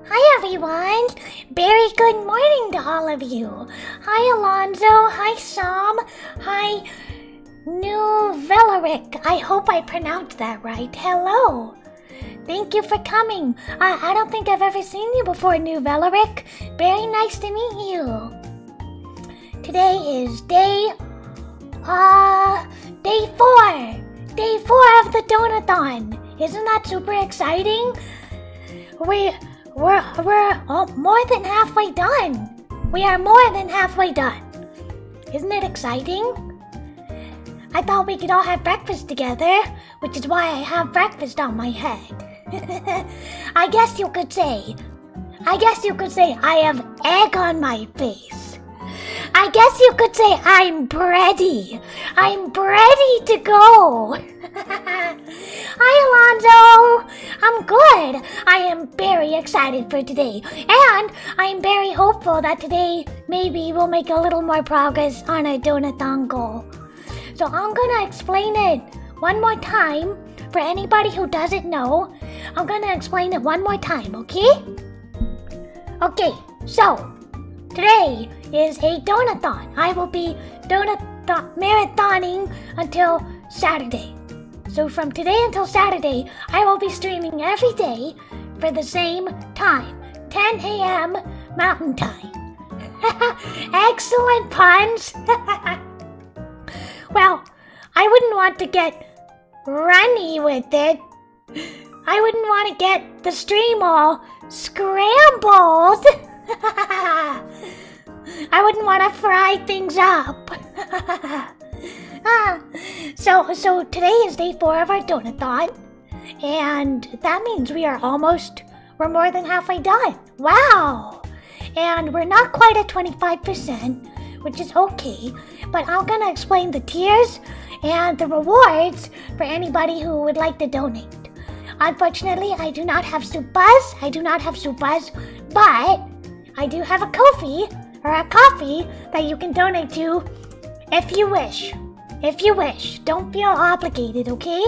Hi everyone! Very good morning to all of you. Hi Alonzo, hi Sam, hi New Veleric. I hope I pronounced that right. Hello. Thank you for coming. I don't think I've ever seen you before, New Veleric. Very nice to meet you. Today is day 4. Day 4 of the Donathon. Isn't that super exciting? We're more than halfway done. We are more than halfway done. Isn't it exciting? I thought we could all have breakfast together, which is why I have breakfast on my head. I guess you could say I have egg on my face. I guess you could say I'm bready. I'm ready to go. Hi Alonzo. I'm good. I am very excited for today. And I am very hopeful that today maybe we'll make a little more progress on our Donathon goal. So I'm gonna explain it one more time for anybody who doesn't know. I'm gonna explain it one more time, okay? Okay, so today is a Donathon. I will be marathoning until Saturday. So from today until Saturday, I will be streaming every day for the same time, 10 a.m. Mountain Time. Excellent puns! Well, I wouldn't want to get runny with it. I wouldn't want to get the stream all scrambled. I wouldn't want to fry things up. So today is day 4 of our donathon, and that means we're more than halfway done. Wow! And we're not quite at 25%, which is okay, but I'm gonna explain the tiers and the rewards for anybody who would like to donate. Unfortunately, I do not have soup buzz, but I do have a Ko-fi, or a coffee, that you can donate to if you wish. Don't feel obligated, okay?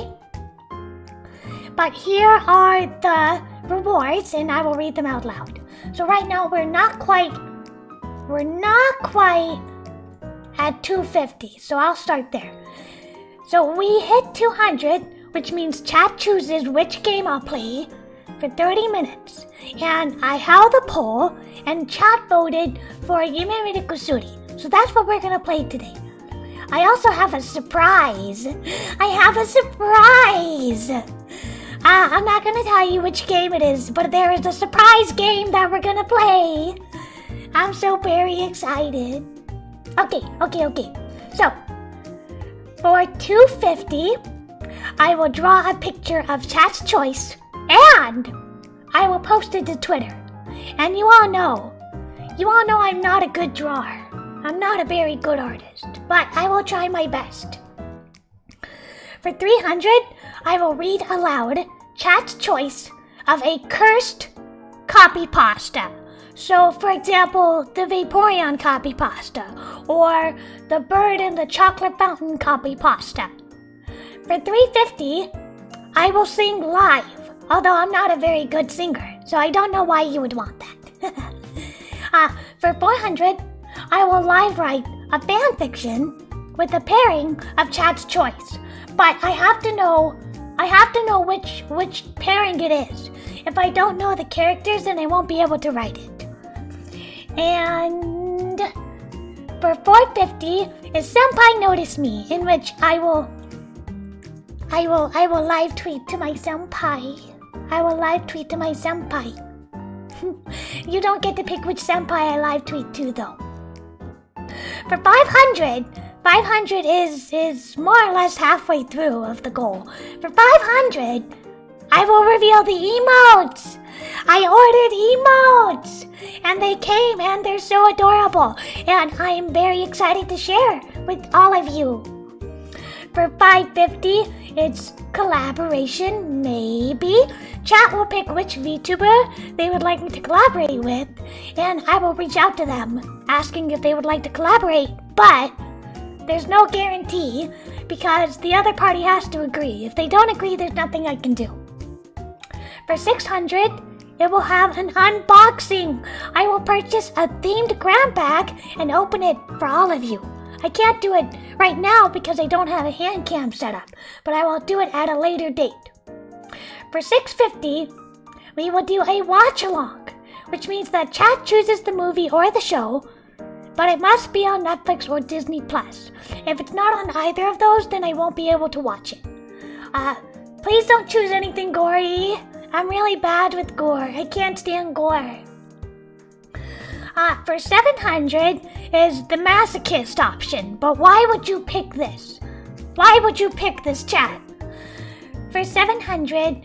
But here are the rewards, and I will read them out loud. So right now we're not quite at 250, so I'll start there. So we hit 200, which means chat chooses which game I'll play for 30 minutes. And I held a poll, and chat voted for Yume Kusuri. So that's what we're gonna play today. I also have a surprise. I'm not gonna tell you which game it is, but there is a surprise game that we're gonna play. I'm so very excited. Okay. So, for 250, I will draw a picture of chat's choice, and I will post it to Twitter. And you all know I'm not a good drawer. I'm not a very good artist, but I will try my best. For 300, I will read aloud chat's choice of a cursed copypasta. So, for example, the Vaporeon copypasta, or the bird in the chocolate fountain copypasta. For 350, I will sing live, although I'm not a very good singer, so I don't know why you would want that. For 400, I will live write a fanfiction with a pairing of chat's choice, but I have to know which pairing it is. If I don't know the characters, then I won't be able to write it. And for 450 is Senpai Notice Me, in which I will live tweet to my senpai. You don't get to pick which senpai I live tweet to, though. For 500 is more or less halfway through of the goal. For 500, I will reveal the emotes. I ordered emotes, and they came, and they're so adorable, and I am very excited to share with all of you. For 550, it's collaboration, maybe. Chat will pick which VTuber they would like me to collaborate with, and I will reach out to them, asking if they would like to collaborate, but there's no guarantee, because the other party has to agree. If they don't agree, there's nothing I can do. For 600, it will have an unboxing. I will purchase a themed grab bag and open it for all of you. I can't do it right now because I don't have a hand cam set up, but I will do it at a later date. For 650, we will do a watch along, which means that chat chooses the movie or the show, but it must be on Netflix or Disney+. If it's not on either of those, then I won't be able to watch it. Please don't choose anything gory. I'm really bad with gore. I can't stand gore. For 700 is the masochist option, but why would you pick this? Why would you pick this, chat? For 700,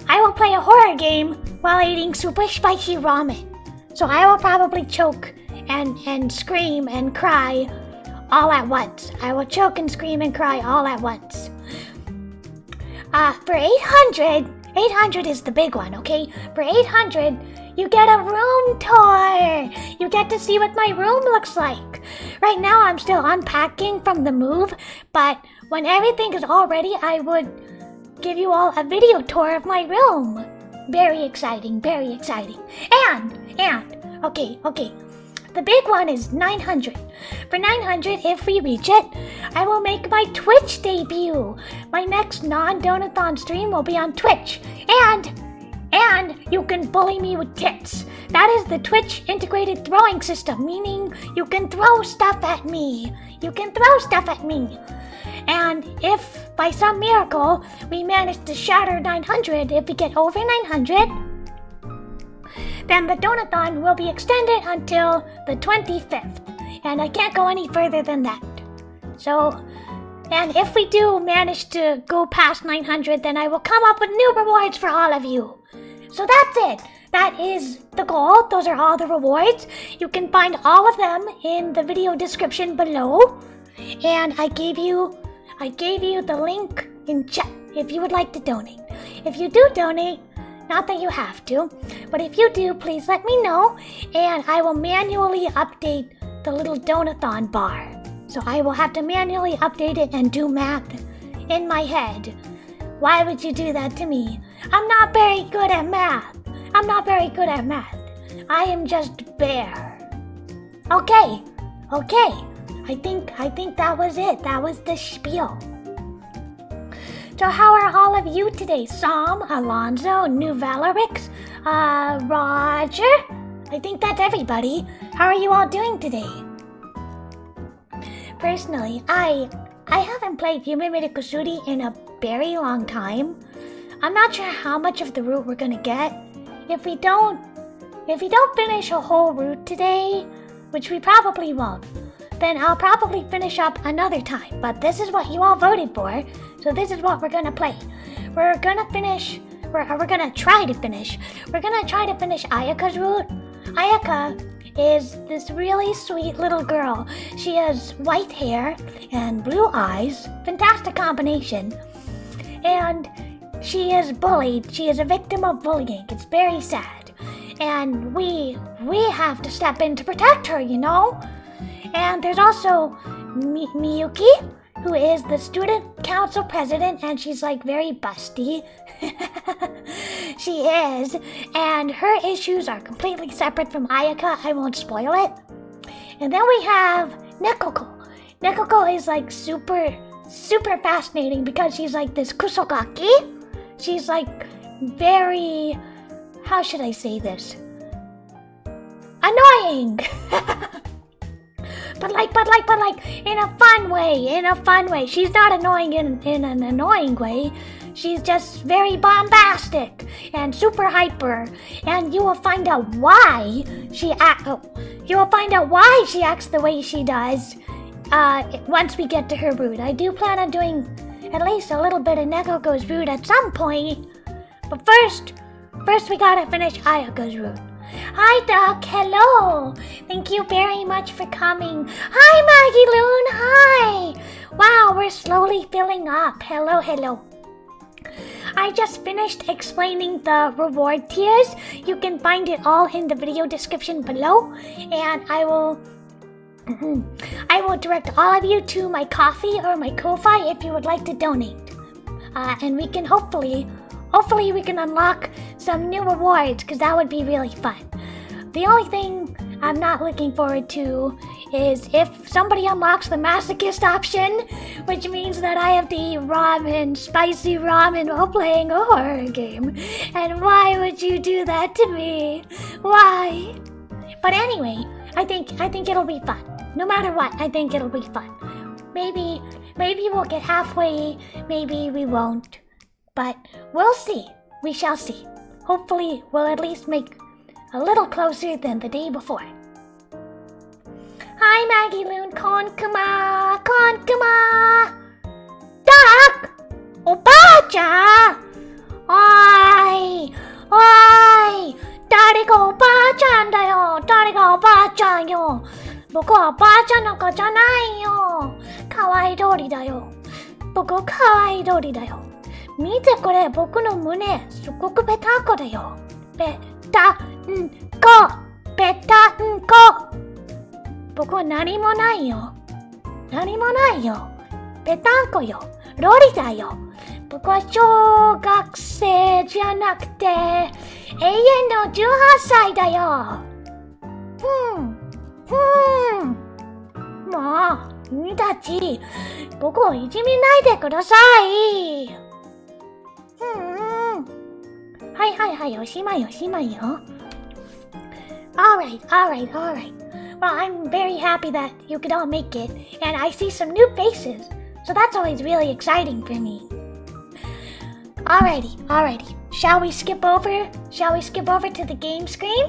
I will play a horror game while eating super spicy ramen. So I will probably choke and scream and cry all at once. I will choke and scream and cry all at once. For 800 is the big one, okay? For 800, you get a room tour. You get to see what my room looks like. Right now, I'm still unpacking from the move, but when everything is all ready, I would give you all a video tour of my room. Very exciting, very exciting. And, okay. The big one is 900. For 900, if we reach it, I will make my Twitch debut. My next non-Donathon stream will be on Twitch. And you can bully me with tits. That is the Twitch integrated throwing system, meaning you can throw stuff at me. And if by some miracle we manage to shatter 900, if we get over 900, then the Donathon will be extended until the 25th. And I can't go any further than that. So, and if we do manage to go past 900, then I will come up with new rewards for all of you. So that's it. That is the goal. Those are all the rewards. You can find all of them in the video description below. And I gave you the link in chat if you would like to donate. If you do donate, not that you have to, but if you do, please let me know, and I will manually update the little Donathon bar. So I will have to manually update it and do math in my head. Why would you do that to me? I'm not very good at math. I am just bare. Okay. I think that was it. That was the spiel. So how are all of you today? Sam, Alonzo, New Valerix, Roger? I think that's everybody. How are you all doing today? Personally, I haven't played Yume Kusuri in a very long time. I'm not sure how much of the route we're gonna get. If we don't finish a whole route today, which we probably won't, then I'll probably finish up another time. But this is what you all voted for, so this is what we're gonna play. We're gonna try to finish Ayaka's route. Ayaka is this really sweet little girl. She has white hair and blue eyes, fantastic combination. And she is bullied. She is a victim of bullying. It's very sad. And we have to step in to protect her, you know? And there's also Miyuki, who is the student council president, and she's like very busty. She is. And her issues are completely separate from Ayaka. I won't spoil it. And then we have Nekoko. Nekoko is like super fascinating because she's like this kusogaki. She's like very, how should I say this? Annoying. But like, in a fun way. She's not annoying in an annoying way. She's just very bombastic and super hyper. And you will find out why she acts the way she does once we get to her route. I do plan on doing at least a little bit of Nekoko's route at some point. But first we gotta finish Ayaka's route. Hi, Doc. Hello. Thank you very much for coming. Hi, Maggie Loon. Hi. Wow, we're slowly filling up. Hello. I just finished explaining the reward tiers. You can find it all in the video description below. And I will direct all of you to my Ko-fi or my Ko-fi if you would like to donate. And we can hopefully we can unlock some new rewards, because that would be really fun. The only thing I'm not looking forward to is if somebody unlocks the masochist option, which means that I have to eat spicy ramen while playing a horror game. And why would you do that to me? Why? But anyway, I think it'll be fun. No matter what, I think it'll be fun. Maybe we'll get halfway, maybe we won't. But we'll see. We shall see. Hopefully, we'll at least make a little closer than the day before. Hi, Maggie Loon. Konkuma. Doc! Oba-chan! Oi! 誰がおばあちゃんだよ。誰がおばあちゃんよ。僕はおばあちゃんの子じゃないよ。かわい通りだよ。僕かわい通りだよ。見てこれ、僕の胸、すごくペタンコだよ。ペタンコ。僕は何もないよ。ペタンコよ。ロリだよ。僕は小学生じゃなくて、永遠の18歳だよ。もう、君たち、僕をいじめないでください。はいはいはい、おしまいよ。Alright. Well, I'm very happy that you could all make it, and I see some new faces, so that's always really exciting for me. Alrighty. Shall we skip over to the game screen?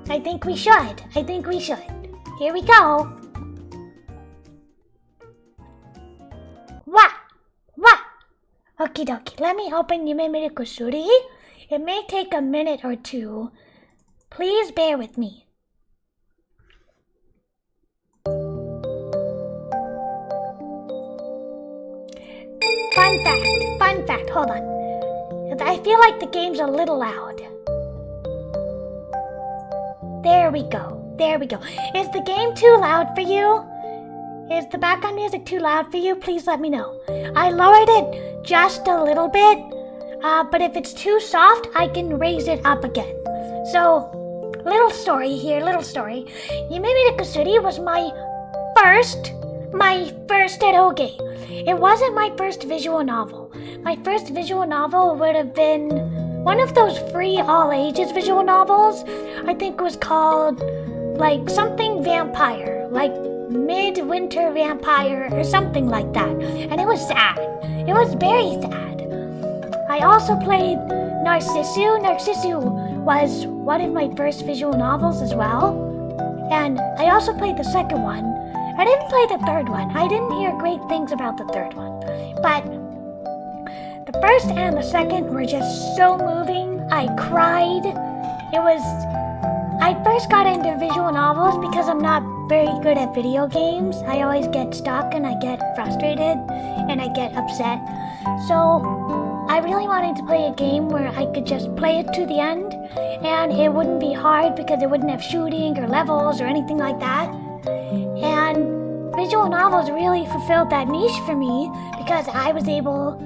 I think we should. Here we go. What? Okie dokie, let me open Yume Kusuri. It may take a minute or two. Please bear with me. Fun fact, hold on. I feel like the game's a little loud. There we go. Is the game too loud for you? Is the background music too loud for you? Please let me know. I lowered it just a little bit, but if it's too soft, I can raise it up again. So, little story. Yume Kusuri was my first eroge. It wasn't my first visual novel. My first visual novel would have been one of those free all ages visual novels. I think it was called like something vampire, like midwinter vampire or something like that. And it was sad. It was very sad. I also played Narcissu. Narcissu was one of my first visual novels as well. And I also played the second one. I didn't play the third one. I didn't hear great things about the third one. But the first and the second were just so moving. I cried. I first got into visual novels because I'm not very good at video games. I always get stuck and I get frustrated and I get upset. So I really wanted to play a game where I could just play it to the end and it wouldn't be hard because it wouldn't have shooting or levels or anything like that. And visual novels really fulfilled that niche for me because I was able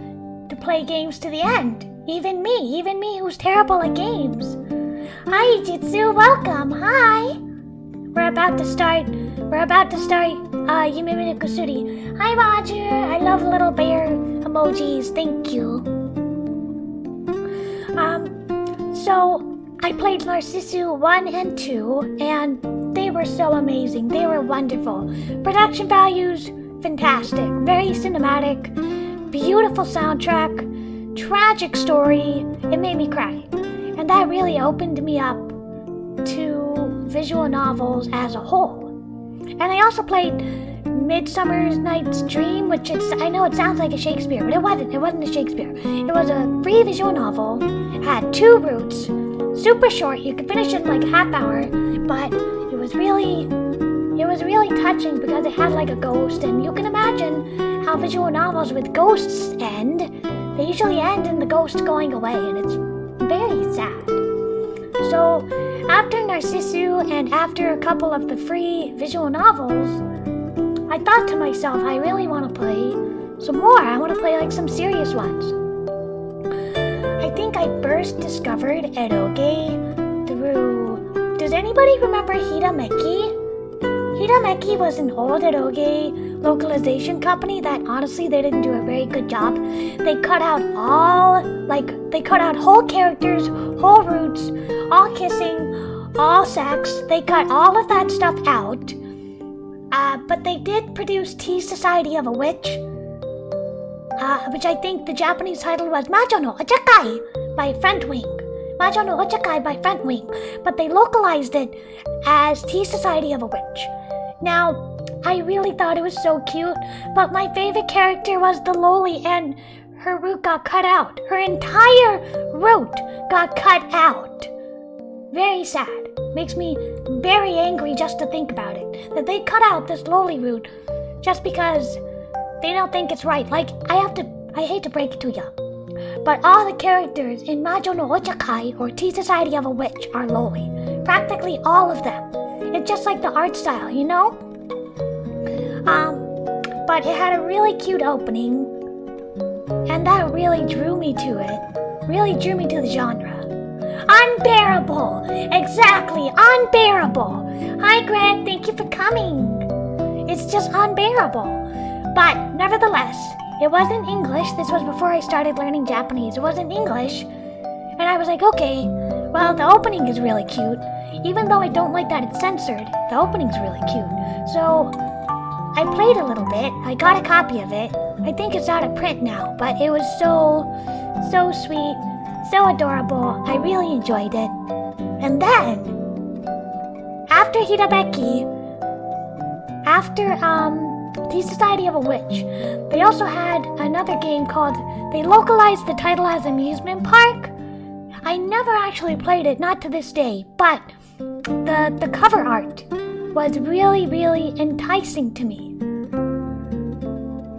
to play games to the end. Even me who's terrible at games. Hi Jitsu, welcome, hi! We're about to start Yume Kusuri. Hi Roger, I love little bear emojis, thank you. So I played Narcissu 1 and 2, and they were so amazing. They were wonderful. Production values, fantastic. Very cinematic, beautiful soundtrack, tragic story. It made me cry. And that really opened me up to visual novels as a whole. And I also played Midsummer Night's Dream, which I know it sounds like a Shakespeare, but it wasn't a Shakespeare. It was a free visual novel, had 2 routes, super short, you could finish it in like a half hour, but it was really touching because it had like a ghost, and you can imagine how visual novels with ghosts end. They usually end in the ghost going away, and it's very sad. So, after Narcissu and after a couple of the free visual novels, I thought to myself, I really want to play some more. I want to play like some serious ones. I think I first discovered eroge through... Does anybody remember Hirameki? Hirameki was an old eroge localization company that honestly they didn't do a very good job. They cut out whole characters, whole roots, all kissing, all sex. They cut all of that stuff out. But they did produce Tea Society of a Witch, which I think the Japanese title was Majo no Ochakai by Front Wing. Majo no Ochakai by Front Wing. But they localized it as Tea Society of a Witch. Now, I really thought it was so cute, but my favorite character was the loli, and her root got cut out. Her entire root got cut out. Very sad. Makes me very angry just to think about it. That they cut out this loli root just because they don't think it's right. Like, I hate to break it to ya, but all the characters in Majo no Ochakai or Tea Society of a Witch are loli. Practically all of them. It's just like the art style, you know? But it had a really cute opening, and that really drew me to it. Really drew me to the genre. Unbearable. Exactly, unbearable. Hi, Greg, thank you for coming. It's just unbearable. But nevertheless, it wasn't English. This was before I started learning Japanese. It wasn't English. And I was like, okay, well, the opening is really cute. Even though I don't like that it's censored, the opening's really cute. So I played a little bit. I got a copy of it. I think it's out of print now, but it was so sweet, so adorable. I really enjoyed it. And then, after Hirabeki, after The Society of a Witch, they also had another game called, they localized the title as Amusement Park. I never actually played it, not to this day, but the cover art was really, really enticing to me.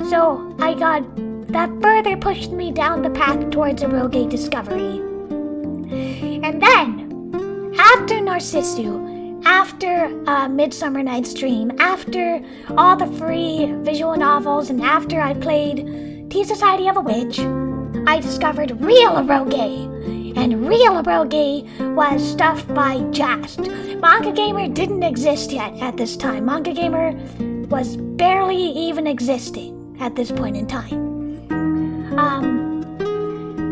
So that further pushed me down the path towards eroge discovery. And then, after Narcissu, after Midsummer Night's Dream, after all the free visual novels, and after I played Tea Society of a Witch, I discovered real eroge. And real eroge was stuff by Just. Manga Gamer didn't exist yet at this time. Manga Gamer was barely even existing at this point in time.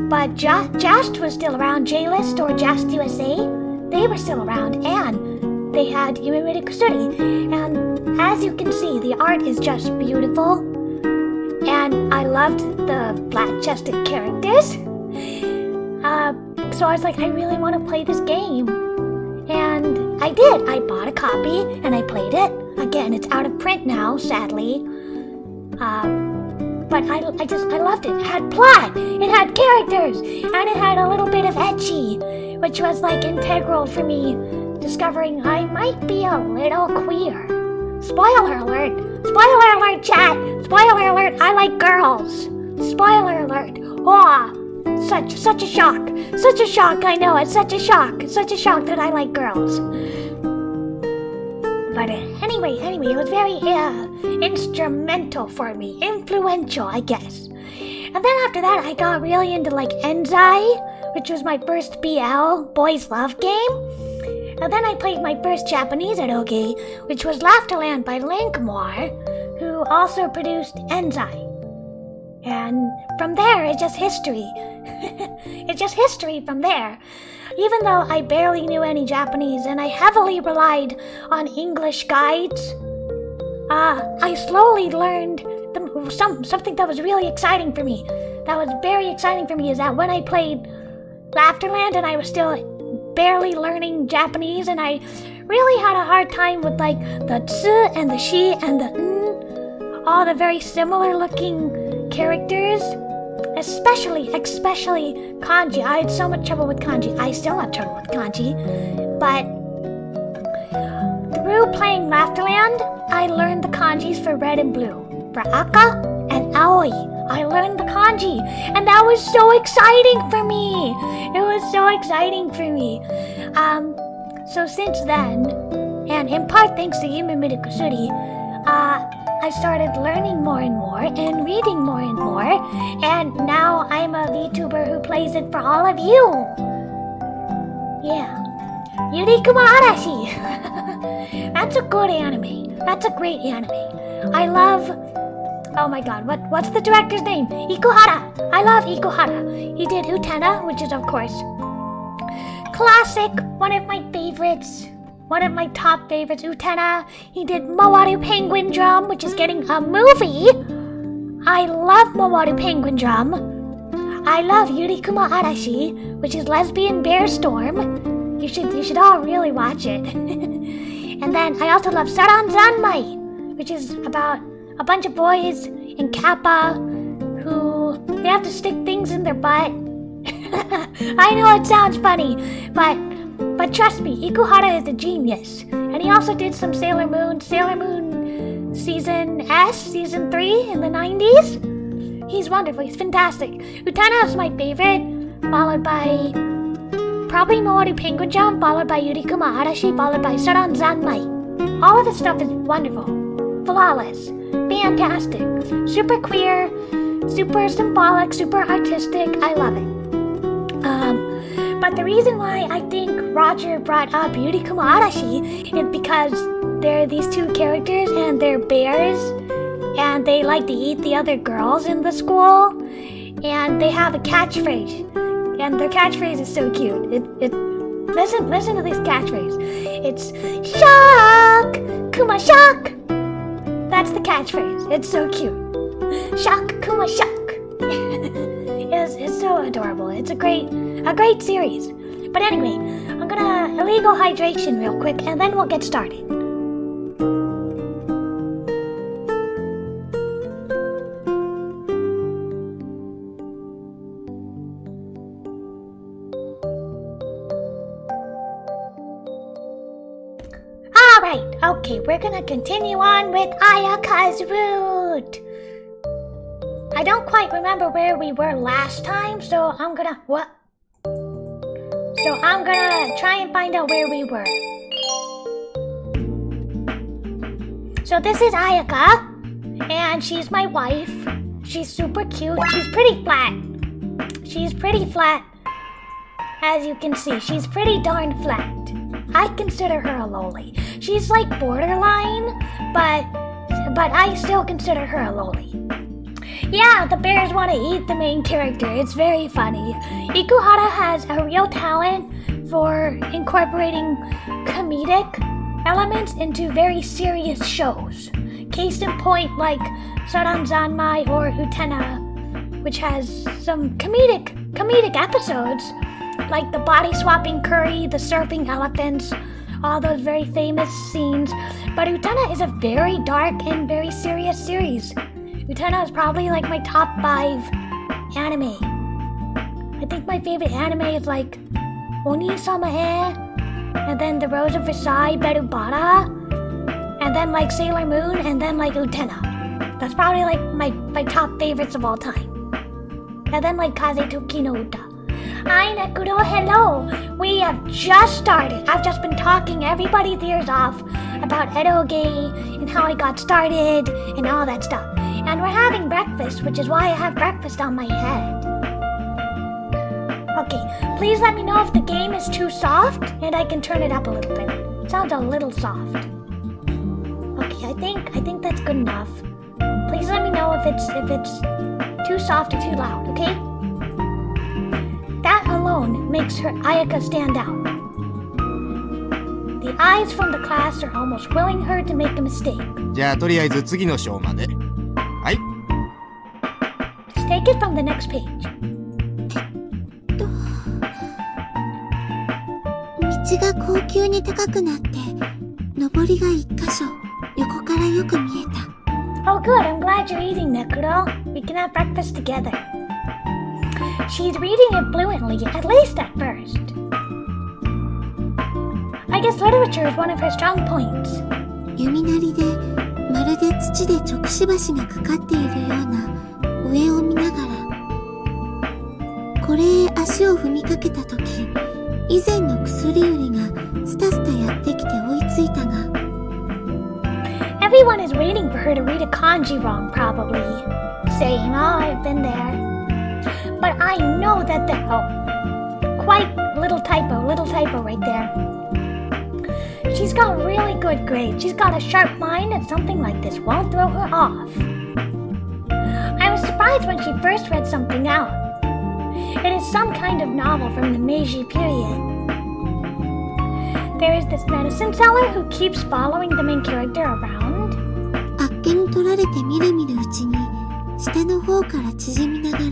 But Just was still around. J-List or Just USA, they were still around, and they had Yume Kusuri. And as you can see, the art is just beautiful, and I loved the flat-chested characters. So I was like, I really want to play this game. And I did. I bought a copy and I played it. Again, it's out of print now, sadly. But I loved it. It had plot, it had characters, and it had a little bit of ecchi, which was like integral for me discovering I might be a little queer. Spoiler alert! Spoiler alert, chat! Spoiler alert, I like girls! Spoiler alert! Oh, such a shock! Such a shock, I know, it's such a shock! It's such a shock that I like girls. But anyway, it was very instrumental for me. Influential, I guess. And then after that, I got really into like Enzai, which was my first BL, Boys Love game. And then I played my first Japanese eroge, which was Laughterland by Linkmore, who also produced Enzai. And from there, it's just history. It's just history from there. Even though I barely knew any Japanese and I heavily relied on English guides, I slowly learned something that was really exciting for me. That was very exciting for me is that when I played Laughterland and I was still barely learning Japanese and I really had a hard time with like the tsu and the shi and the n, all the very similar looking characters. Especially kanji. I had so much trouble with kanji. I still have trouble with kanji. But through playing Laughterland, I learned the kanjis for red and blue. For Aka and Aoi, I learned the kanji. And that was so exciting for me. It was so exciting for me. So since then, and in part thanks to Yume Kusuri, I started learning more and more and reading more and more, and now I'm a VTuber who plays it for all of you. Yeah. Yurikuma Arashi. That's a good anime. That's a great anime. I love... Oh my god, what's the director's name? Ikuhara. I love Ikuhara. He did Utena, which is of course classic, one of my favorites. One of my top favorites, Utena. He did Mawaru Penguin Drum, which is getting a movie. I love Mawaru Penguin Drum. I love Yurikuma Arashi, which is Lesbian Bear Storm. You should all really watch it. And then I also love Saran Zanmai, which is about a bunch of boys in Kappa who they have to stick things in their butt. I know it sounds funny, but trust me, Ikuhara is a genius. And he also did some Sailor Moon Season 3 in the 90s. He's wonderful, he's fantastic. Utena is my favorite, followed by probably Mawaru Penguin Jump, followed by Yurikuma Arashi, followed by Saran Zanmai. All of this stuff is wonderful, flawless, fantastic, super queer, super symbolic, super artistic. I love it. But the reason why I think Roger brought up Yurikuma Arashi is because there are these two characters and they're bears and they like to eat the other girls in the school and they have a catchphrase and their catchphrase is so cute. Listen to this catchphrase. It's shock! Kuma shock! That's the catchphrase. It's so cute. Shock! Kuma shock! It's so adorable. It's a great series. But anyway, I'm gonna illegal hydration real quick and then we'll get started. Alright, okay, we're gonna continue on with Ayaka's route. I don't quite remember where we were last time, so I'm gonna try and find out where we were. So this is Ayaka, and she's my wife. She's super cute. She's pretty flat. As you can see, she's pretty darn flat. I consider her a loli. She's like borderline, but I still consider her a loli. Yeah, the bears want to eat the main character. It's very funny. Ikuhara has a real talent for incorporating comedic elements into very serious shows. Case in point, like Saran Zanmai or Utena, which has some comedic episodes, like the body swapping curry, the surfing elephants, all those very famous scenes. But Utena is a very dark and very serious series. Utena is probably like my top 5 anime. I think my favorite anime is like Oni-sama e, and then The Rose of Versailles, Berubara, and then like Sailor Moon, and then like Utena. That's probably like my top favorites of all time. And then like Kaze Toki no Uta. Hi Nekuro, hello! We have just started. I've just been talking everybody's ears off about eroge and how I got started and all that stuff. And we're having breakfast, which is why I have breakfast on my head. Okay, please let me know if the game is too soft and I can turn it up a little bit. It sounds a little soft. Okay, I think that's good enough. Please let me know if it's too soft or too loud, okay? That alone makes her Ayaka stand out. The eyes from the class are almost willing her to make a mistake. じゃあとりあえず次の章まで。はい。Let's take it from the next page. 道が高級に高くなって、上りが一箇所、横からよく見えた。Oh good, I'm glad you're eating, Nekuro. We can have breakfast together. She's reading it fluently, at least at first. I guess literature is one of her strong points. 弓なりで、まるで土で直視橋がかかっているような上を見ながら、これへ足を踏みかけたとき、以前の薬売りがスタスタやってきて追いついたが、Everyone is waiting for her to read a kanji wrong, probably, saying, "Oh, I've been there." But I know that quite little typo right there. She's got really good grades. She's got a sharp mind, and something like this won't throw her off. I was surprised when she first read something out. It is some kind of novel from the Meiji period. There is this medicine seller who keeps following the main character around. あっけに取られてみるみるうちに、下の方から縮みながら、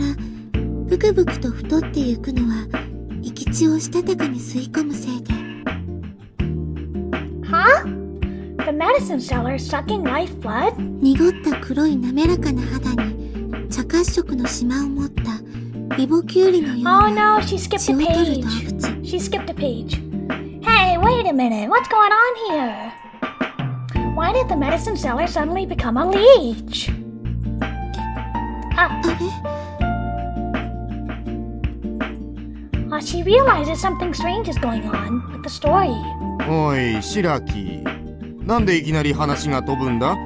ブクブクと太ってゆくのは、生き血をしたたかに吸い込むせいで。Huh? The medicine seller sucking life blood? 濁った黒い滑らかな肌に、茶褐色の縞を持ったリボキュウリのような Oh no, she skipped 血 a を取る page. 動物。She skipped a page. Hey, wait a minute. What's going on here? Why did the medicine seller suddenly become a leech? あれ She realizes something strange is going on with the story. おい、白木。なんでいきなり話が飛ぶんだ？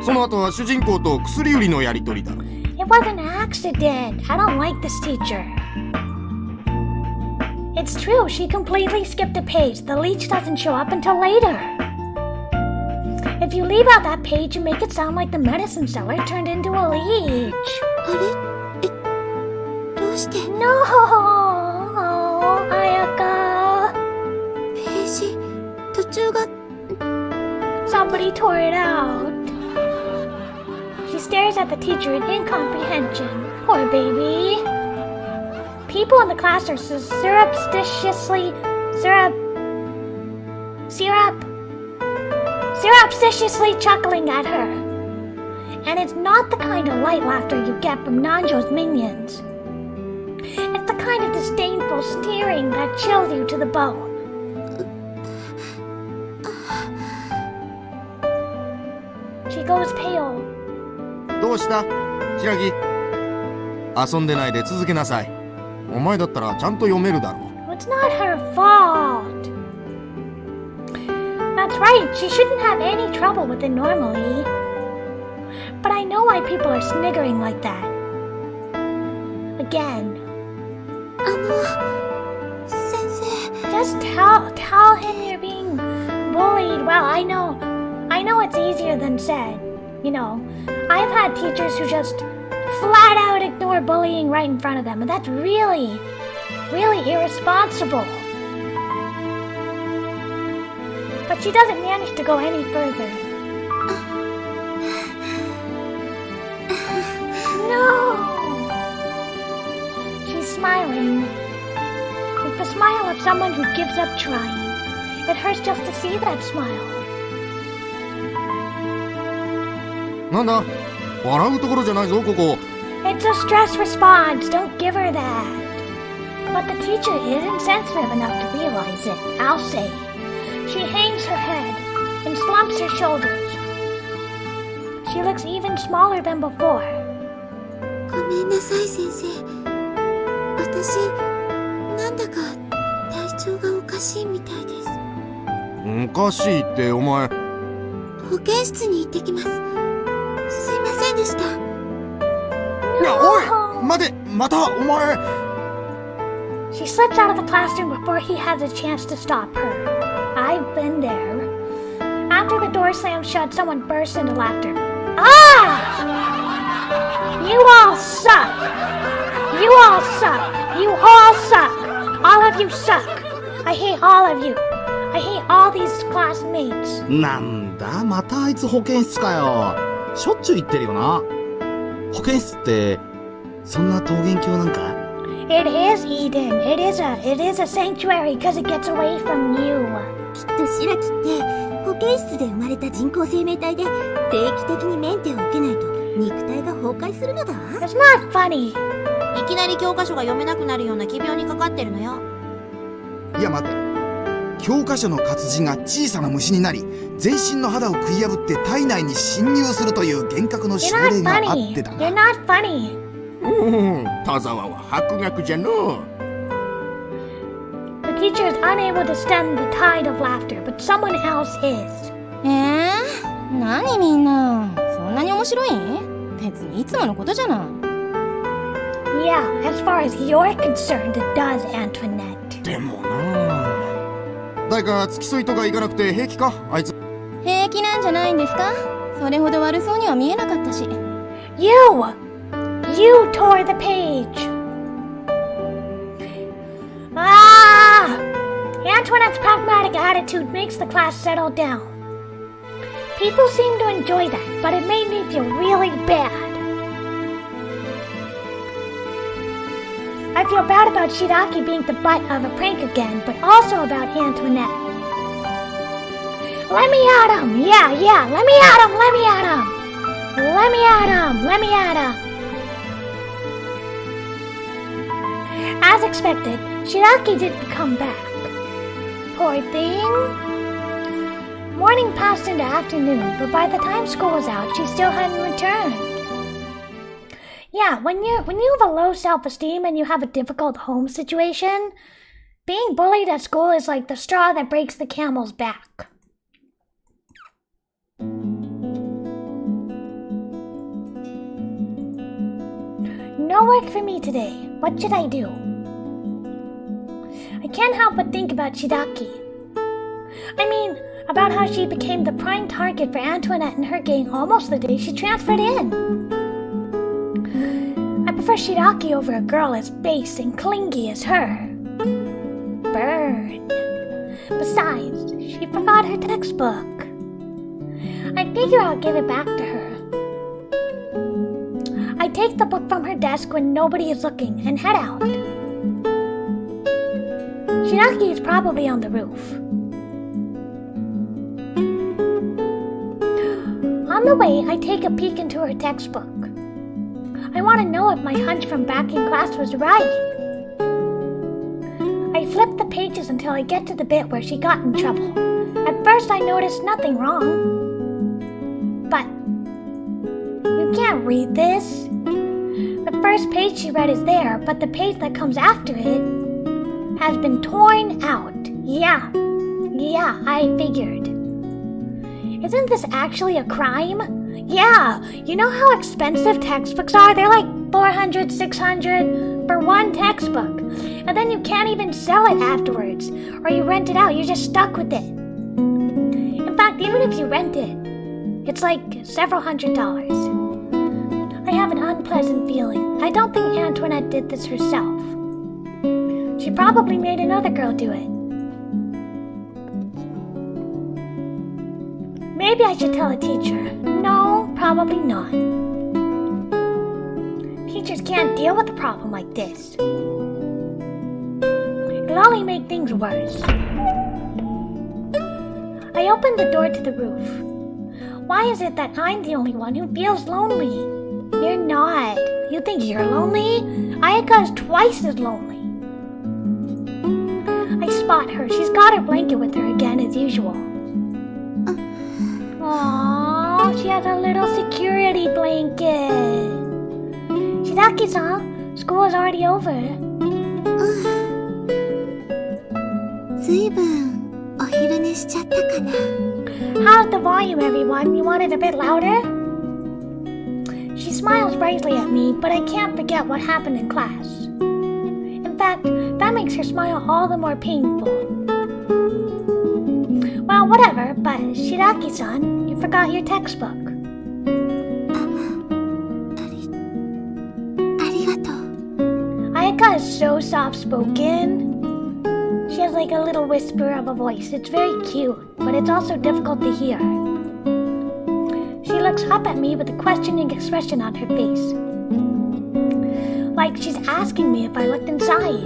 その後は主人公と薬売りのやりとりだろ。It was an accident. I don't like this teacher. It's true, she completely skipped a page. The leech doesn't show up until later. If you leave out that page, you make it sound like the medicine seller turned into a leech. あれどうして No, Ayaka. ページ途中が Somebody tore it out. She stares at the teacher in incomprehension. Poor baby. People in the class are surreptitiously chuckling at her. And it's not the kind of light laughter you get from Nanjo's minions. It's the kind of disdainful sneering that chills you to the bone. She goes pale. どうした白木。遊んでないで続けなさい。お前だったらちゃんと読めるだろう。 It's not her fault. That's right, she shouldn't have any trouble with it normally. But I know why people are sniggering like that. Again. 先生 Just tell him you're being bullied. Well, I know it's easier than said. You know, I've had teachers who just flat out ignore bullying right in front of them, and that's really, really irresponsible. But she doesn't manage to go any further. No! She's smiling. With the smile of someone who gives up trying. It hurts just to see that smile. なんだ笑うところじゃないぞここ。 It's a stress response. Don't give her that. But the teacher isn't sensitive enough to realize it, I'll say. She hangs her head and slumps her shoulders. She looks even smaller than before. ごめんなさい先生私なんだか体調がおかしいみたいです。おかしいってお前。保健室に行ってきます。すいませんでした。いやおい待てまたお前。 She slips out of the classroom before he has a chance to stop her. I've been there. After the door slams shut, someone bursts into laughter. Ah! You all suck! You all suck! You all suck! All of you suck! I hate all of you! I hate all these classmates! なんだまたあいつ保健室かよ。しょっちゅう言ってるよな。保健室ってそんな桃源郷なんか？ It is Eden. It is a sanctuary because it gets away from you. きっと白木って保健室で生まれた人工生命体で定期的にメンテを受けないと肉体が崩壊するのだわ。 It's not funny. いきなり教科書が読めなくなるような奇病にかかってるのよ。いや待て教科書の活字が小さな虫になり全身の肌を食い破って体内に侵入するという幻覚の症 You're 例 not があ funny. ってだ You're な。 not funny. 田沢は博学じゃの。 The teacher is unable to stem the tide of laughter, but someone else is. 何みんなそんなに面白い？別にいつものことじゃない。 Yeah, as far as you're concerned, it does, Antoinette. でもな。誰か付き添いとか行かなくて平気かあいつ。平気なんじゃないんですか？それほど悪そうには見えなかったし。You tore the page. Ah! Antoinette's pragmatic attitude makes the class settle down. People seem to enjoy that, but it made me feel really bad. I feel bad about Shiraki being the butt of a prank again, but also about Antoinette. Let me at him! Yeah, let me at him! Let me at him! Let me at him! Let me at him! As expected, Shiraki didn't come back. Poor thing. Morning passed into afternoon, but by the time school was out, she still hadn't returned. Yeah, when you have a low self-esteem and you have a difficult home situation, being bullied at school is like the straw that breaks the camel's back. No work for me today. What should I do? I can't help but think about Shidaki. I mean, about how she became the prime target for Antoinette and her gang almost the day she transferred in. I prefer Shidaki over a girl as base and clingy as her. Burn. Besides, she forgot her textbook. I figure I'll give it back to her. I take the book from her desk when nobody is looking and head out. Shidaki is probably on the roof. On the way, I take a peek into her textbook. I want to know if my hunch from back in class was right. I flip the pages until I get to the bit where she got in trouble. At first I noticed nothing wrong. But you can't read this. The first page she read is there, but the page that comes after it has been torn out. Yeah, I figured. Isn't this actually a crime? Yeah, you know how expensive textbooks are? They're like $400, $600 for one textbook. And then you can't even sell it afterwards. Or you rent it out, you're just stuck with it. In fact, even if you rent it, it's like several $100s. I have an unpleasant feeling. I don't think Antoinette did this herself. She probably made another girl do it. Maybe I should tell a teacher. No, probably not. Teachers can't deal with a problem like this. It'll only make things worse. I open the door to the roof. Why is it that I'm the only one who feels lonely? You're not. You think you're lonely? Ayaka is twice as lonely. I spot her. She's got her blanket with her again as usual. Aww, she has a little security blanket. Shidaki-san, school is already over. ずいぶんお昼寝しちゃったかな。 How's the volume, everyone? You want it a bit louder? She smiles brightly at me, but I can't forget what happened in class. In fact, that makes her smile all the more painful. Well, whatever, but Shiraki-san, you forgot your textbook. ありがとう。 Ayaka is so soft-spoken. She has like a little whisper of a voice. It's very cute, but it's also difficult to hear. She looks up at me with a questioning expression on her face. Like she's asking me if I looked inside.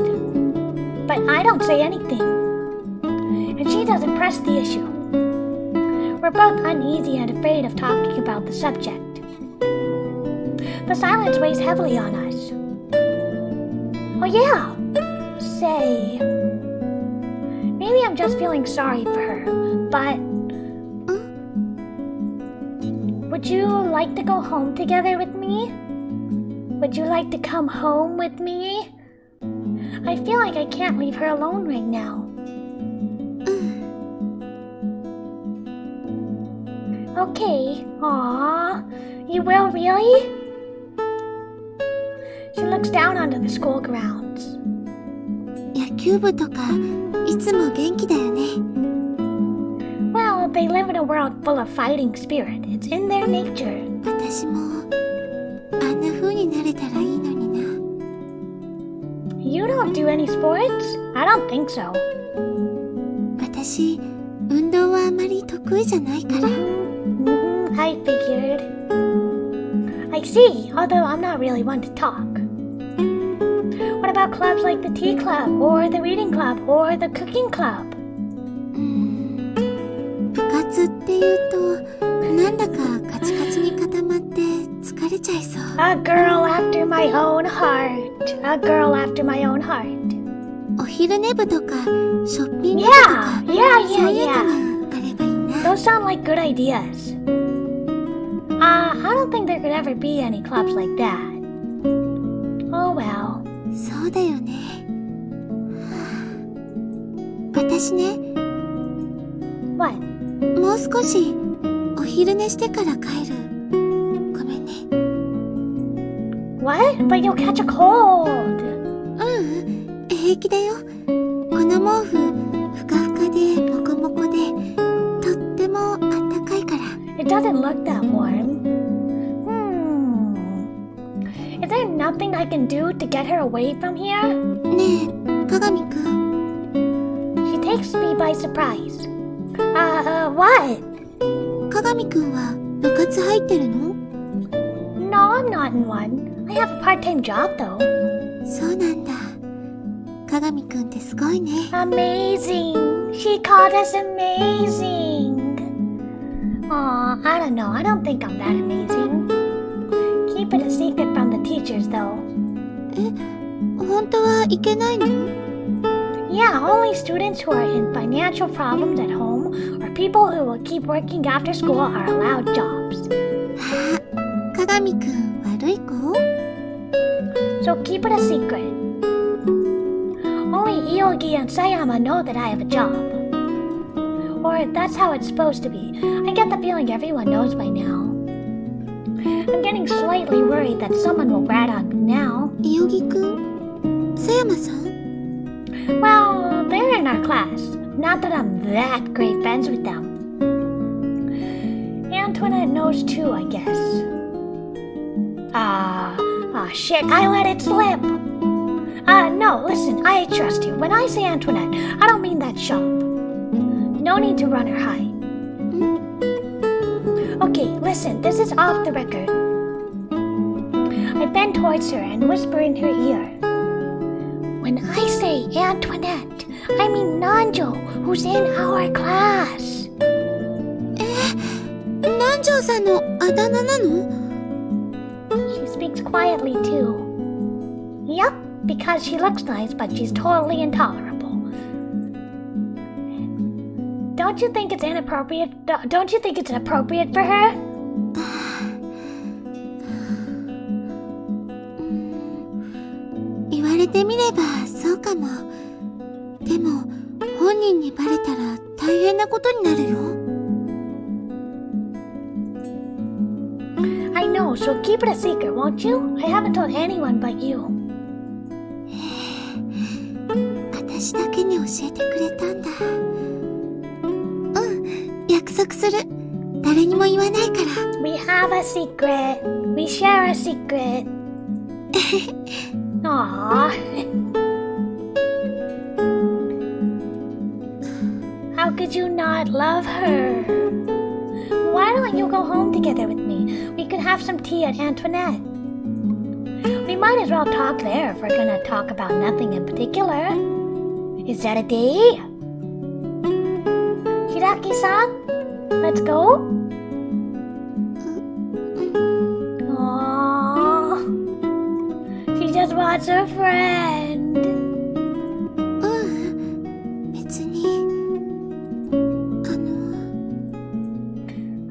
But I don't say anything. And she doesn't press the issue. We're both uneasy and afraid of talking about the subject. The silence weighs heavily on us. Oh yeah! Say... Maybe I'm just feeling sorry for her, but... Would you like to go home together with me? Would you like to come home with me? I feel like I can't leave her alone right now. Okay. Aww. You will really? She looks down onto the school grounds. 野球部とかいつも元気だよね。 Well, they live in a world full of fighting spirit. It's in their nature. 私もあんな風になれたらいいのにな。 You don't do any sports? I don't think so. 私、運動はあまり得意じゃないから。I figured. I see, although I'm not really one to talk. What about clubs like the tea club, or the reading club, or the cooking club? 部活っていうと、なんだかカチカチに固まって疲れちゃいそう。A girl after my own heart. A girl after my own heart. お昼寝部とか、ショッピング部とか、そういうのがあればいいな。 Those sound like good ideas. I don't think there could ever be any clubs like that. Oh well. そうだよね。私ね、 What? もう少しお昼寝してから帰る。ごめんね。What? But you'll catch a cold. 平気だよ。このの毛布ふかふかでモコモコでとってもあったかいから。 It doesn't look that warm. Is there nothing I can do to get her away from here? ねえ鏡くん、 She takes me by surprise. What? 鏡くんは部活入ってるの？ No, I'm not in one. I have a part-time job though. そうなんだ。鏡くんってすごいね。 Amazing. She called us amazing. Aw, I don't know. I don't think I'm that amazing. Keep it a secret from the teachers though. 本当はいけないの？ Yeah, only students who are in financial problems at home or people who will keep working after school are allowed jobs. あ、鏡くん悪い子？ So keep it a secret. Only Iogi and Sayama know that I have a job. Or that's how it's supposed to be. I get the feeling everyone knows by now. I'm getting slightly worried that someone will rat on me now. いよぎくん？佐山さん？ Well, they're in our class. Not that I'm that great friends with them. Antoinette knows too, I guess. Shit, I let it slip. No, listen, I trust you. When I say Antoinette, I don't mean that shop. No need to run or hide. Okay, listen, this is off the record. I bend towards her and whisper in her ear. When I say Antoinette, I mean Nanjo, who's in our class. 南條さんのあだ名なの？ She speaks quietly too. Yup, because she looks nice, but she's totally intolerable. Don't you think it's inappropriate? Don't you think it's inappropriate for her? 言われてみればそうかも。でも本人にバレたら大変なことになるよ。 I know, so keep it a secret, won't you? I haven't told anyone but you. 私だけに教えてくれたんだ。約束する。誰にも言わないから。 We have a secret. We share a secret. Aww. How could you not love her? Why don't you go home together with me? We could have some tea at Antoinette. We might as well talk there if we're gonna talk about nothing in particular. Is that a date? Shiraki-san, let's go? Aww. She just wants a friend. 別に。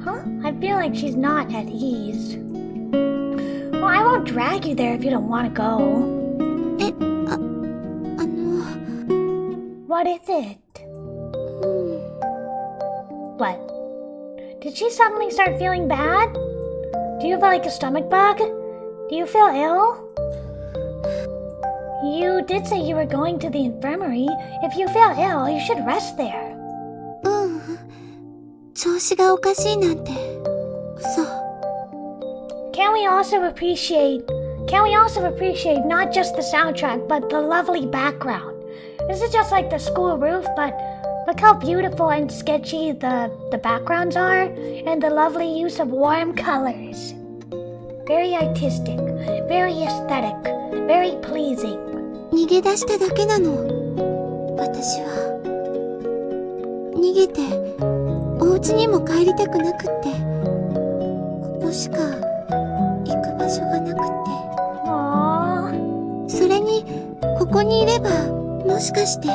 Huh? I feel like she's not at ease. Well, I won't drag you there if you don't want to go. What is it? What? Did she suddenly start feeling bad? Do you have like a stomach bug? Do you feel ill? You did say you were going to the infirmary. If you feel ill, you should rest there. 調子がおかしいなんて嘘。 Can we also appreciate not just the soundtrack, but the lovely background? This is just like the school roof, but look how beautiful and sketchy the backgrounds are, and the lovely use of warm colors. Very artistic, very aesthetic, very pleasing. 逃げ出しただけなの。私は逃げてお家にも帰りたくなくって、ここしか行く場所がなくって。それにここにいればもしかして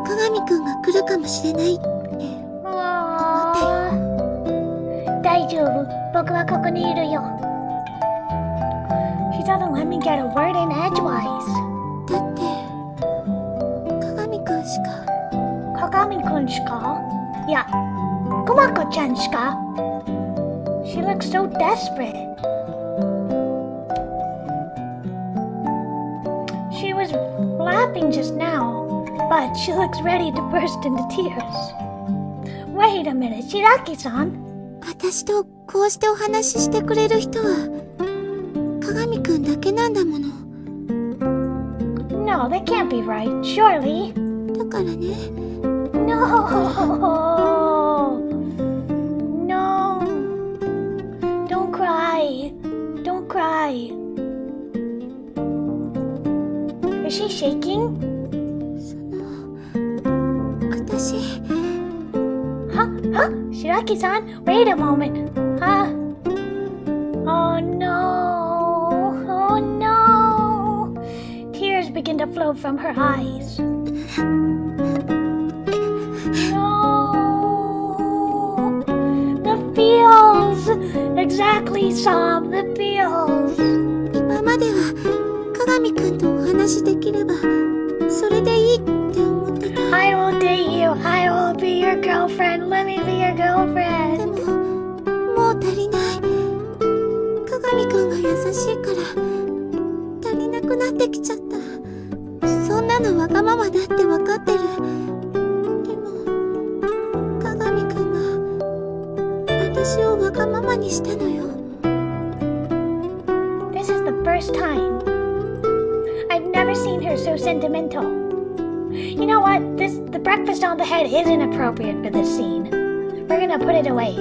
鏡くんが来るかもしれないって思ったよ。大丈夫、僕はここにいるよ。She doesn't let me get a word in edgewise. だって鏡くんしかいや、Kumakkoちゃんしか。 She looks so desperate. She nothing just now, but she looks ready to burst into tears. Wait a minute, Shiraki-san? 私とこうしてお話ししてくれる人は鏡くんだけなんだもの。 No, that can't be right, surely. だからね。 No! No! Don't cry. Don't cry. Is she shaking? 私 Huh? Shiraki-san, wait a moment. Huh? Oh no. Oh no. Tears begin to flow from her eyes. No. The feels. Exactly, Sam. The feels. 今までは鏡くんとお話しできればそれでいいって思ってた。 I will date you. I will be your girlfriend. Let me be your で girlfriend. ももう足りない。鏡くんが優しいから足りなくなってきちゃった。そんなのわがままだってわかってる。でも鏡くんが私をわがままにしたのよ。 This is the first time. I've never seen her so sentimental. You know what? The breakfast on the head isn't appropriate for this scene. We're gonna put it away.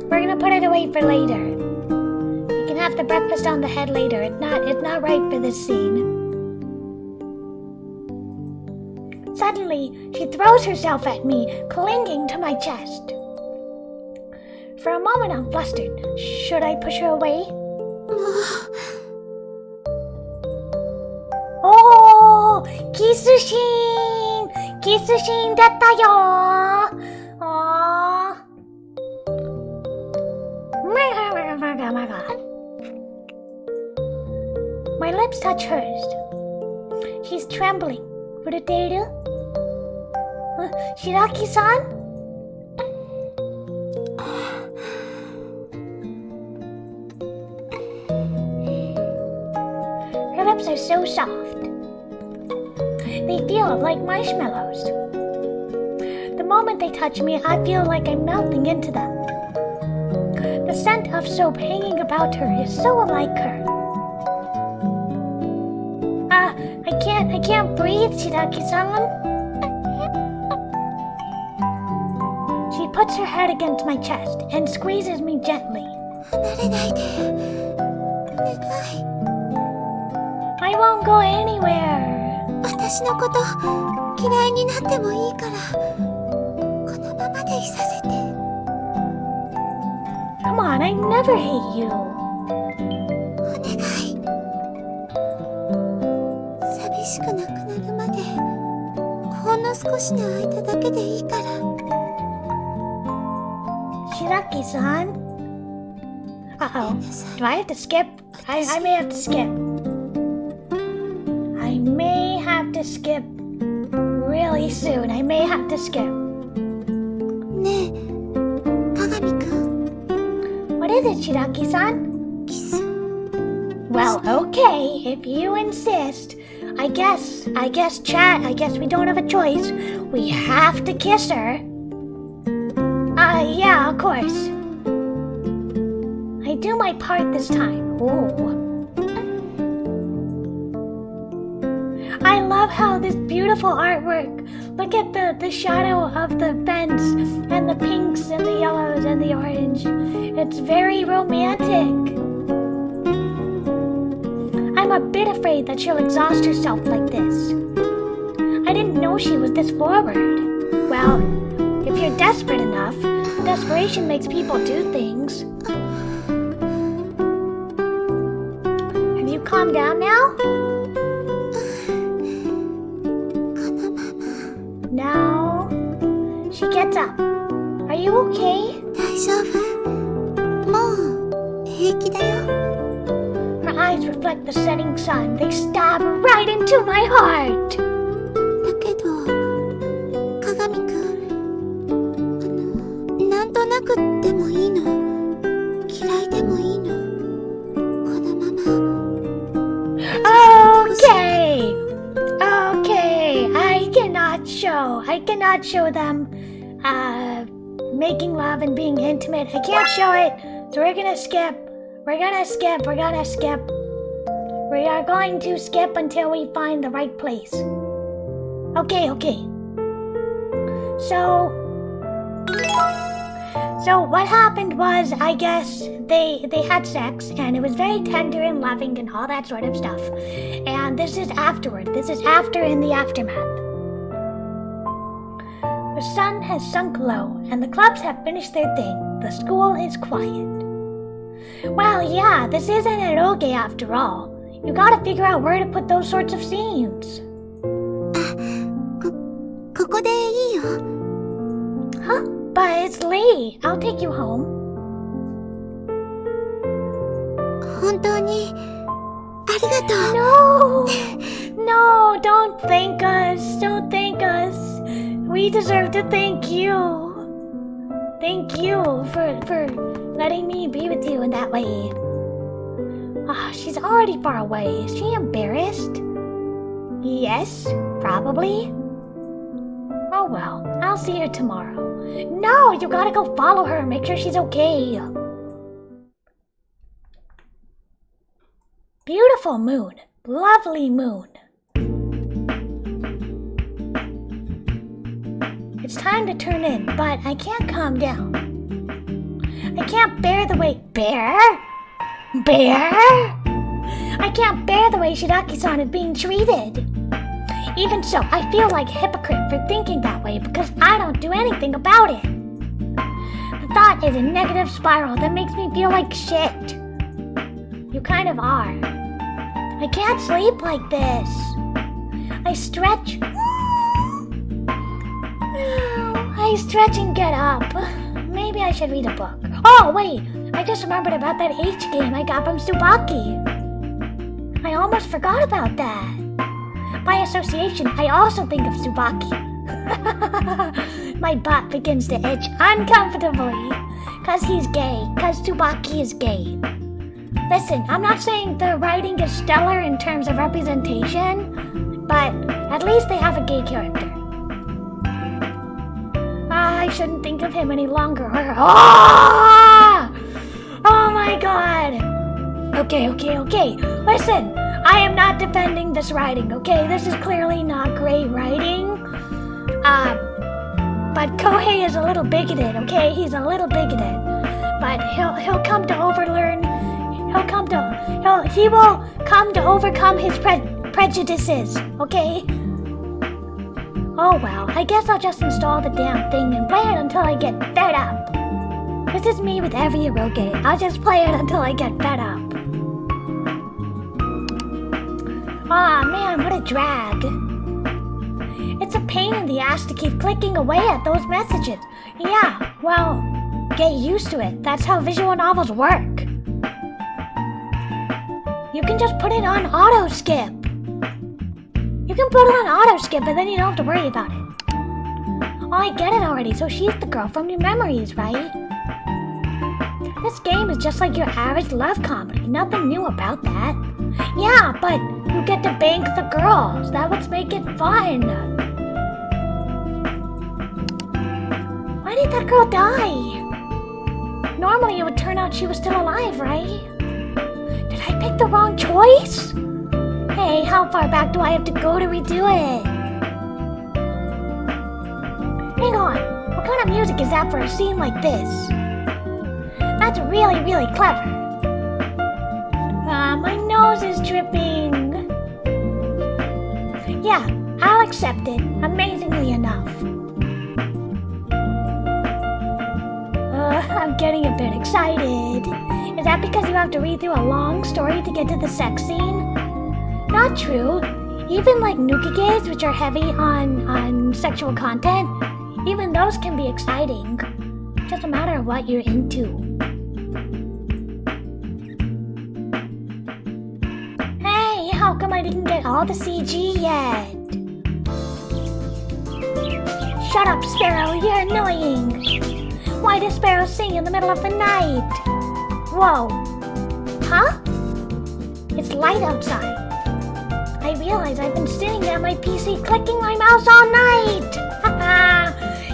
We're gonna put it away for later. You can have the breakfast on the head later. It's not right for this scene. Suddenly, she throws herself at me, clinging to my chest. For a moment, I'm flustered. Should I push her away? Oh, キスシーンだったよ。Oh. My lips touch hers. She's trembling. 震っている? Shiraki-san? Her lips are so soft. They feel like marshmallows. The moment they touch me, I feel like I'm melting into them. The scent of soap hanging about her is so unlike her. I can't breathe, Shiraki-san. She puts her head against my chest and squeezes me gently. 離れないで。お願い。 I won't go anywhere. 私のこと嫌いになってもいいからこのままでいさせて。 Come on, I never hate you. お願い。寂しくなくなるまでほんの少しの間だけでいいから。 Shiraki-san? Uh-oh. Do I have to skip? I may have to skip. I may have to skip really soon. I may have to skip. ねえ、鏡くん。 What is it, Shiraki-san? キス。 Well, okay, if you insist. I guess, chat, I guess we don't have a choice. We have to kiss her. Yeah, of course. I do my part this time. Ooh. I love how this beautiful artwork. Look at the shadow of the fence and the pinks and the yellows and the orange. It's very romantic. I'm a bit afraid that she'll exhaust herself like this. I didn't know she was this forward. Well, if you're desperate enough, desperation makes people do things. Have you calmed down now? このまま。 Now, she gets up. Are you okay? 大丈夫。もう平気だよ。 Her eyes reflect the setting sun. They stab right into my heart. だけど鏡くん、なんとなくでもいいの。嫌いでもいいの。このまま。 Okay. Okay. cannot show them making love and being intimate. I can't show it, so we're gonna skip. We are going to skip until we find the right place. Okay. So what happened was, I guess they had sex, and it was very tender and loving and all that sort of stuff. And this is afterward. This is after in the aftermath. The sun has sunk low, and the clubs have finished their thing. The school is quiet. Well, yeah, this isn't an eroge after all. You gotta figure out where to put those sorts of scenes. ここでいいよ。 Huh? But it's late. I'll take you home. 本当にありがとう。 No, don't thank us. Don't thank us. We deserve to thank you. Thank you for letting me be with you in that way. She's already far away. Is she embarrassed? Yes, probably. Oh well, I'll see her tomorrow. No, you gotta go follow her and make sure she's okay. Beautiful moon. Lovely moon. It's time to turn in, but I can't calm down. I can't bear the way... Bear? I can't bear the way Shiraki-san is being treated. Even so, I feel like a hypocrite for thinking that way because I don't do anything about it. The thought is a negative spiral that makes me feel like shit. You kind of are. I can't sleep like this. I stretch and get up. Maybe I should read a book. Oh, wait! I just remembered about that H game I got from Tsubaki. I almost forgot about that. By association, I also think of Tsubaki. My butt begins to itch uncomfortably. Cause he's gay. Cause Tsubaki is gay. Listen, I'm not saying the writing is stellar in terms of representation, but at least they have a gay character. I shouldn't think of him any longer. Oh my god! Okay. Listen, I am not defending this writing, okay? This is clearly not great writing. But Kohei is a little bigoted, okay? He's a little bigoted. But he'll come to overlearn. He will come to overcome his prejudices, okay? Oh well, I guess I'll just install the damn thing and play it until I get fed up. This is me with every eroge. I'll just play it until I get fed up. Aw, man, what a drag. It's a pain in the ass to keep clicking away at those messages. Yeah, well, get used to it. That's how visual novels work. You can just put it on auto skip. You can put it on auto skip and then you don't have to worry about it. Oh, I get it already. So she's the girl from your memories, right? This game is just like your average love comedy. Nothing new about that. Yeah, but you get to bank the girls. That would make it fun. Why did that girl die? Normally it would turn out she was still alive, right? Did I pick the wrong choice? Hey, how far back do I have to go to redo it? Hang on, what kind of music is that for a scene like this? That's really, really clever. My nose is dripping. Yeah, I'll accept it, amazingly enough. I'm getting a bit excited. Is that because you have to read through a long story to get to the sex scene? Not true. Even like nukiges, which are heavy on sexual content, even those can be exciting. Just a matter of what you're into. Hey, how come I didn't get all the CG yet? Shut up, Sparrow, you're annoying. Why does Sparrow sing in the middle of the night? Whoa. Huh? It's light outside. I realize I've been sitting at my PC clicking my mouse all night.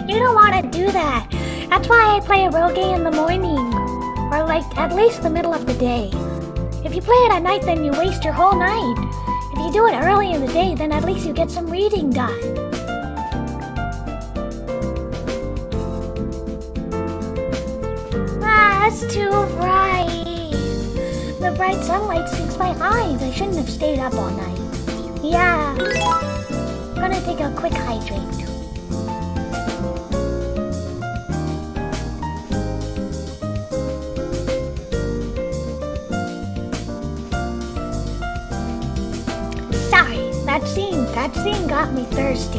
You don't want to do that. That's why I play a role game in the morning. Or like at least the middle of the day. If you play it at night, then you waste your whole night. If you do it early in the day, then at least you get some reading done. It's too bright. The bright sunlight stinks my eyes. I shouldn't have stayed up all night. Yeah. Gonna take a quick hydrate. Sorry, that scene got me thirsty.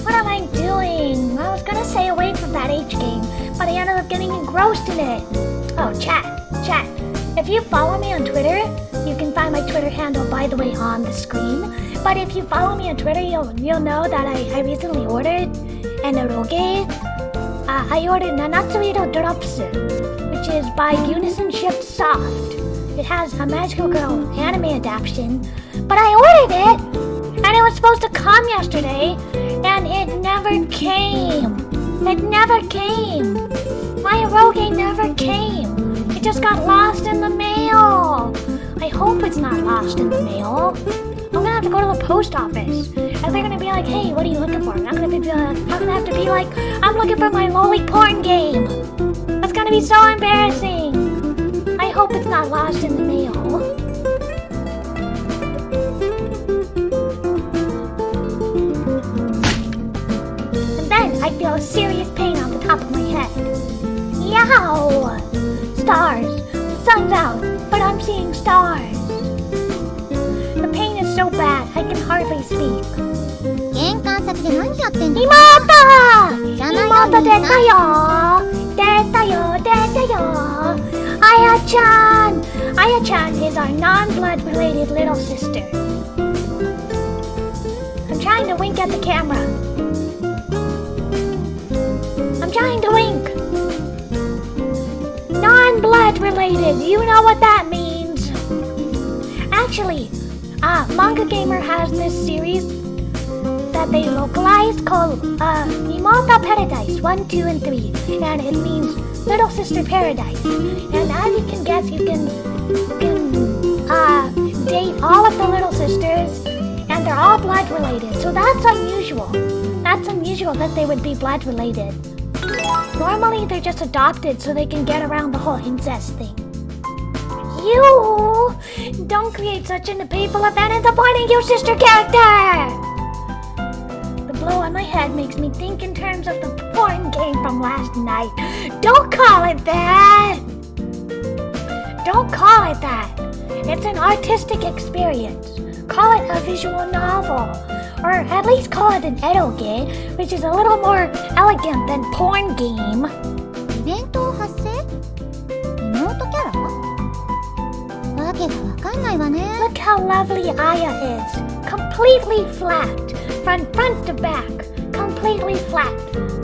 What am I doing? I was gonna stay away from that H game, but I ended up getting engrossed in it. Oh, chat. If you follow me on Twitter, you can find my Twitter handle, by the way, on the screen. But if you follow me on Twitter, you'll know that I recently ordered an eroge. I ordered Nanatsuiro Drops, which is by Unison Shift Soft. It has a Magical Girl anime adaptation, but I ordered it, and it was supposed to come yesterday, and it never came. It never came. My eroge never came. It just got lost in the mail. I hope it's not lost in the mail. I'm gonna have to go to the post office, and they're gonna be like, "Hey, what are you looking for?" And I'm gonna have to be like, "I'm looking for my lolly porn game." That's gonna be so embarrassing. I hope it's not lost in the mail. And then I feel a serious pain on the top of my head. Yow! Stars. The sun's out, but I'm seeing stars. The pain is so bad, I can hardly speak. 玄関先で何やってんの？妹出たよ。Aya-chan is our non-blood related little sister. I'm trying to wink at the camera. I'm trying to wink. Non-blood related, you know what that means. Actually, Manga Gamer has this series that they localized called EMOTES Paradise 1, 2, and 3, and it means Little Sister Paradise. And as you can guess, you can date all of the little sisters, and they're all blood related. So that's unusual. That's unusual that they would be blood related. Normally, they're just adopted so they can get around the whole incest thing. You don't create such an painful event in supporting your sister character. The blow on my head makes me think in terms of the porn game from last night. Don't call it that. Don't call it that. It's an artistic experience. Call it a visual novel. Or at least call it an eroge, which is a little more elegant than porn game. イベントを発生？妹キャラ？わけがわかんないわね。 Look how lovely Aya is. Completely flat. From front to back. Completely flat.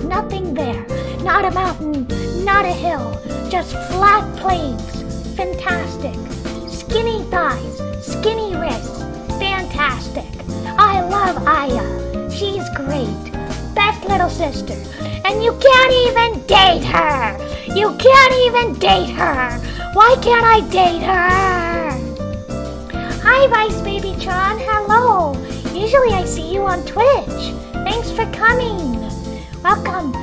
Nothing there. Not a mountain. Not a hill. Just flat plains. Fantastic. Skinny thighs. Skinny wrists. Fantastic. I love Aya. She's great. Best little sister. And you can't even date her. You can't even date her. Why can't I date her? Hi, Rice Baby Tron. Hello. Usually I see you on Twitch. Thanks for coming. Welcome.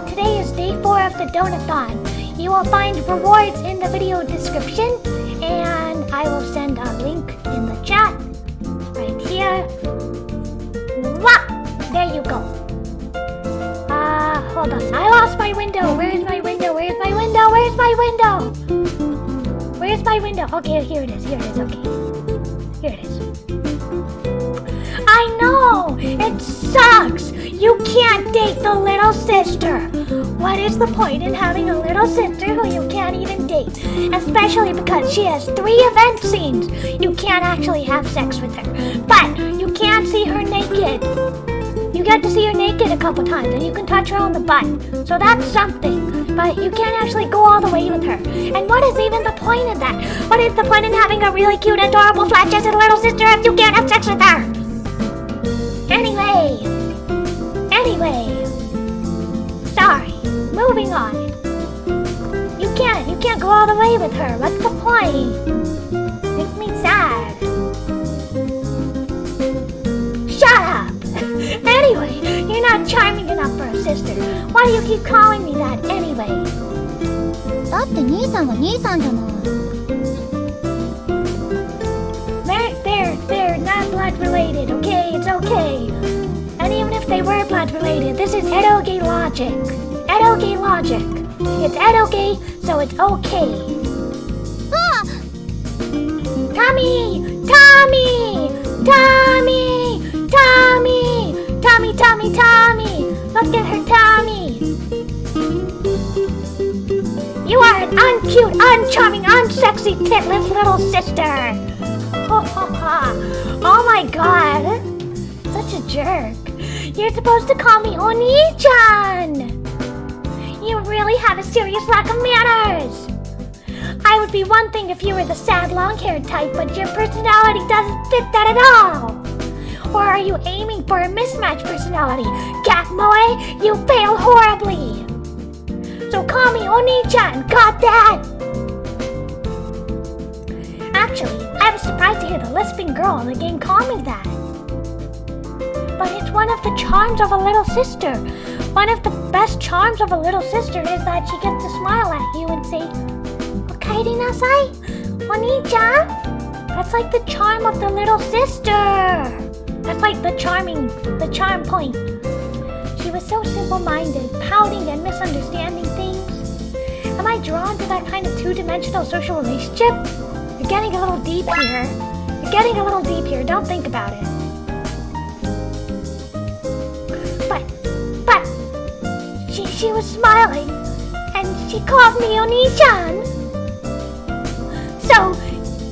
Today is day 4 of the Donathon. You will find rewards in the video description, and I will send a link in the chat right here. Wah! There you go. Hold on. I lost my window. Where's my window? Where's my window? Where's my window? Where's my window? Okay, here it is. Here it is. Okay. Here it is. I know! It sucks! You can't date the little sister! What is the point in having a little sister who you can't even date? Especially because she has 3 event scenes! You can't actually have sex with her. But you can't see her naked! You get to see her naked a couple times, and you can touch her on the butt. So that's something. But you can't actually go all the way with her. And what is even the point of that? What is the point in having a really cute, adorable, flat-chested little sister if you can't have sex with her? Anyway. Sorry. Moving on. You can't go all the way with her. What's the point? Makes me sad. Shut up! Anyway, you're not charming enough for a sister. Why do you keep calling me that anyway? だって兄さんは兄さんじゃない。They're not blood related, okay? It's okay. And even if they were blood related, this is eroge logic. Eroge logic. It's eroge, so it's okay. Tommy! Look at her tummy! You are an uncute, uncharming, unsexy, titless little sister! Oh my god! Such a jerk. You're supposed to call me Oni-chan! You really have a serious lack of manners! I would be one thing if you were the sad, long-haired type, but your personality doesn't fit that at all! Or are you aiming for a mismatched personality? Gatmoe, you fail horribly! So call me Oni-chan, got that? Actually, I was surprised to hear the lisping girl in the game call me that. But it's one of the charms of a little sister. One of the best charms of a little sister is that she gets to smile at you and say, Okaeri nasai, Oni-chan? That's like the charm of the little sister. That's like the charm point. She was so simple-minded, pouting and misunderstanding things. Am I drawn to that kind of two-dimensional social relationship? You're getting a little deep here. Don't think about it. But she was smiling, and she called me Oni-chan. So,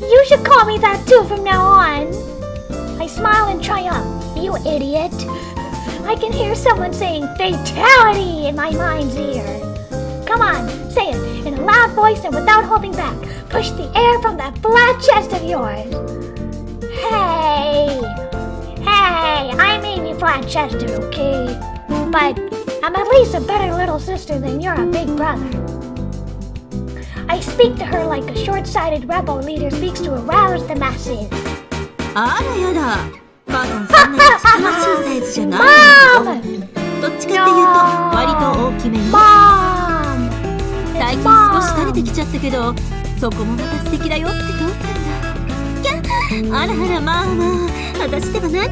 you should call me that too from now on. I smile in triumph, you idiot. I can hear someone saying fatality in my mind's ear. Come on, say it in a loud voice and without holding back. Push the air from that flat chest of yours. Hey, I may be flat-chested, okay? But I'm at least a better little sister than you're a big brother. I speak to her like a short-sighted rebel leader speaks to arouse the masses. あらやだ。母さんそんなにつかましいサイズじゃないのよ。どっちかっていうと割と大きめに。最近少し垂れてきちゃったけど、そこもまた素敵だよって父さんが。あらあらまあ私では何よ。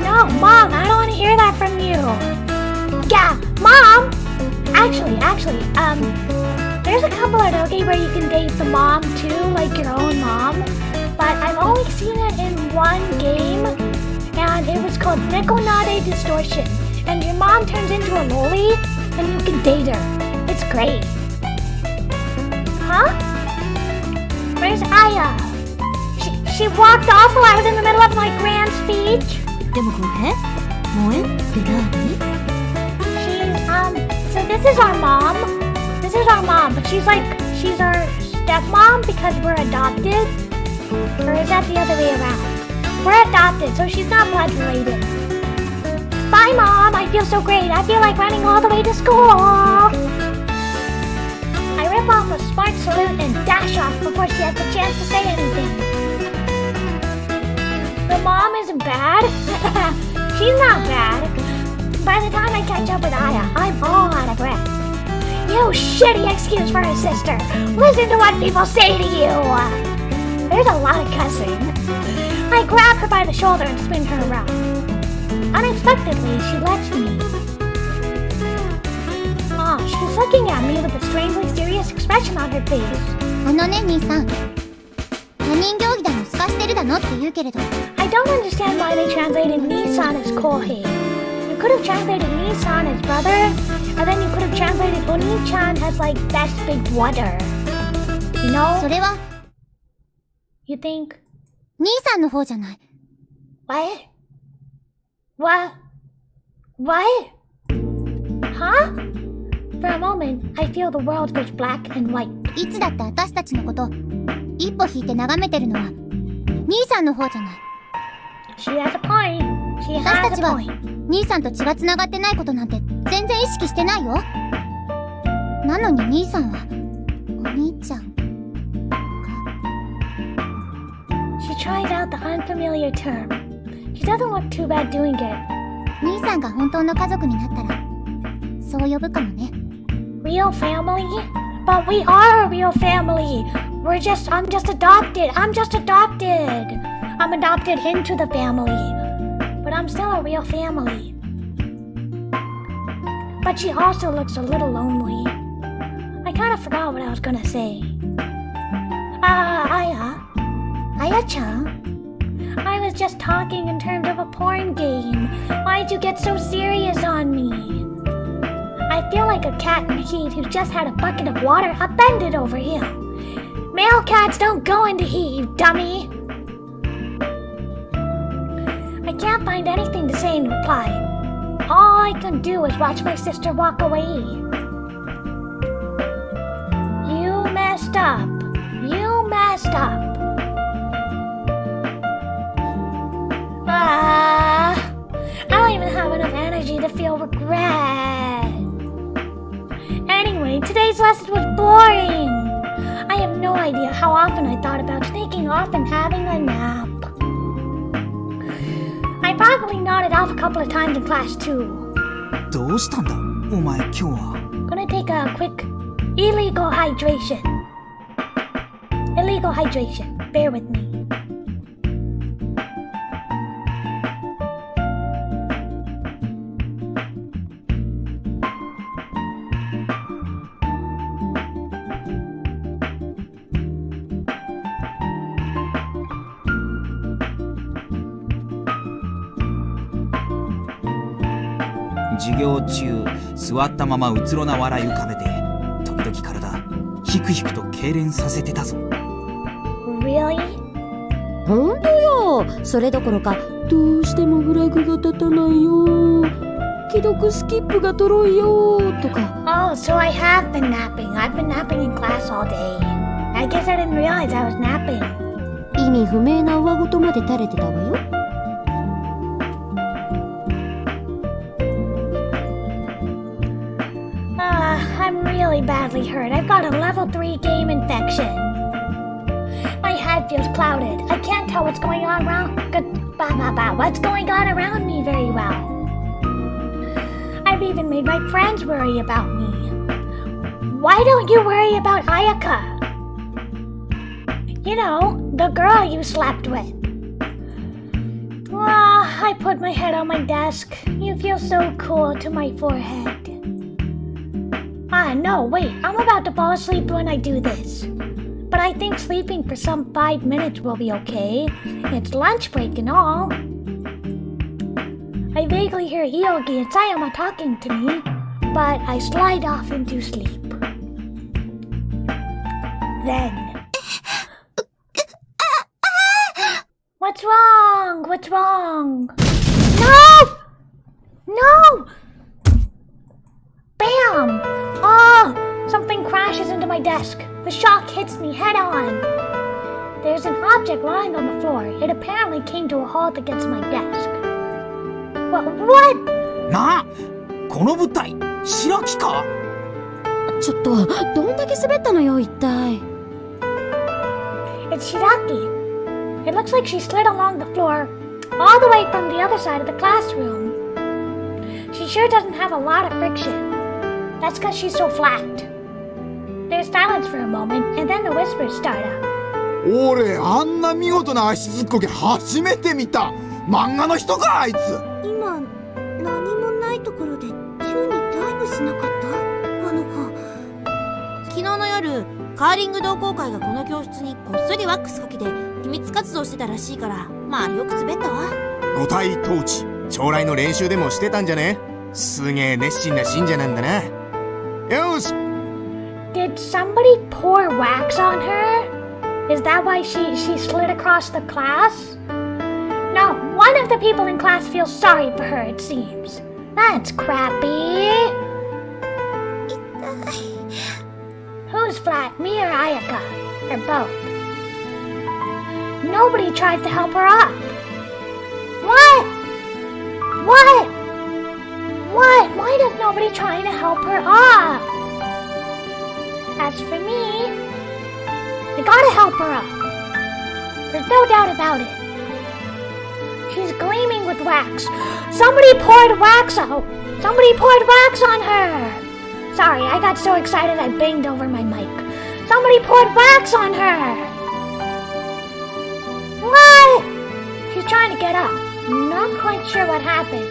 No, Mom, I don't want to hear that from you. Yeah, Mom! Actually, there's a couple of okay where you can date the mom too, like your own mom. But I've only seen it in one game, and it was called Nekonade Distortion. And your mom turns into a loli, and you can date her. It's great. Huh? Where's Aya? She walked off while I was in the middle of my grand speech. でもこれ萌えって何？ So this is our mom. But she's our stepmom because we're adopted. Or is that the other way around? We're adopted, so she's not blood related. Bye, Mom. I feel so great. I feel like running all the way to school. I rip off a smart salute and dash off before she has the chance to say anything. The mom isn't bad. She's not bad. By the time I catch up with Aya, I'm all out of breath. You shitty excuse for a sister. Listen to what people say to you. There's a lot of cussing. I grab her by the shoulder and spin her around. Unexpectedly, she lets me. She's looking at me with a strangely serious expression on her face. あのね兄さん、他人行儀だのすかしてるだのって言うけれど。I don't understand why they translated Nissan as Kohei. You could have translated Nissan as brother, and then you could have translated Oni-chan as like best big brother. You know? それは You think? 兄さんの方じゃない。 What? What? Huh? For a moment, I feel the world goes black and white. いつだって私たちのこと一歩引いて眺めてるのは兄さんの方じゃない。 She has a point. She 私 has たち a は point. 兄さんと血が繋がってないことなんて全然意識してないよ。なのに兄さんはお兄ちゃん。 She tries out the unfamiliar term. She doesn't look too bad doing it. 兄さんが本当の家族になったらそう呼ぶかもね。 Real family? But we are a real family. I'm just adopted. I'm adopted into the family. But I'm still a real family. But she also looks a little lonely. I kind of forgot what I was gonna say. Aya-chan? I was just talking in terms of a porn game. Why'd you get so serious on me? I feel like a cat in heat who just had a bucket of water upended over him. Male cats don't go into heat, you dummy. I can't find anything to say in reply. All I can do is watch my sister walk away. You messed up. You messed up. I don't even have enough energy to feel regret. Anyway, today's lesson was boring. I have no idea how often I thought about sneaking off and having a nap. I probably nodded off a couple of times in class too. どうしたんだお前今日は。 Gonna take a quick illegal hydration. Illegal hydration. Bear with me.「授業中座ったままうつろな笑い浮かべて時々体ヒクヒクと痙攣させてたぞ。 Really? ほんとよ。それどころかどうしてもフラグが立たないよ、既読スキップがとろいよとか。 Oh, so I have been napping. I've been napping in class all day. I guess I didn't realize I was napping. 意味不明な上言まで垂れてたわよ。I'm really badly hurt. I've got a level 3 game infection. My head feels clouded. I can't tell what's going on what's going on around me very well. I've even made my friends worry about me. Why don't you worry about Ayaka? You know, the girl you slept with. I put my head on my desk. You feel so cool to my forehead. No, wait, I'm about to fall asleep when I do this. But I think sleeping for some 5 minutes will be okay. It's lunch break and all. I vaguely hear Hyogi and Sayama talking to me, but I slide off into sleep. Then... What's wrong? What's wrong? No! No! Bam! Oh! Something crashes into my desk. The shock hits me head on. There's an object lying on the floor. It apparently came to a halt against my desk. What? なあ、この物体、白木か？ちょっと、どんだけ滑ったのよ、一体。It's Shiraki. It looks like she slid along the floor, all the way from the other side of the classroom. She sure doesn't have a lot of friction. That's because she's so flat. There's silence for a moment, and then the whispers start up. 俺あんな見事な足ずっこけ初めて見た。漫画の人かあいつ。今、何もないところで宙にダイブしなかった？あの子。昨日の夜、カーリング同好会がこの教室にこっそりワックスかけて秘密活動してたらしいから、まあよく滑ったわ。五体統治、将来の練習でもしてたんじゃね？すげえ熱心な信者なんだな。よし。Did somebody pour wax on her? Is that why she slid across the class? No, one of the people in class feels sorry for her, it seems. That's crappy. Who's flat, me or Ayaka? Or both? Nobody tried to help her up. What? What? What? Why does nobody try to help her up? As for me, I gotta help her up. There's no doubt about it. She's gleaming with wax. Somebody poured wax out. Somebody poured wax on her. Sorry, I got so excited I banged over my mic. Somebody poured wax on her. What? She's trying to get up. Not quite sure what happened.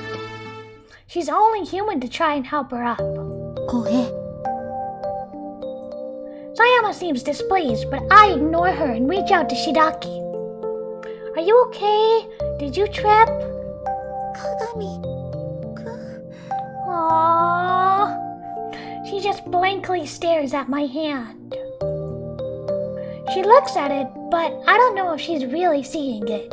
She's only human to try and help her up. 公平。 Sayama seems displeased, but I ignore her and reach out to Shidaki. Are you okay? Did you trip? 鏡が Aww. She just blankly stares at my hand. She looks at it, but I don't know if she's really seeing it.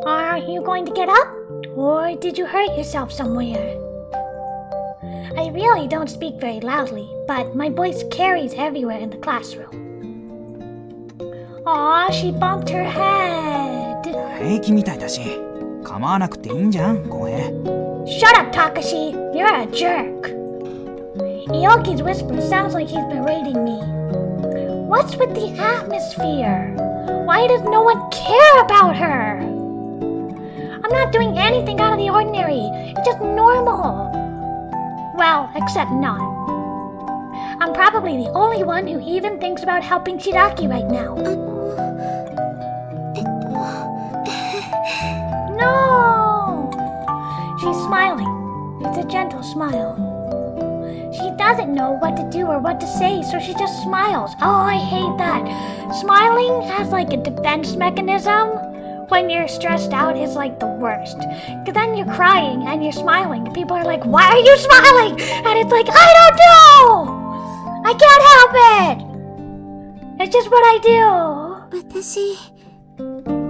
Are you going to get up? Or did you hurt yourself somewhere? I really don't speak very loudly, but my voice carries everywhere in the classroom. Aw, she bumped her head. 平気みたいだし構わなくていいんじゃん公平。 Shut up, Takashi. You're a jerk. Ioki's whisper sounds like he's berating me. What's with the atmosphere? Why does no one care about her? I'm not doing anything out of the ordinary. It's just normal. Well, except not. I'm probably the only one who even thinks about helping Shiraki right now. No! She's smiling. It's a gentle smile. She doesn't know what to do or what to say, so she just smiles. Oh, I hate that. Smiling has like a defense mechanism. When you're stressed out is like the worst. Cause then you're crying and you're smiling. People are like, why are you smiling? And it's like, I don't know! I can't help it! It's just what I do. 私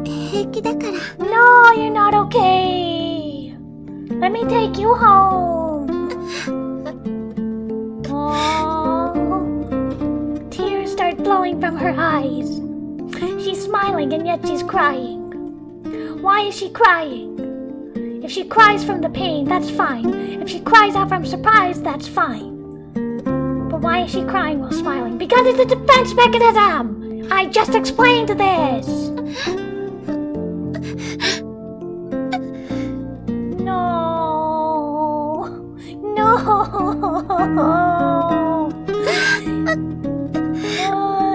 平気だから No, you're not okay. Let me take you home. Oh. Tears start flowing from her eyes. She's smiling and yet she's crying. Why is she crying? If she cries from the pain, that's fine. If she cries out from surprise, that's fine. But why is she crying while smiling? Because it's a defense mechanism! I just explained this! No! No!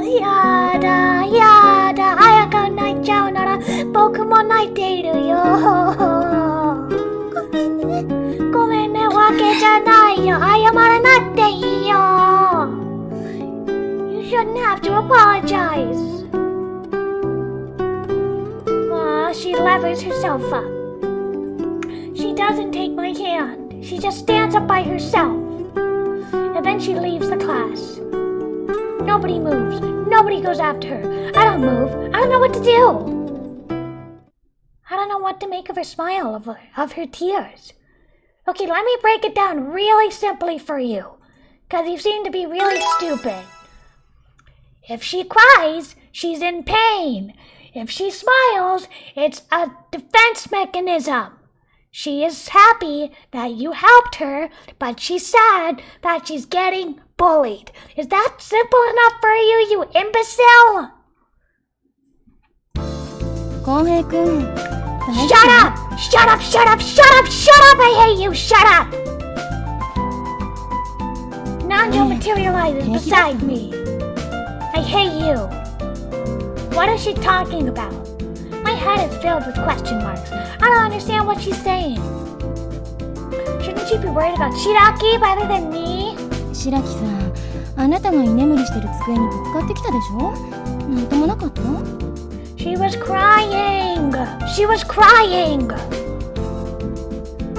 Yada, yada, Ayaka 泣いちゃうなら僕も泣いているよ。ごめんね、わけじゃないよ。謝らなくていいよ。You shouldn't have to apologize. She levers herself up. She doesn't take my hand. She just stands up by herself. And then she leaves the class. Nobody moves. Nobody goes after her. I don't move. I don't know what to do. I don't know what to make of her smile, of her tears. Okay, let me break it down really simply for you. Because you seem to be really stupid. If she cries, she's in pain. If she smiles, it's a defense mechanism. She is happy that you helped her, but she's sad that she's getting bullied. Is that simple enough for you, you imbecile? 公平くん。 Shut up! Shut up! Shut up! Shut up! Shut up! I hate you! Shut up! Nanjo materializes beside me. I hate you. What is she talking about? My head is filled with question marks. I don't understand what she's saying. Shouldn't she be worried about Shiraki rather than me? 白木さん、あなたが居眠りしてる机にぶつかってきたでしょ。なんともなかった？ She was crying. She was crying.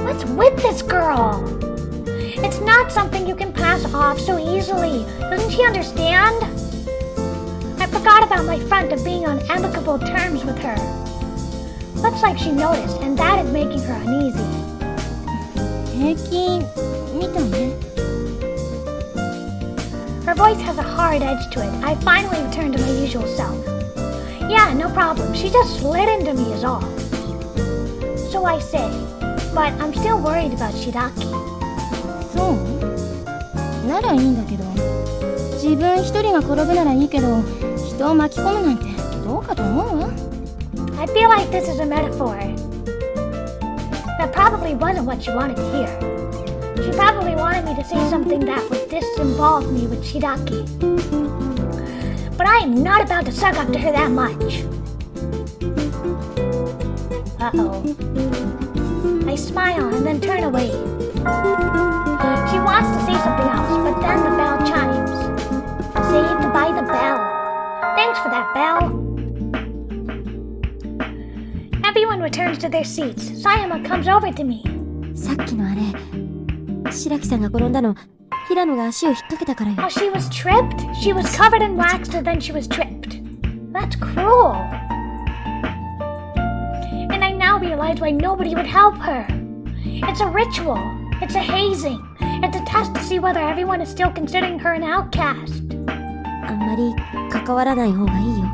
What's with this girl? It's not something you can pass off so easily. Doesn't she understand? I forgot about my front of being on amicable terms with her. Looks like she noticed, and that is making her uneasy. 平気みたいね。Her voice has a hard edge to it. I finally returned to my usual self. Yeah, no problem. She just slid into me is all. So I say, but I'm still worried about Shiraki. そうならいいんだけど、自分一人が転ぶならいいけど、人を巻き込むなんてどうかと思う？ I feel like this is a metaphor. That probably wasn't what she wanted to hear. She probably wanted me to say something that would disinvolve me with Shiraki. But I am not about to suck up to her that much. Uh-oh. I smile and then turn away. She wants to say something else, but then the bell chimes. Saved by the bell. Thanks for that, bell. Everyone returns to their seats. Sayama comes over to me. さっきのあれ、白木さんが転んだの、平野が足を引っ掛けたからよ。 Oh, she was tripped? She was covered in wax and then she was tripped. That's cruel. And I now realize why nobody would help her. It's a ritual. It's a hazing. It's a test to see whether everyone is still considering her an outcast. あんまり関わらない方がいいよ。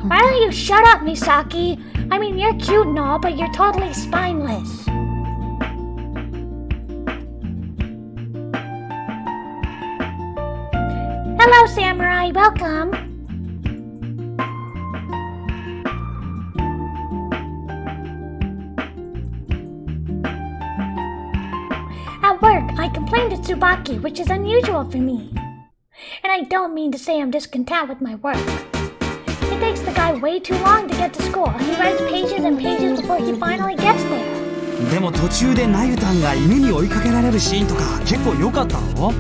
Why don't you shut up, Misaki? I mean, you're cute and all, but you're totally spineless. Hello, Samurai. Welcome. At work, I complained to Tsubaki, which is unusual for me. And I don't mean to say I'm discontent with my work. It takes the guy way too long to get to school. He writes pages and pages before he finally gets there. でも途中でナユタンが犬に追いかけられるシーンとか結構良かったろ？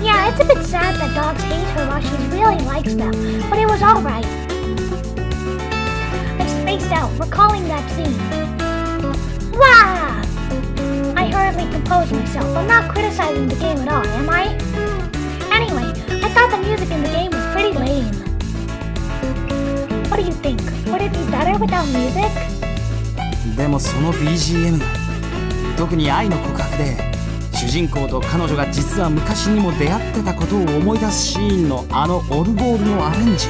Yeah, it's a bit sad that dogs hate her while she really likes them, but it was alright. I spaced out, recalling that scene. Wah! I hurriedly composed myself. I'm not criticizing the game at all, am I? Anyway, I thought the music in the game was pretty lame. What do you think? Would it be better without music? でもその BGM、 特に愛の告白で主人公と彼女が実は昔にも出会ってたことを思い出すシーンのあのオルゴールのアレンジ、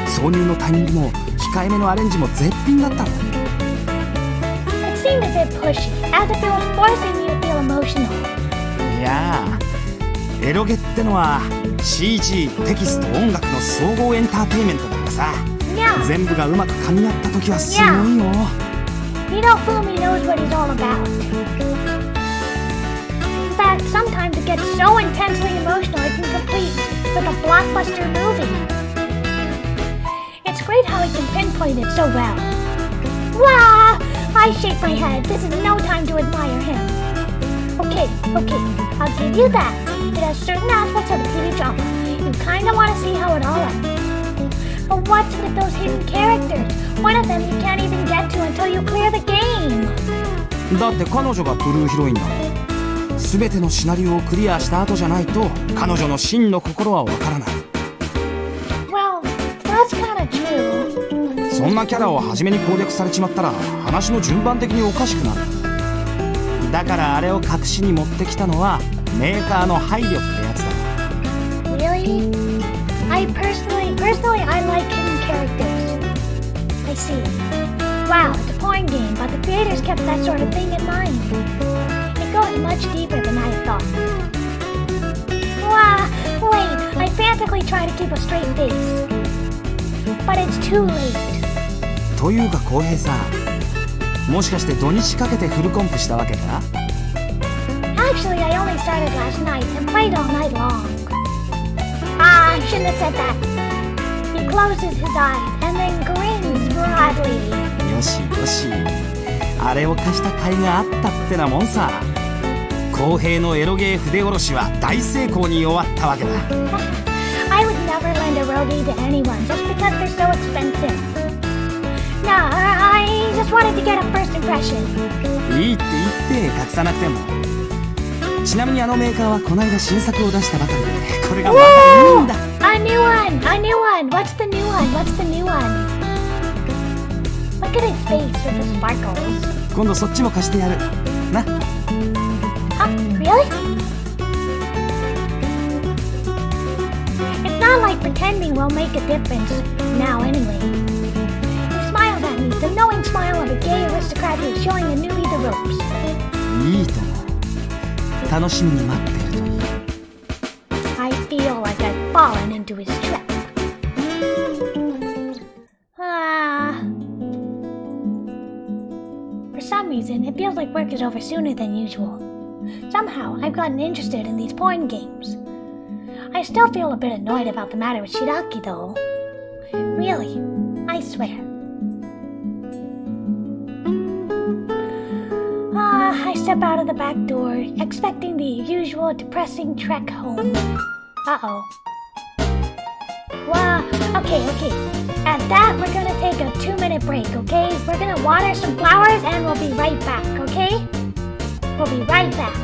挿入のタイミングも控えめのアレンジも絶品だったの。 It seemed a bit pushy, as if it was forcing me to feel emotional. いやー、エロゲってのは CG、テキスト、音楽の総合エンターテインメントだからさ、 Yeah. 全部がうまく噛み合った時はすごいよ。 Hiro Fumi knows what he's all about. In fact, sometimes it gets so intensely emotional it can complete with a blockbuster movie. It's great how he can pinpoint it so well. Wah! I shake my head. This is no time to admire him. Okay, I'll give you that. It has certain aspects of the TV drama. You kinda want to see how it all ends. But what's with those hidden characters? One of them you can't even get to until you clear the game. だって彼女がブルーヒロインだもん。全てのシナリオをクリアした後じゃないと彼女の真の心はわからない。 Well, that's kinda true. そんなキャラを初めに攻略されちまったら話の順番的におかしくなる。だからあれを隠しに持ってきたのはメーカーの配慮ってやつだ。 Really? I personally I like hidden characters. I see. Wow, it's a porn game, but the creators kept that sort of thing in mind. It goes much deeper than I thought. Wow, wait, I frantically try to keep a straight face. But it's too late. というか浩平さん、もしかして土日かけてフルコンプしたわけか？ Actually, I only started last night and played all night long. Ah, I shouldn't have said that. He closes his eyes and then grins broadly. よしよし、あれを貸した甲斐があったってなもんさ。公平のエロゲー筆下ろしは大成功に終わったわけだ。I would never lend a roadie to anyone just because they're so expensive. No, I just wanted to get a first impression. いいって言って隠さなくても。ちなみにあのメーカーはこの間新作を出したばかりで、これがまたいいんだ。A new one! What's the new one? Look at his face with the sparkles. 今度そっちも貸してやるな。Really? It's not like pretending will make a difference now anyway. He smiled at me, the knowing smile of a gay aristocrat who is showing a newbie the ropes. いいとも楽しみに待ってるといい I feel like I've fallen into his trap. For some reason, it feels like work is over sooner than usual. Somehow, I've gotten interested in these porn games. I still feel a bit annoyed about the matter with Shiraki, though. Really, I swear. I step out of the back door, expecting the usual depressing trek home. Uh-oh. Wow, okay. At that, we're gonna take a 2-minute break, okay? We're gonna water some flowers and we'll be right back, okay? We'll be right back.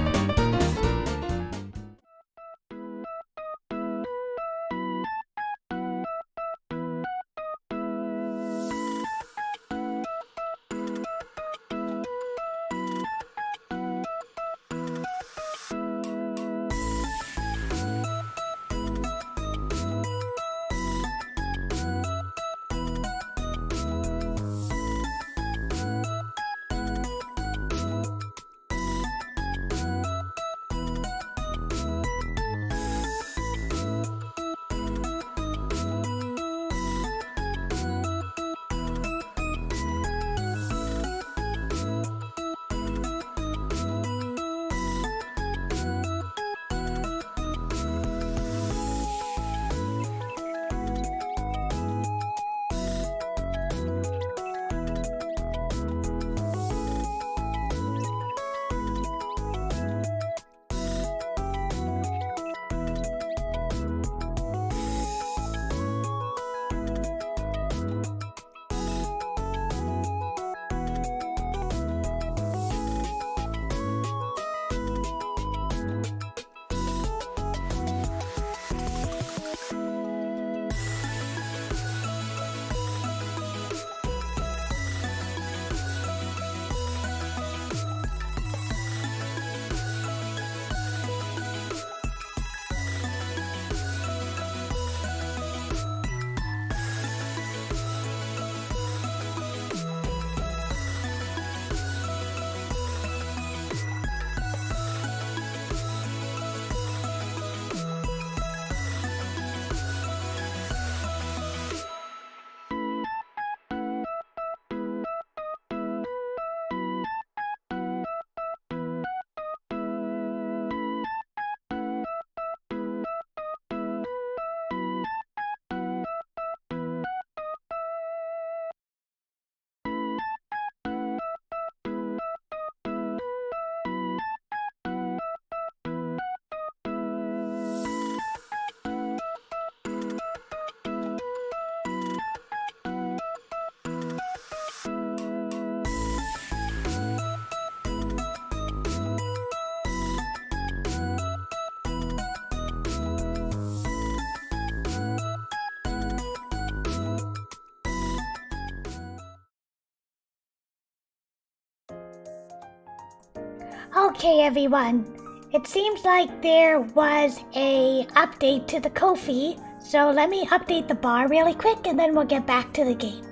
Okay, everyone. It seems like there was a update to the Ko-fi, so let me update the bar really quick and then we'll get back to the game.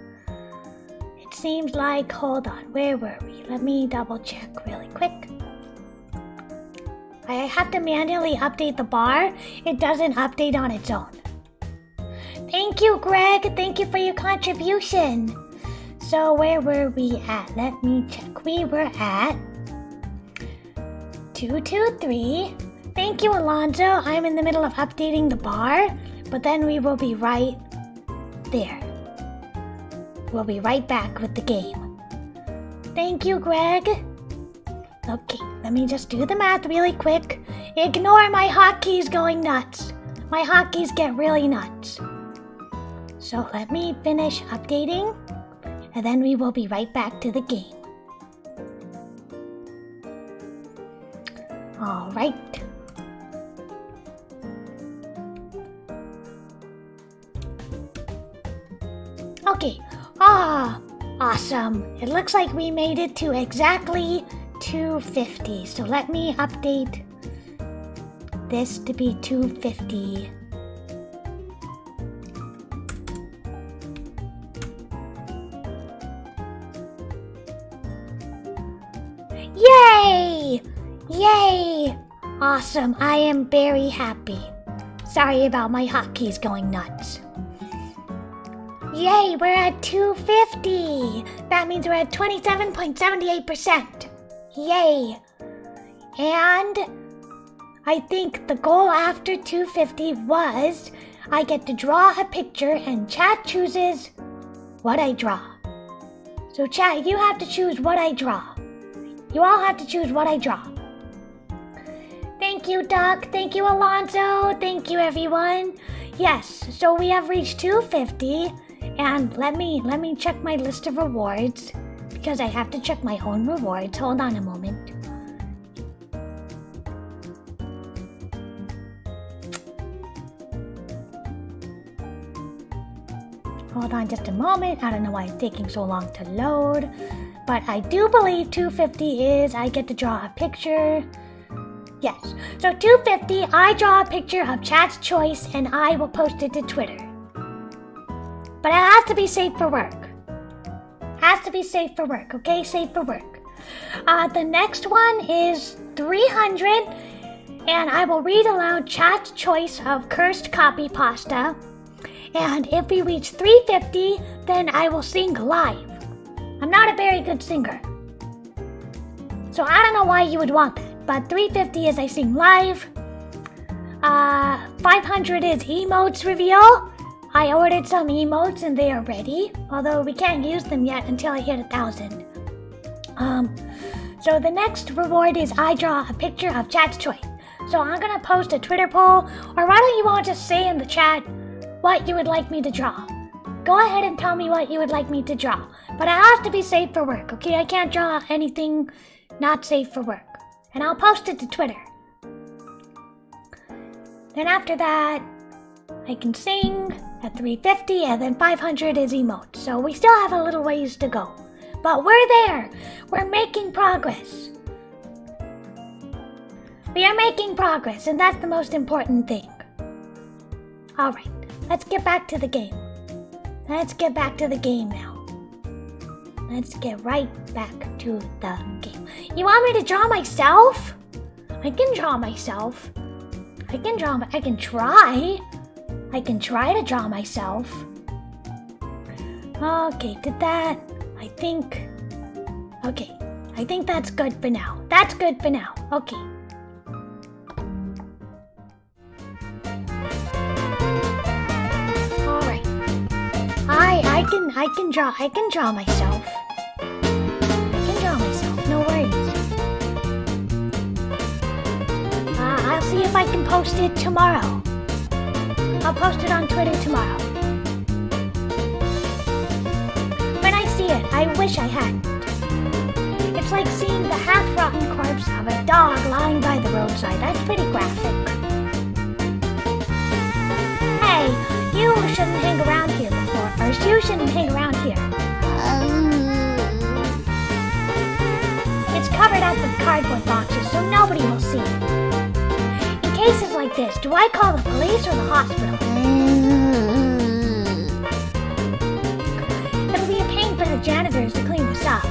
It seems like, hold on, where were we? Let me double check really quick. I have to manually update the bar. It doesn't update on its own. Thank you, Greg. Thank you for your contribution. So where were we at? Let me check. We were at 223. Thank you, Alonzo. I'm in the middle of updating the bar, but then we will be right there. We'll be right back with the game. Thank you, Greg. Okay, let me just do the math really quick. Ignore my hotkeys going nuts. My hotkeys get really nuts. So let me finish updating, and then we will be right back to the game. All right. Okay. Awesome. It looks like we made it to exactly 250. So let me update this to be 250. Yay! Yay! Awesome, I am very happy. Sorry about my hotkeys going nuts. Yay, we're at 250! That means we're at 27.78%. Yay! And I think the goal after 250 was I get to draw a picture and chat chooses what I draw. So chat, you have to choose what I draw. You all have to choose what I draw. Thank you, Duck. Thank you, Alonso. Thank you, everyone. Yes, so we have reached 250. And let me check my list of rewards because I have to check my own rewards. Hold on a moment. Hold on just a moment. I don't know why it's taking so long to load. But I do believe 250 is I get to draw a picture. Yes. So 250, I draw a picture of Chat's choice and I will post it to Twitter. But it has to be safe for work. Has to be safe for work, okay? Safe for work. The next one is 300 and I will read aloud Chat's choice of cursed copypasta. And if we reach 350, then I will sing live. I'm not a very good singer. So I don't know why you would want that, but 350 is I sing live. 500 is emotes reveal. I ordered some emotes and they are ready, although we can't use them yet until I hit 1,000. So the next reward is I draw a picture of Chat's choice. So I'm gonna post a Twitter poll, or why don't you all just say in the chat what you would like me to draw. Go ahead and tell me what you would like me to draw. But it has to be safe for work, okay? I can't draw anything not safe for work. And I'll post it to Twitter. Then after that, I can sing at 350 and then 500 is emote. So we still have a little ways to go. But we're there. We're making progress. We are making progress and that's the most important thing. Alright, let's get back to the game. Let's get back to the game now. Let's get right back to the game. You want me to draw myself? I can draw myself. I can try. I can try to draw myself. Okay, did that? I think that's good for now. That's good for now. Okay. Alright. I can draw myself. No worries. I'll see if I can post it tomorrow. I'll post it on Twitter tomorrow. When I see it, I wish I hadn't. It's like seeing the half-rotten corpse of a dog lying by the roadside. That's pretty graphic. Hey, you shouldn't hang around here before. Or you shouldn't hang around here. It's covered up with cardboard boxes, so nobody will see it. In cases like this, do I call the police or the hospital? It'll be a pain for the janitors to clean this up.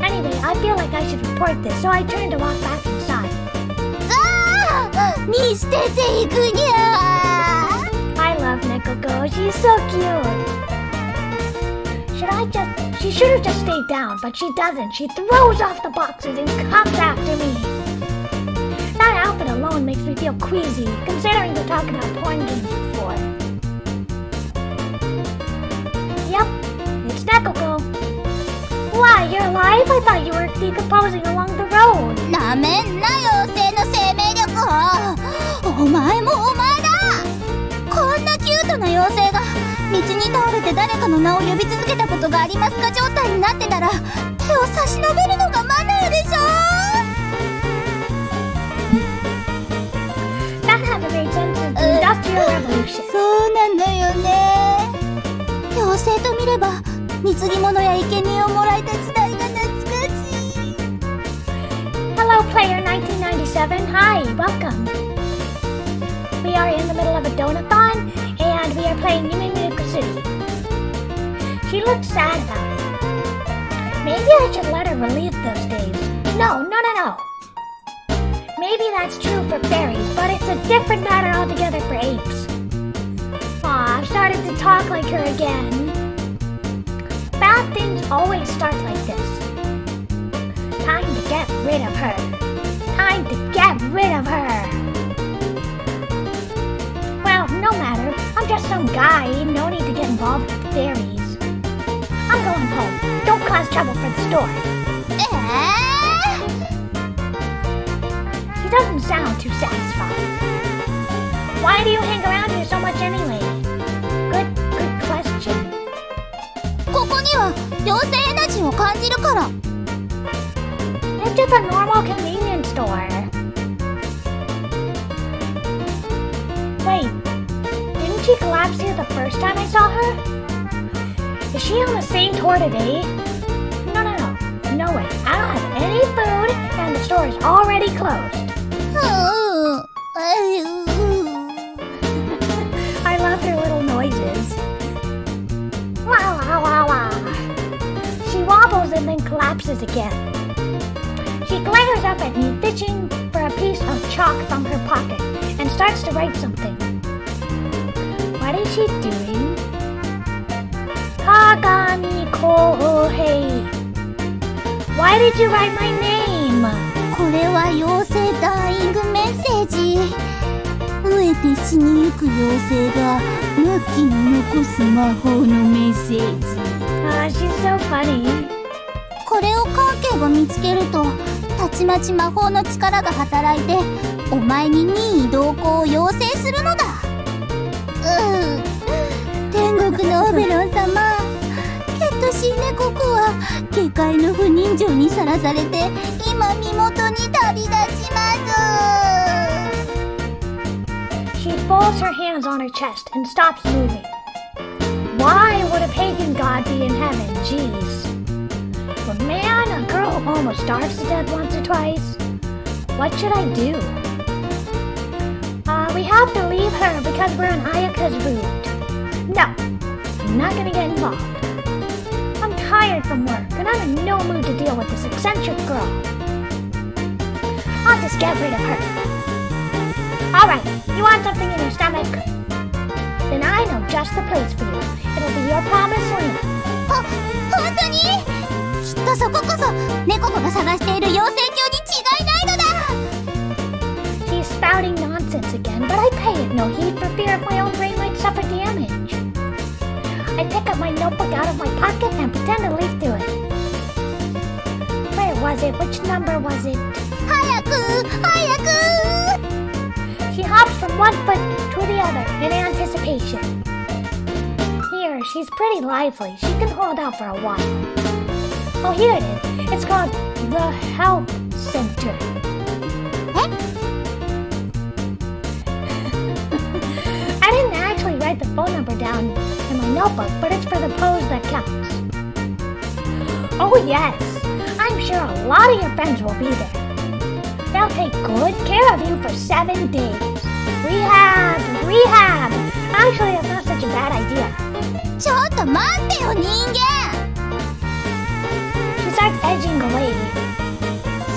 Anyway, I feel like I should report this, so I turned to walk back inside. I love Nekoko, she's so cute. She should have just stayed down, but she doesn't. She throws off the boxes and comes after me. That outfit alone makes me feel queasy, considering we're talking about porn games before. Yep, it's Nekoko. Why, you're alive? I thought you were decomposing along the road. なめんな妖精の生命力を。お前もお前だ。こんなキュートな妖精が道に倒れて誰かの名を呼び続けたことがありますか状態になってたら手を差し伸べるのがマナーでしょ。That hasn't made sense since the Industrial Revolution. そうなのよね。妖精と見れば貢ぎ物や生贄をもらえた時代が懐かしい。Hello Hello, player 1997. Hi, welcome. We are in the middle of a donathon, and we are playing Yume Kusuri. She looks sad about it. Maybe I should let her relieve those days. No. Maybe that's true for fairies, but it's a different matter altogether for apes. Aw, I've started to talk like her again. Bad things always start like this. Time to get rid of her. Time to get rid of her. Well, no matter. I'm just some guy. No need to get involved with fairies. I'm going home. Don't cause trouble for the store. He doesn't sound too satisfied. Why do you hang around here so much anyway? Good question. ここには妖精エナジーを感じるから。 It's just a normal convenience store. Wait, didn't she collapse here the first time I saw her? Is she on the same tour today? No way. I don't have any food and the store is already closed. I love her little noises. Wah, wah, wah, wah. She wobbles and then collapses again. She glares up at me, fishing for a piece of chalk from her pocket, and starts to write something. What is she doing? Kagami Kohei. Why did you write my name? これは妖精ダイイングメッセージ。飢えて死にゆく妖精が末期に残す魔法のメッセージ。She's so funny. これをカーケイが見つけると、たちまち魔法の力が働いて、お前に任意同行を要請するのだ。天国のオベロン様。ケットシーネ国は下界の不人情にさらされて今身元に旅立ちます。 She folds her hands on her chest and stops moving. Why would a pagan god be in heaven? Jeez. But man, a girl almost starves to death once or twice. What should I do? We have to leave her because we're on Ayaka's route. No, I'm not gonna get involved. I'm tired from work, and I'm in no mood to deal with this eccentric girl. I'll just get rid of her. Alright, you want something in your stomach? Then I know just the place for you. It'll be your promised land. 本当に？きっとそここそ猫子が探している妖精郷に違いないのだ。 She's spouting nonsense again, but I pay it no heed for fear of my own brain might suffer damage. I pick up my notebook out of my pocket and pretend to leaf through it. Where was it? Which number was it? 早く！ She hops from one foot to the other in anticipation. Here, she's pretty lively. She can hold out for a while. Oh, here it is. It's called the Help Center. I didn't actually write the phone number down in my notebook, but it's for the pose that counts. Oh yes, I'm sure a lot of your friends will be there. They'll take good care of you for 7 days. Rehab! Actually, that's not such a bad idea. ちょっと待ってよ人間。 She starts edging away.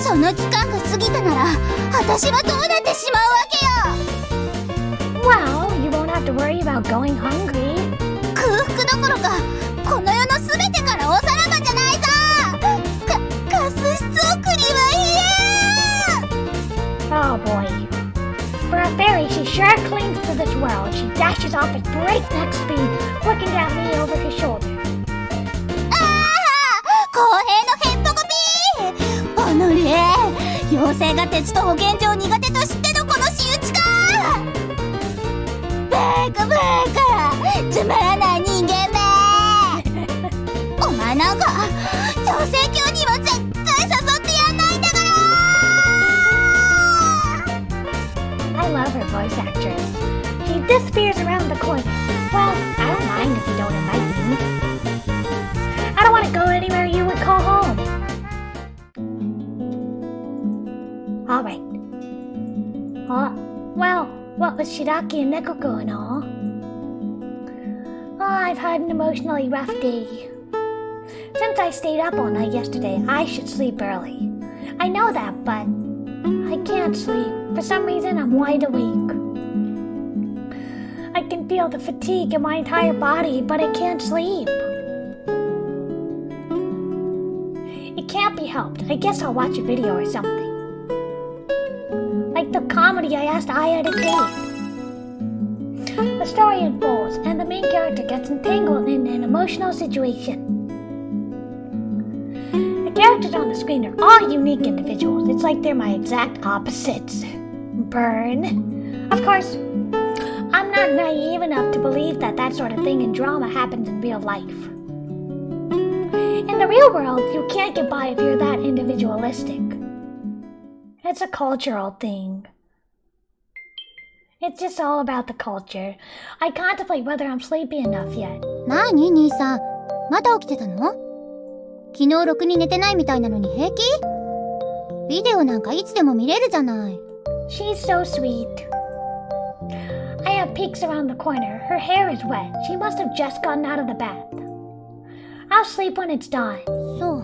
その期間が過ぎたなら私はどうなってしまうわけよ。 Well, you won't have to worry about going hungry. 空腹どころかこの世のすべてからおさらばじゃないさ。カス室送りは Oh boy. For a fairy, she sure clings to this world. She dashes off at breakneck speed, looking at me over his shoulder. 公平のヘッドコピー。おのれ、妖精が鉄と保健所を苦手と知ってのこの仕打ちか。バカつまらない人間め。お前なんか妖精郷には絶対誘ってやんないんだから。 I love her voice actress. She disappears around the corner. Well, I don't mind if you don't invite me. I don't want to go anywhere you would call home. out with Shiraki and Nekoko and all. Oh, I've had an emotionally rough day. Since I stayed up all night yesterday, I should sleep early. I know that, but I can't sleep. For some reason, I'm wide awake. I can feel the fatigue in my entire body, but I can't sleep. It can't be helped. I guess I'll watch a video or something. Like the comedy I asked Aya to tape. The story unfolds, and the main character gets entangled in an emotional situation. The characters on the screen are all unique individuals. It's like they're my exact opposites. Burn. Of course, I'm not naive enough to believe that that sort of thing in drama happens in real life. In the real world, you can't get by if you're that individualistic. It's a cultural thing. It's just all about the culture. I contemplate whether I'm sleepy enough yet. なに兄さん、まだ起きてたの？昨日ろくに寝てないみたいなのに平気？ビデオなんかいつでも見れるじゃない。She's so sweet. Aya peeks around the corner. Her hair is wet. She must have just gotten out of the bath. I'll sleep when it's done. そう。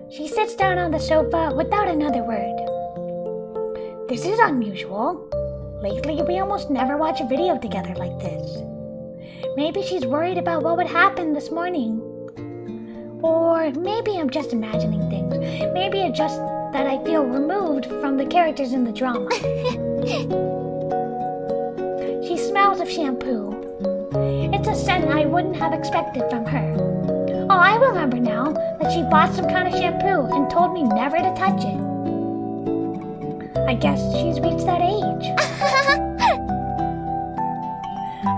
She sits down on the sofa without another word. This is unusual. Lately, we almost never watch a video together like this. Maybe she's worried about what would happen this morning. Or maybe I'm just imagining things. Maybe it's just that I feel removed from the characters in the drama. She smells of shampoo. It's a scent I wouldn't have expected from her. Oh, I remember now that she bought some kind of shampoo and told me never to touch it. I guess she's reached that age.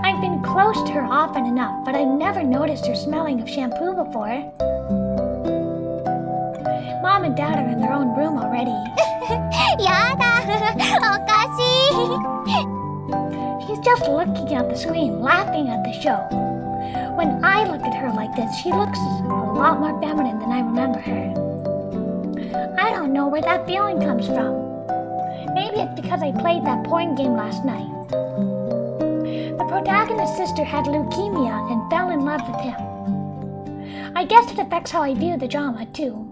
I've been close to her often enough, but I never noticed her smelling of shampoo before. Mom and Dad are in their own room already. やだ、おかしい。She's just looking at the screen, laughing at the show. When I look at her like this, she looks a lot more feminine than I remember her. I don't know where that feeling comes from. Maybe it's because I played that porn game last night. The protagonist's sister had leukemia and fell in love with him. I guess it affects how I view the drama, too.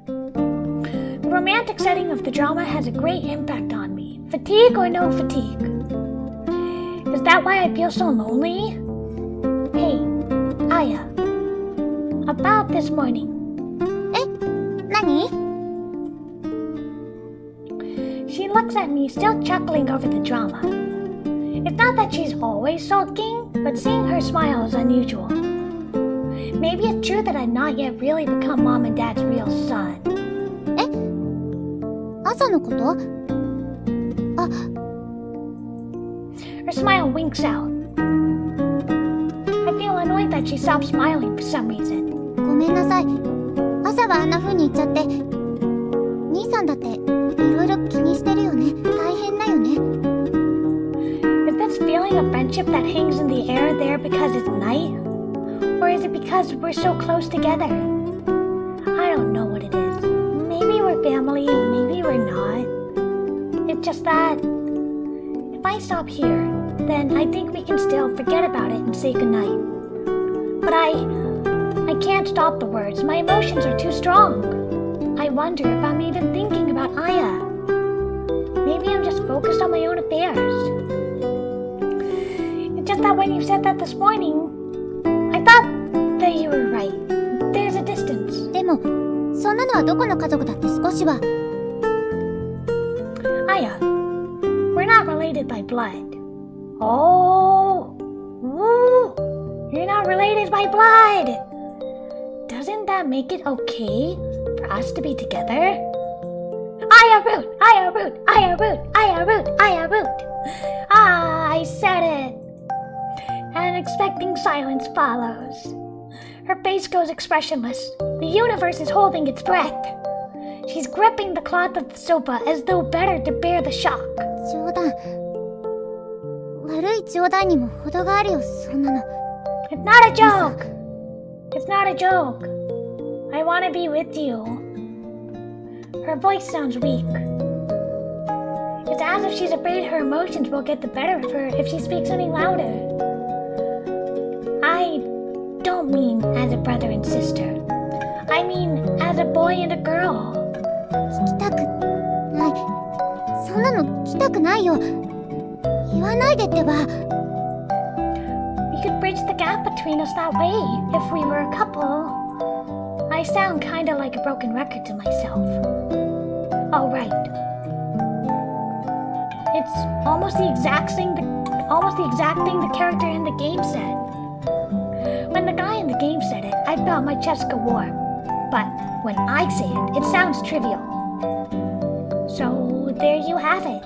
The romantic setting of the drama has a great impact on me. Fatigue or no fatigue? Is that why I feel so lonely? Hey, Aya. About this morning. 何？ She looks at me, still chuckling over the drama. It's not that she's always sulking, but seeing her smile is unusual. Maybe it's true that I've not yet really become Mom and Dad's real son. 朝のこと？あ、Her smile winks out. I feel annoyed that she stopped smiling for some reason. ごめんなさい。朝はあんな風に言っちゃって。兄さんだっていろいろ気にしてるよね。大変だよね。Is this feeling of friendship that hangs in the air there because it's night? Or is it because we're so close together? I don't know what it is. Maybe we're family, maybe we're not. It's just that if I stop here, then I think we can still forget about it and say goodnight. But I can't stop the words. My emotions are too strong. I wonder if I'm even thinking about Aya. Maybe I'm just focused on my own affairs. It's just that when you said that this morning, I thought that you were right. There's a distance. でも、そんなのはどこの家族だって少しは。Aya, we're not related by blood. Oh, woo, you're not related by blood. Doesn't that make it okay for us to be together? Aya root, Aya root, Aya root, Aya root, Aya root. Ah, I said it. An expecting silence follows. Her face goes expressionless. The universe is holding its breath. She's gripping the cloth of the sofa as though better to bear the shock. 冗談。悪い冗談にも程があるよ、そんなの。It's not a joke. It's not a joke. I want to be with you. Her voice sounds weak. It's as if she's afraid her emotions will get the better of her if she speaks any louder. I don't mean as a brother and sister. I mean as a boy and a girl. 聞きたくない。そんなの聞きたくないよ。言わないでってば。We could bridge the gap between us that way if we were a couple. I sound kinda like a broken record to myself. Oh, right. It's almost the exact thing the character in the game said. When the guy in the game said it, I felt my chest go warm. But when I say it, it sounds trivial. So there you have it.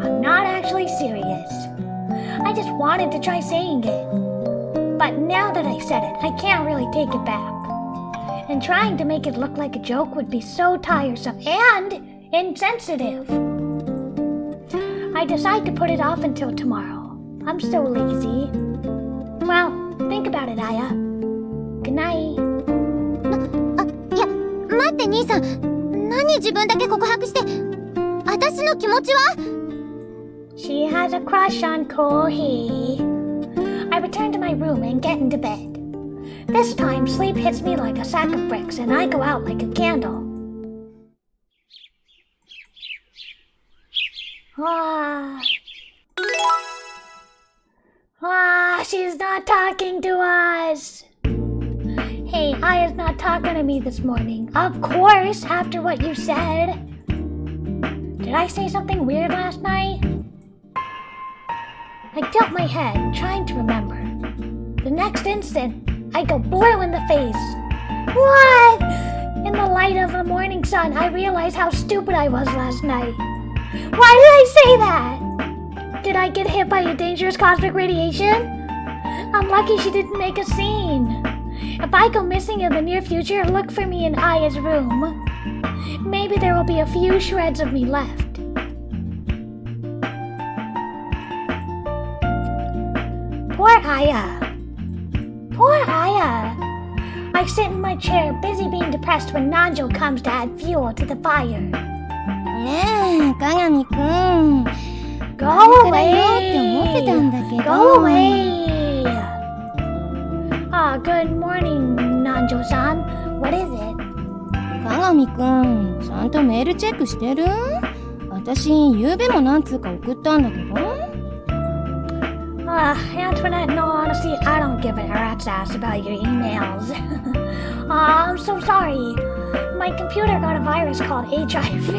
I'm not actually serious. I just wanted to try saying it. But now that I said it, I can't really take it back. And trying to make it look like a joke would be so tiresome and insensitive. I decide to put it off until tomorrow. I'm so lazy. Well, think about it, Aya. Good night. いや、待って兄さん。何自分だけ告白して。私の気持ちは She has a crush on Kohi. I return to my room and get into bed. This time, sleep hits me like a sack of bricks and I go out like a candle. She's not talking to us. Hey, Aya's not talking to me this morning. Of course, after what you said. Did I say something weird last night? I tilt my head, trying to remember. The next instant, I go blue in the face. What? In the light of the morning sun, I realize how stupid I was last night. Why did I say that? Did I get hit by a dangerous cosmic radiation? I'm lucky she didn't make a scene. If I go missing in the near future, look for me in Aya's room. Maybe there will be a few shreds of me left. Poor Aya. Poor Aya. I sit in my chair, busy being depressed when Nanjo comes to add fuel to the fire. ねえ、鏡くん。 Go 前から言おうって思ってたんだけ away! ど。 Go away! Good morning, Nanjo-san. What is it? 鏡くん、ちゃんとメールチェックしてる？私、ゆうべも何通か送ったんだけど。Antoinette, no, honestly, I don't give a rat's ass about your emails. I'm so sorry. My computer got a virus called HIV.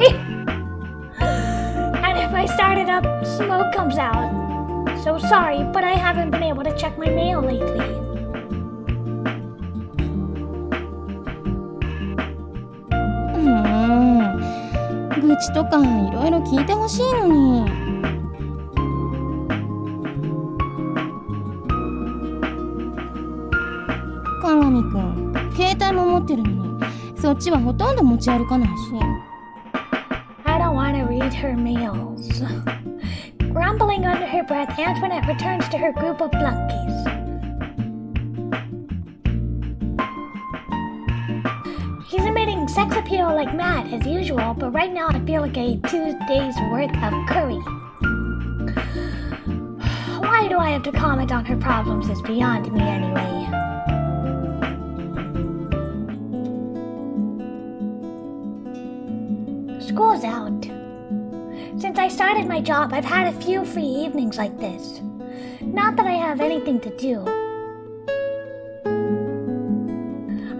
And if I start it up, smoke comes out. So sorry, but I haven't been able to check my mail lately. Hmm. 愚痴とかいろいろ聞いてほしいのに。鏡くん、携帯も持ってるのに、そっちはほとんど持ち歩かないし。I don't want to read her mails. Grumbling under her breath, Antoinette returns to her group of flunkies. He's emitting sex appeal like mad as usual, but right now I feel like I ate 2 days worth of curry. Why do I have to comment on her problems? It's beyond me anyway. School's out. Since I started my job, I've had a few free evenings like this. Not that I have anything to do.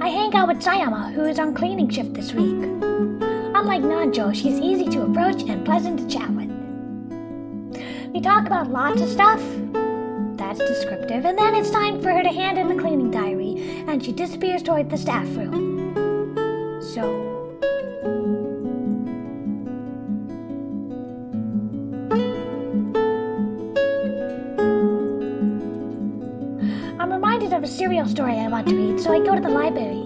I hang out with Sayama, who is on cleaning shift this week. Unlike Nanjo, she's easy to approach and pleasant to chat with. We talk about lots of stuff. That's descriptive, and then it's time for her to hand in the cleaning diary, and she disappears toward the staff room. So... I'm reminded of a serial story I want to read, so I go to the library.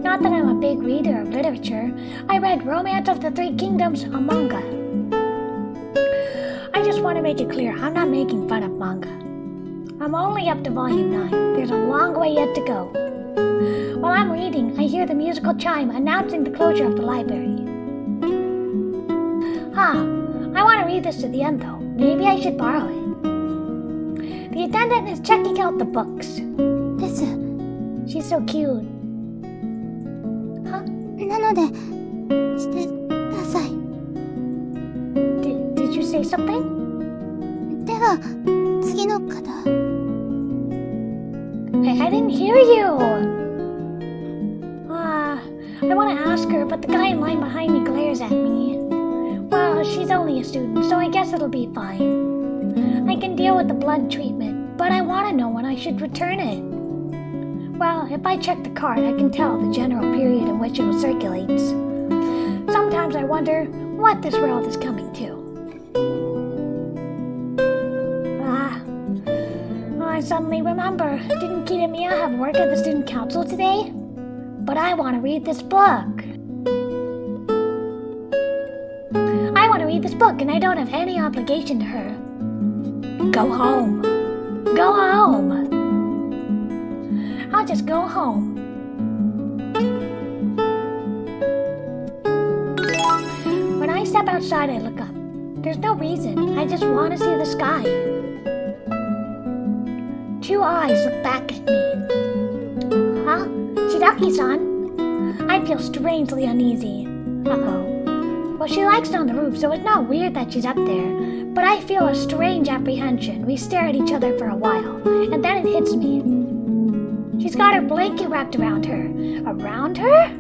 Not that I'm a big reader of literature. I read Romance of the Three Kingdoms, a manga. I just want to make it clear, I'm not making fun of manga. I'm only up to volume 9. There's a long way yet to go. While I'm reading, I hear the musical chime announcing the closure of the library. I read this to the end, though. Maybe I should borrow it. The attendant is checking out the books. です。 She's so cute. Huh? なので、してください。Did you say something? では、次の方。I didn't hear you. I want to ask her, but the guy in line behind me glares at me. Well, she's only a student, so I guess it'll be fine. I can deal with the blood treatment, but I want to know when I should return it. Well, if I check the card, I can tell the general period in which it circulates. Sometimes I wonder what this world is coming to. I suddenly remember. Didn't Kid and Mia have work at the student council today? But I want to read this book. I want to read this book and I don't have any obligation to her. Go home. Go home. I'll just go home. When I step outside, I look up. There's no reason. I just want to see the sky. Two eyes look back at me. Huh? Shiraki-san? I feel strangely uneasy. Uh-oh. Well, she likes it on the roof, so it's not weird that she's up there. But I feel a strange apprehension. We stare at each other for a while, and then it hits me. She's got her blanket wrapped around her. Around her?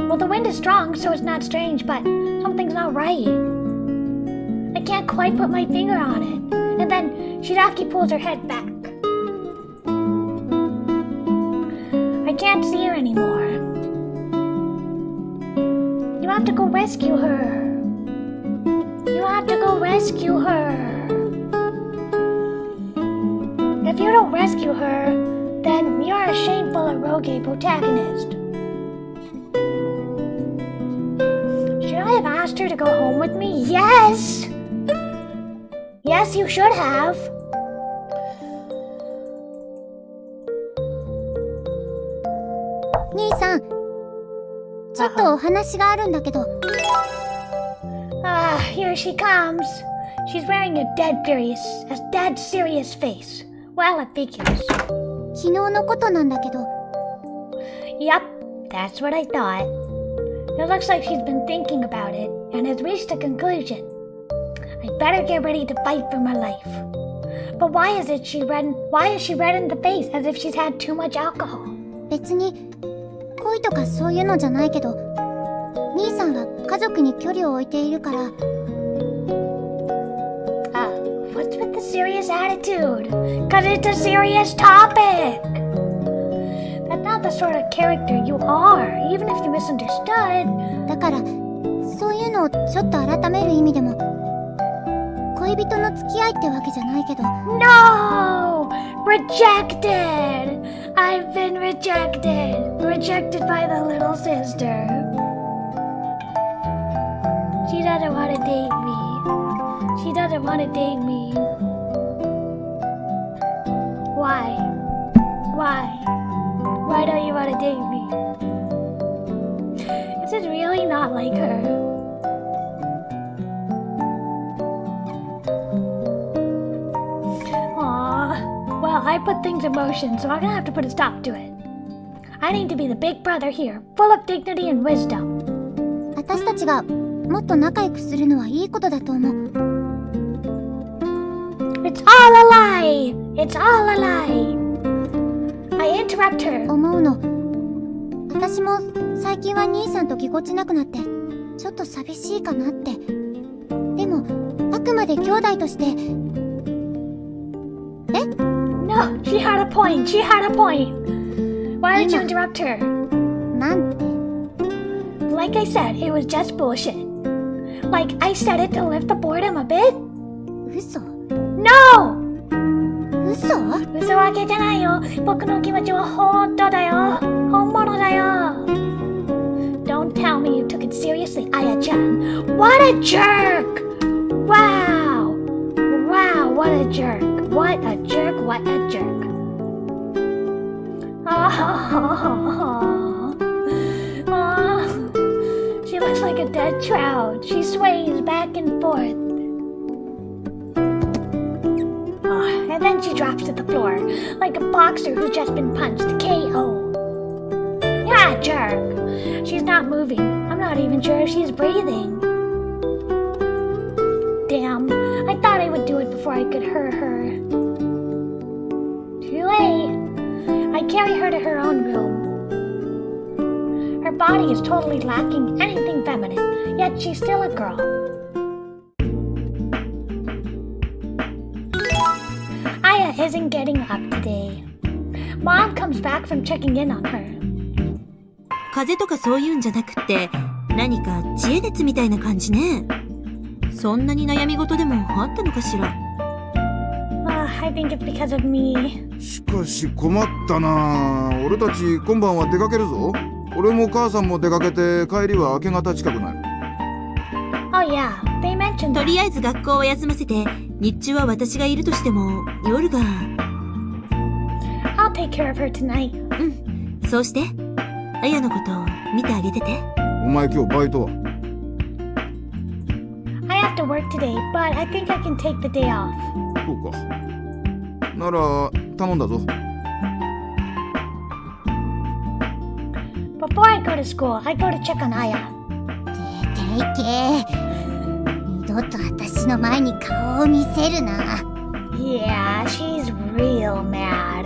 Well, the wind is strong, so it's not strange, but something's not right. I can't quite put my finger on it. And then Shiraki pulls her head back. I can't see her anymore. You have to go rescue her. You have to go rescue her. If you don't rescue her, then you're a shameful eroge protagonist. Should I have asked her to go home with me? Yes! Yes, you should have. Nii-san, ちょっとお話があるんだけど。Here she comes. She's wearing a dead serious face. Well, it figures. 昨日のことなんだけど。Yup, that's what I thought. It looks like she's been thinking about it and has reached a conclusion. I better get ready to fight for my life. But why is she red in the face as if she's had too much alcohol? 別に恋とかそういうのじゃないけど、兄さんは家族に距離を置いているから。What's with the serious attitude? 'Cause it's a serious topic. That's not the sort of character you are, even if you misunderstood. だからそういうのをちょっと改める意味でも。恋人の付き合いってわけじゃないけど。 No! Rejected! I've been rejected! Rejected by the little sister. She doesn't want to date me. She doesn't want to date me. Why? Why? Why don't you want to date me? Is it really not like her? Well, I put things in motion, so I'm gonna have to put a stop to it. I need to be the big brother here, full of dignity and wisdom. 私たちがもっと仲良くするのはいいことだと思う。It's all a lie! It's all a lie! I interrupt her. 思うの。私も最近は兄さんとぎこちなくなってちょっと寂しいかなって。でもあくまで兄弟として。え？ No, she had a point. She had a point. Why did you interrupt her? なんて。 Like I said, it was just bullshit. Like I said it to lift the boredom a bit. 嘘？ No! 嘘？嘘わけじゃないよ。僕の気持ちは本当だよ。本物だよ。Don't tell me you took it seriously, Aya-chan. What a jerk! Wow! Wow, what a jerk. What a jerk, what a jerk. She looks like like a dead trout. She sways back and forth. Oh, and then she drops to the floor, like a boxer who's just been punched. KO. Yeah, jerk. She's not moving. I'm not even sure if she's breathing. Damn, I thought I would do it before I could hurt her. Too late. I carry her to her own room. Her body is totally lacking anything feminine, yet she's still a girl. Aya isn't getting up today. Mom comes back from checking in on her. 風邪とかそういうんじゃなくって、何か知恵熱みたいな感じね。そんなに悩み事でもあったのかしら。I think it's because of me. しかし困ったな。俺たち今晩は出かけるぞ。俺も母さんも出かけて帰りは明け方近くなる。Oh yeah, they mentioned と that. りあえず学校を休ませて、日中は私がいるとしても、夜が。I'll take care of her tonight. うん、そうして。あやのことを見てあげてて。お前今日バイトは？ I have to work today, but I think I can take the day off. そうか。なら頼んだぞ。Before I go to school, I go to check on Aya. 出ていけ。二度と私の前に顔を見せるな。Yeah, she's real mad.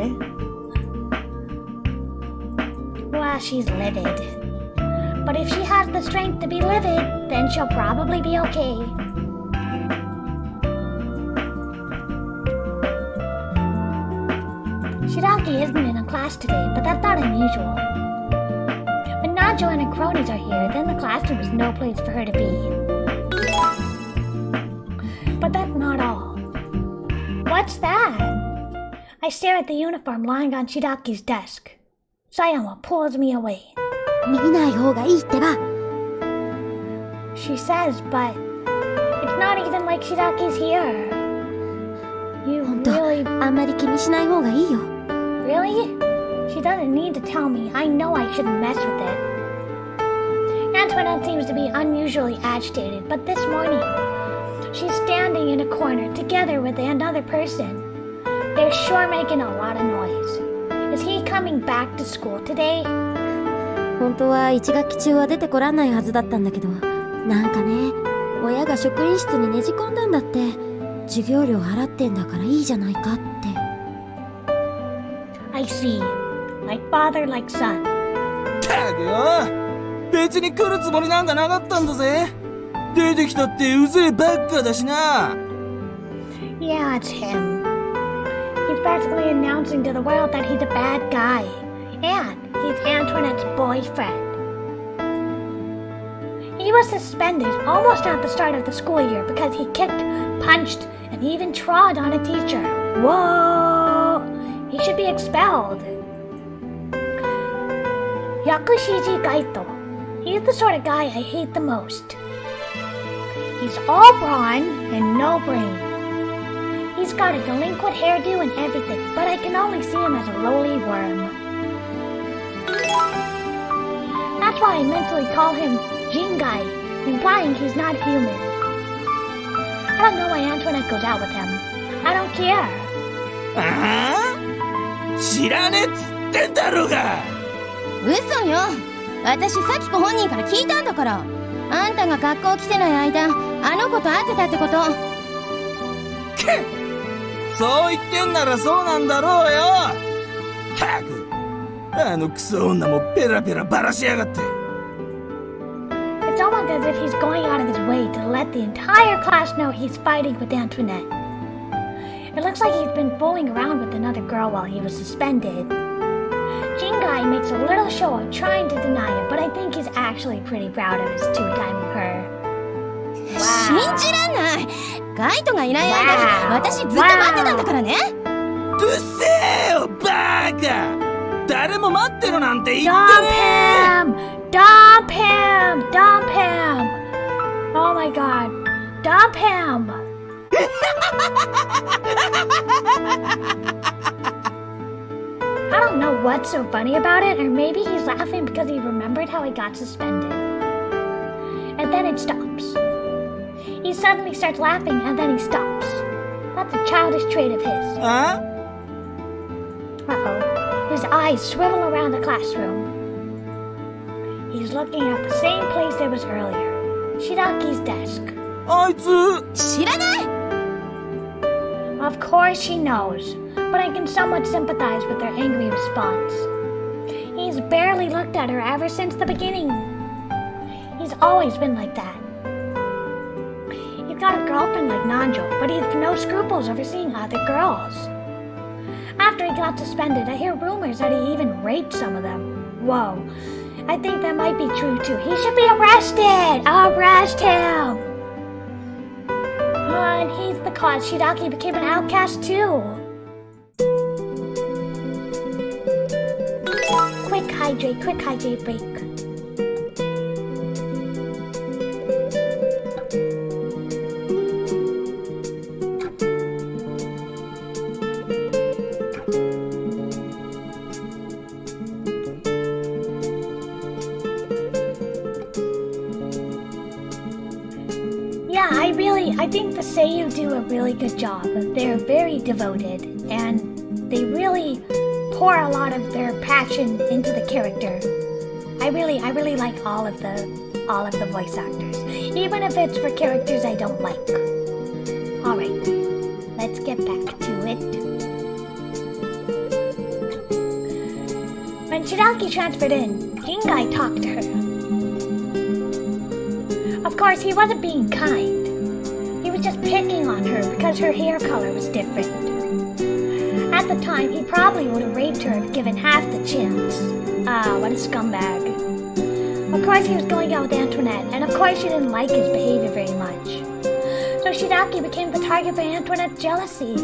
Well, she's livid. But if she has the strength to be livid, then she'll probably be okay. Shiraki isn't in a class today, but that's not unusual. When Najo and her cronies are here, then the classroom is no place for her to be. But that's not all. What's that? I stare at the uniform lying on Shiraki's desk. Sayama pulls me away. 見ない方がいいってば。She says, but it's not even like Shiraki's here. You ほんと、 really, あんまり気にしない方がいいよ。really? She doesn't need to tell me. I know I shouldn't mess with it. Antoinette seems to be unusually agitated, but this morning, she's standing in a corner together with another person. They're sure making a lot of noise. Is he coming back to school today? 本当は1学期中は出てこらんないはずだったんだけど、なんかね、親が職員室にねじ込んだんだって。授業料払ってんだからいいじゃないかって。I see. Like father, like son. ったくよ、別に来るつもりなんかなかったんだぜ。出てきたってうぜえばっかだしな。Yeah, it's him. He's practically announcing to the world that he's a bad guy. And he's Antoinette's boyfriend. He was suspended almost at the start of the school year because he kicked, punched, and even trod on a teacher. Whoa! He should be expelled. Yakushiji Gaito. He's the sort of guy I hate the most. He's all brawn and no brain. He's got a delinquent hairdo and everything, but I can only see him as a lowly worm. That's why I mentally call him Jingai, implying he's not human. I don't know why Antoinette goes out with him. I don't care. ああ、知らねえっつってんだろうが。嘘よ。私さきこ本人から聞いたんだから。あんたが学校来てない間、あの子と会ってたってこと。けっ、そう言ってんならそうなんだろうよ。ったく、あのクソ女もペラペラバラしやがって。It's almost as if he's going out of his way to let the entire class know he's fighting with Antoinette. It looks like he's been fooling around with another girl while he was suspended. Jingai makes a little show of trying to deny it, but I think he's actually pretty proud of his two-timing her. 信じらんない。ガイトがいない間、私ずっと待ってたんだからね。うっせえよ、バーカ。誰も待ってろなんて言って Dump ね him! Dump him! Dump him! Oh my god. Dump him! I don't know what's so funny about it, or maybe he's laughing because he remembered how he got suspended. then it stops. He suddenly starts laughing and then he stops. That's a childish trait of his. Huh? Uh-oh. His eyes swivel around the classroom. He's looking at the same place it was earlier. Shiraki's desk. あいつ知らない。 Of course she knows, but I can somewhat sympathize with her angry response. He's barely looked at her ever since the beginning. He's always been like that. He's got a girlfriend like Nanjo, but he has no scruples over seeing other girls. After he got suspended, I hear rumors that he even raped some of them. Whoa. I think that might be true too. He should be arrested! Arrest him! And he's the cause Shiraki became an outcast too. Quick hydrate break. Yeah, I think the Seiyu do a really good job. They're very devoted, and they really pour a lot of their passion into the character. I really like all of the voice actors, even if it's for characters I don't like. All right, let's get back to it. When Shiraki transferred in, Jingai talked to her. Of course, he wasn't being kind. He was just picking on her because her hair color was different. At the time, he probably would have raped her if given half the chance. Ah, what a scumbag. Of course, he was going out with Antoinette, and of course she didn't like his behavior very much. So Shiraki became the target for Antoinette's jealousy.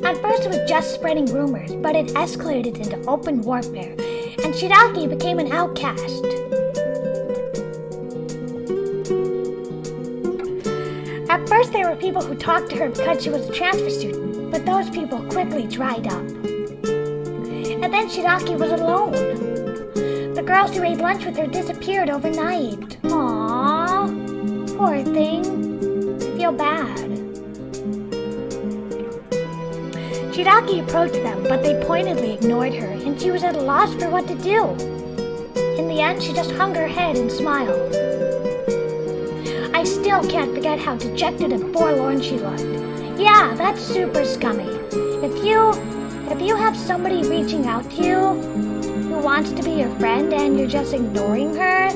At first, it was just spreading rumors, but it escalated into open warfare, and Shiraki became an outcast. At first, there were people who talked to her because she was a transfer student, but those people quickly dried up. And then Shiraki was alone. The girls who ate lunch with her disappeared overnight. Aww, poor thing. Feel bad. Shiraki approached them, but they pointedly ignored her, and she was at a loss for what to do. In the end, she just hung her head and smiled. I still can't forget how dejected and forlorn she looked. Yeah, that's super scummy. If you have somebody reaching out to you who wants to be your friend and you're just ignoring her,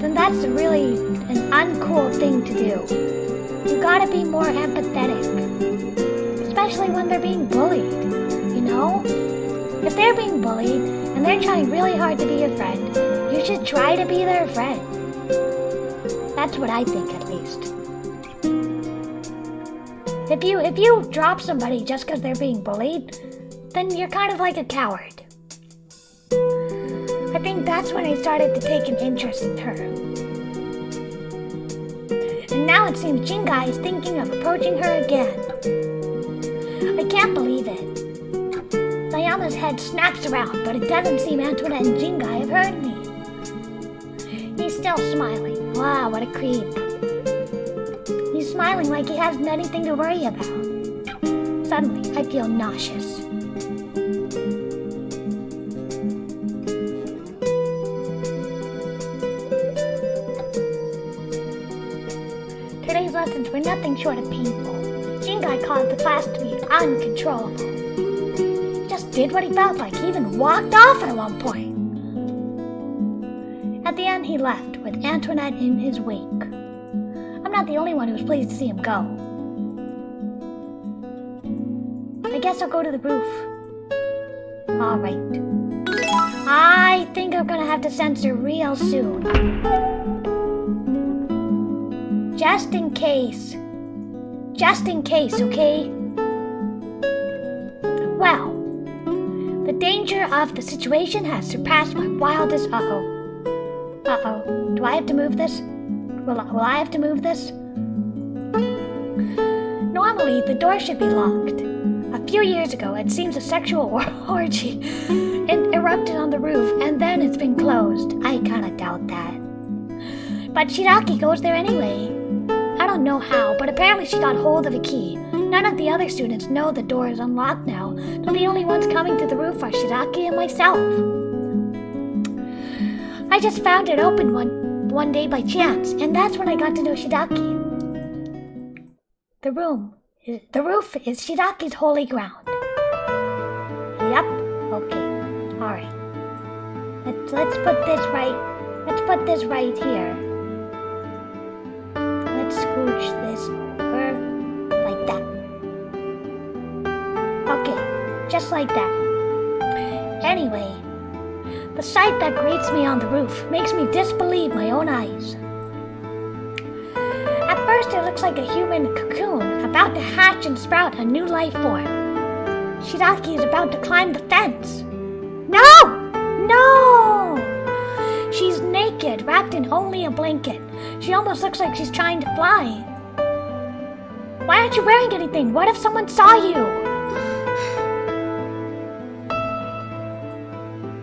then that's really an uncool thing to do. You gotta be more empathetic. Especially when they're being bullied, you know? If they're being bullied and they're trying really hard to be your friend, you should try to be their friend. That's what I think, at least. If you drop somebody just because they're being bullied, then you're kind of like a coward. I think that's when I started to take an interest in her. And now it seems Jingai is thinking of approaching her again. I can't believe it. Sayama's head snaps around, but it doesn't seem Antoinette and Jingai have heard me. He's still smiling. Wow, what a creep. He's smiling like he hasn't anything to worry about. Suddenly, I feel nauseous. Today's lessons were nothing short of painful. Jingai caused the class to be uncontrollable. He just did what he felt like. He even walked off at one point. At the end, he left, with Antoinette in his wake. I'm not the only one who was pleased to see him go. I guess I'll go to the roof. Alright. I think I'm gonna have to censor real soon. Just in case. Just in case, okay? Well, the danger of the situation has surpassed my wildest... Uh-oh. Do I have to move this? Will I have to move this? Normally, the door should be locked. A few years ago, it seems a sexual orgy erupted on the roof, and then it's been closed. I kinda doubt that. But Shiraki goes there anyway. I don't know how, but apparently she got hold of a key. None of the other students know the door is unlocked now, so the only ones coming to the roof are Shiraki and myself. I just found it open one day by chance, and that's when I got to know Shiraki. The roof is Shiraki's holy ground. Yep. Okay. All right. Let's put this right. Let's put this right here. Let's scooch this over like that. Okay, just like that. Anyway, the sight that greets me on the roof makes me disbelieve my own eyes. At first, it looks like a human cocoon about to hatch and sprout a new life form. Shiraki is about to climb the fence. No! No! She's naked, wrapped in only a blanket. She almost looks like she's trying to fly. Why aren't you wearing anything? What if someone saw you?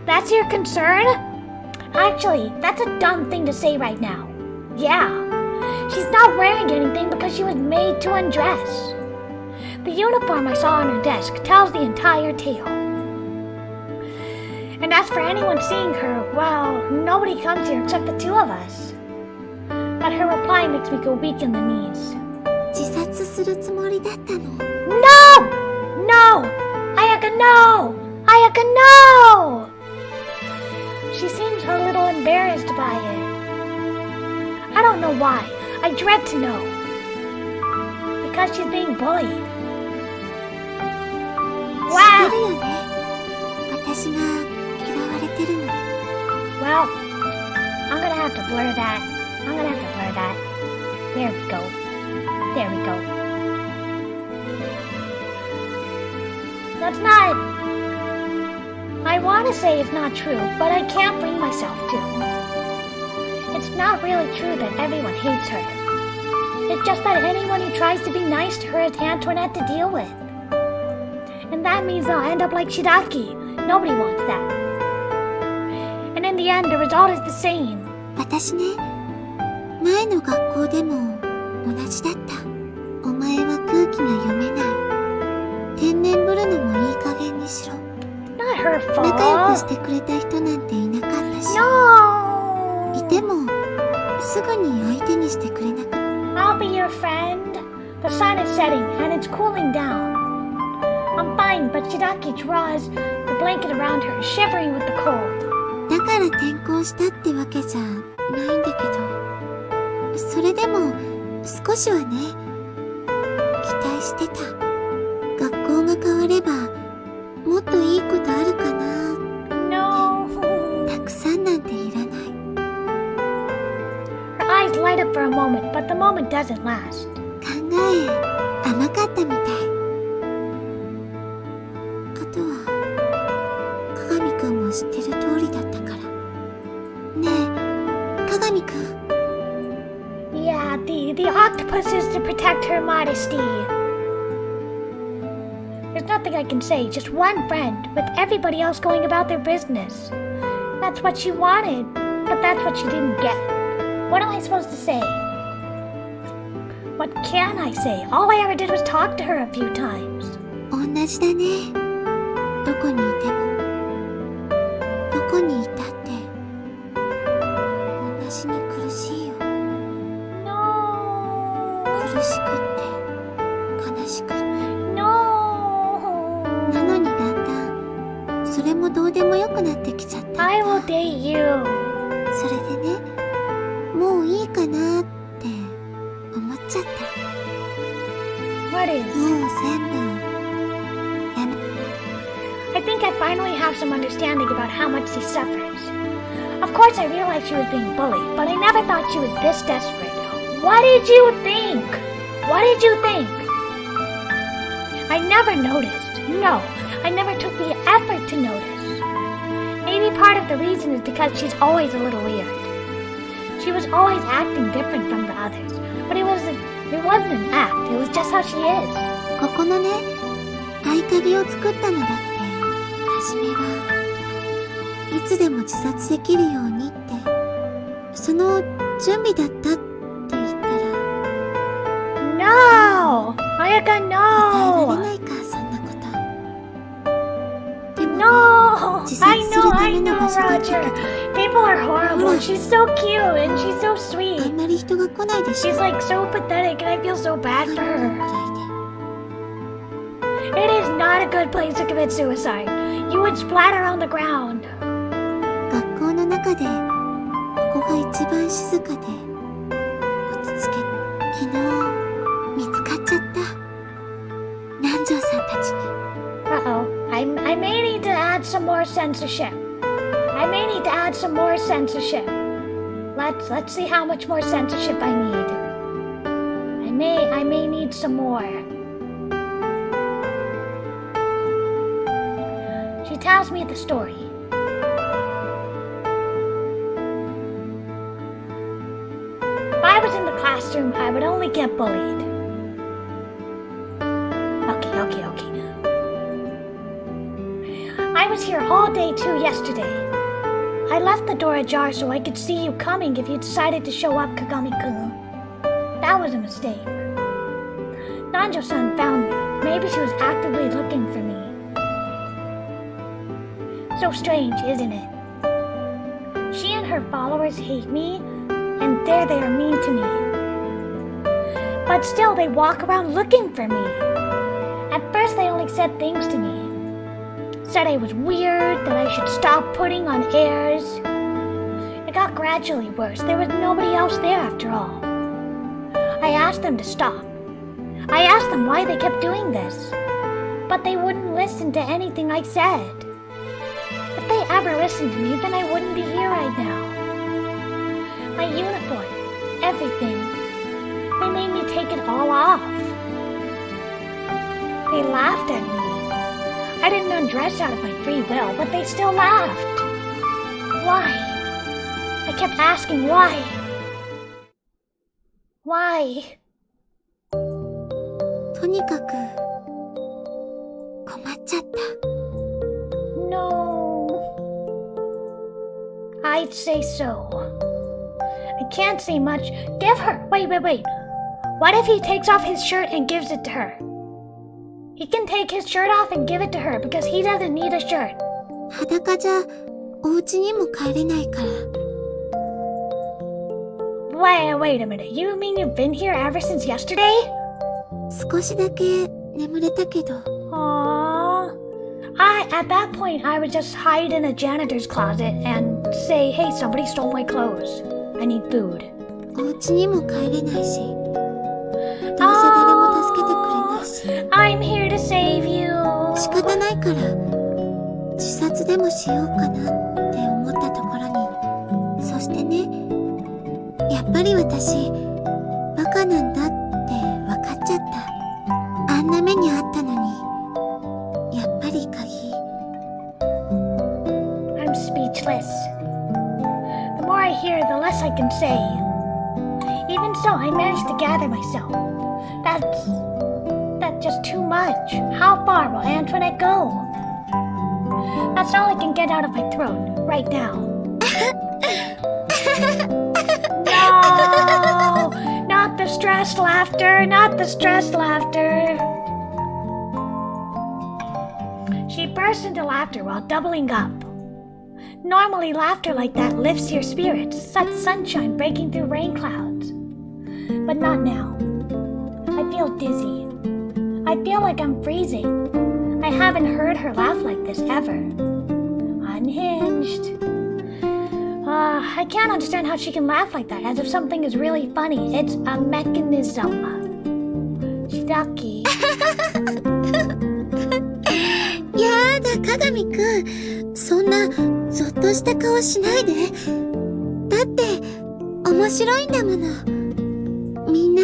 That's your concern? Actually, that's a dumb thing to say right now. Yeah, she's not wearing anything because she was made to undress. The uniform I saw on her desk tells the entire tale. And as for anyone seeing her, well, nobody comes here except the two of us. But her reply makes me go weak in the knees. 自殺するつもりだったの。 No! No! Ayaka, no! Ayaka, no! She seems a little embarrassed by it. I don't know why. I dread to know. Because she's being bullied. 知って Wow! るよね。私が嫌われてるの。 Well, I'm gonna have to blur that. I'm gonna have to blur that. There we go. There we go. That's not... I want to say it's not true, but I can't bring myself to. It's not really true that everyone hates her. It's just that anyone who tries to be nice to her is Antoinette to deal with. And that means they'll end up like Shiraki. Nobody wants that. And in the end, the result is the same. 私ね、前の学校でも同じだった。お前は空気が読めない。天然ぶるのもいい加減にしろ。 Not her 仲良く fault. してくれた人なんていなかったし、 No! いてもすぐに相手にしてくれなくて。 I'll be your friend. The sun is setting and it's cooling down. I'm fine, but Shiraki draws the blanket around her, shivering with the cold. だから転校したってわけじゃないんだけど、それでも少しはね、期待してた。学校が変わればもっといいことあるかな。 No. たくさんなんていらない。 Her eyes light up for a moment, but the moment doesn't last. 考え甘かったみたい。あとは鏡くんも知ってる通りだったから。ねえ、鏡くん。 Yeah, the octopus is to protect her modesty. There's nothing I can say, just one friend, with everybody else going about their business. That's what she wanted, but that's what she didn't get. What am I supposed to say? What can I say? All I ever did was talk to her a few times. 同じだね。どこにいても、どこにいたって同じに苦しいよ。 No. 苦しくって悲しくって。 No. なのにだんだんそれもどうでもよくなってきちゃった。 I will date you. それでね、もういいかなって思っちゃった。 What is? もう全部やめ。 I think I finally have some understanding about how much she suffers. Of course, I realized she was being bullied, but I never thought she was this desperate. What did you think? What did you think? I never noticed. No, I never took the effort to notice. Maybe part of the reason is because she's always a little weird. She was always acting different from the others, but it wasn't an act. It was just how she is. ここのね、合鍵を作ったのだって、はじめはいつでも自殺できるようにって、その準備だったって言ったら、No! Ayaka, 答えられ no! ないか、そんなこと。でも、 No! 自殺 I する know, た I めの know, 場所だったけ Roger. ど、 People are horrible. She's so cute and she's so あ sweet. んまり人が来ないでしょ。 She's like so pathetic and I feel so bad く for らい her. で。 It is not a good place to commit suicide. You would splatter on the ground. 学校の中でここが一番静かで落ち着け、昨日見つかっちゃった、南條さんたちに。 Uh-oh. I may need to add some more censorship. I may need to add some more censorship. Let's see how much more censorship I need. I may need some more. She tells me the story. If I was in the classroom, I would only get bullied. Okay. I was here all day too yesterday. I left the door ajar so I could see you coming if you decided to show up, Kagami-kun. That was a mistake. Nanjo-san found me. Maybe she was actively looking for me. So strange, isn't it? She and her followers hate me, and there they are mean to me. But still, they walk around looking for me. At first, they only said things to me. Said I was weird, that I should stop putting on airs. It got gradually worse. There was nobody else there after all. I asked them to stop. I asked them why they kept doing this. But they wouldn't listen to anything I said. If they ever listened to me, then I wouldn't be here right now. My uniform, everything. They made me take it all off. They laughed at me. I didn't undress out of my free will, but they still laughed. Why? I kept asking why. Why? とにかく困っちゃった。 No. I'd say so. I can't say much. Give her. Wait. What if he takes off his shirt and gives it to her? He can take his shirt off and give it to her because he doesn't need a shirt. 裸じゃお家にも帰れないから。 Wait a minute. You mean you've been here ever since yesterday? 少しだけ眠れたけど。 Aww. At that point, I would just hide in a janitor's closet and say, hey, somebody stole my clothes. I need food. お家にも帰れないし、どうせ誰も助けてくれないし。 I'm here to save you. 仕方ないから自殺でもしようかなって思ったところに、そしてね、やっぱり私バカなんだって分かっちゃった。あんな目にあったのに、やっぱり鍵。 I'm speechless. The more I hear, the less I can say. Even so, I managed to gather myself. That's just too much. How far will Antoinette go? That's all I can get out of my throat right now. No! Not the stressed laughter, not the stressed laughter. She burst into laughter while doubling up. Normally, laughter like that lifts your spirits, such sunshine breaking through rain clouds. But not now. I feel dizzy. I feel like I'm freezing. I haven't heard her laugh like this ever. Unhinged. I can't understand how she can laugh like that, as if something is really funny. It's a mechanism. Shidaki. やだ、鏡くん。そんなゾッとした顔しないで。だって面白いんだもの。みんな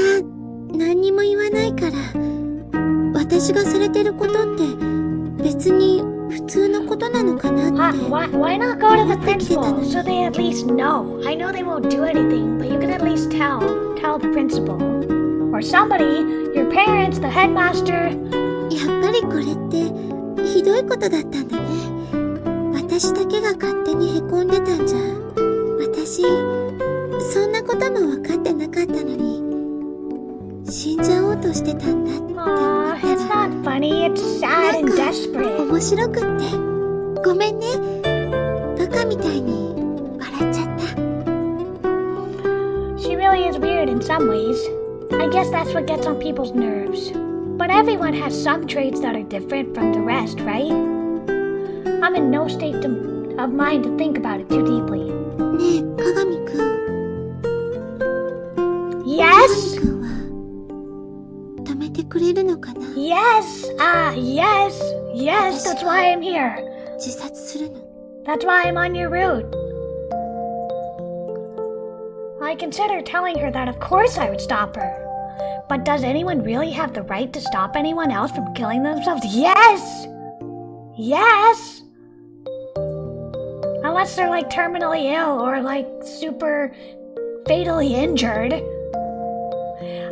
何にも言わないから。私がされてることって別に普通のことなのかなって。Why not go to the principal so they at least know? I know they won't do anything, but you can at least tell the principal. Or somebody, your parents, the headmaster. やっぱりこれってひどいことだったんだね。私だけが勝手にへこんでたんじゃ。私、そんなことも分かってなかったのに、死んじゃおうとしてたんだって思ったら、 It's not funny, it's sad and desperate. 面白くって。ごめんね。バカみたいに笑っちゃった。She really is weird in some ways. I guess that's what gets on people's nerves. But everyone has some traits that are different from the rest, right? I'm in no state of mind to think about it too deeply. ねえ、鏡くん。Yes? 鏡くんは止めてくれるのかな？ Yes! Yes! Yes, that's why I'm here. 自殺するの？ That's why I'm on your route. I considered telling her that of course I would stop her. But does anyone really have the right to stop anyone else from killing themselves? Yes! Yes! Unless they're like terminally ill or like super fatally injured.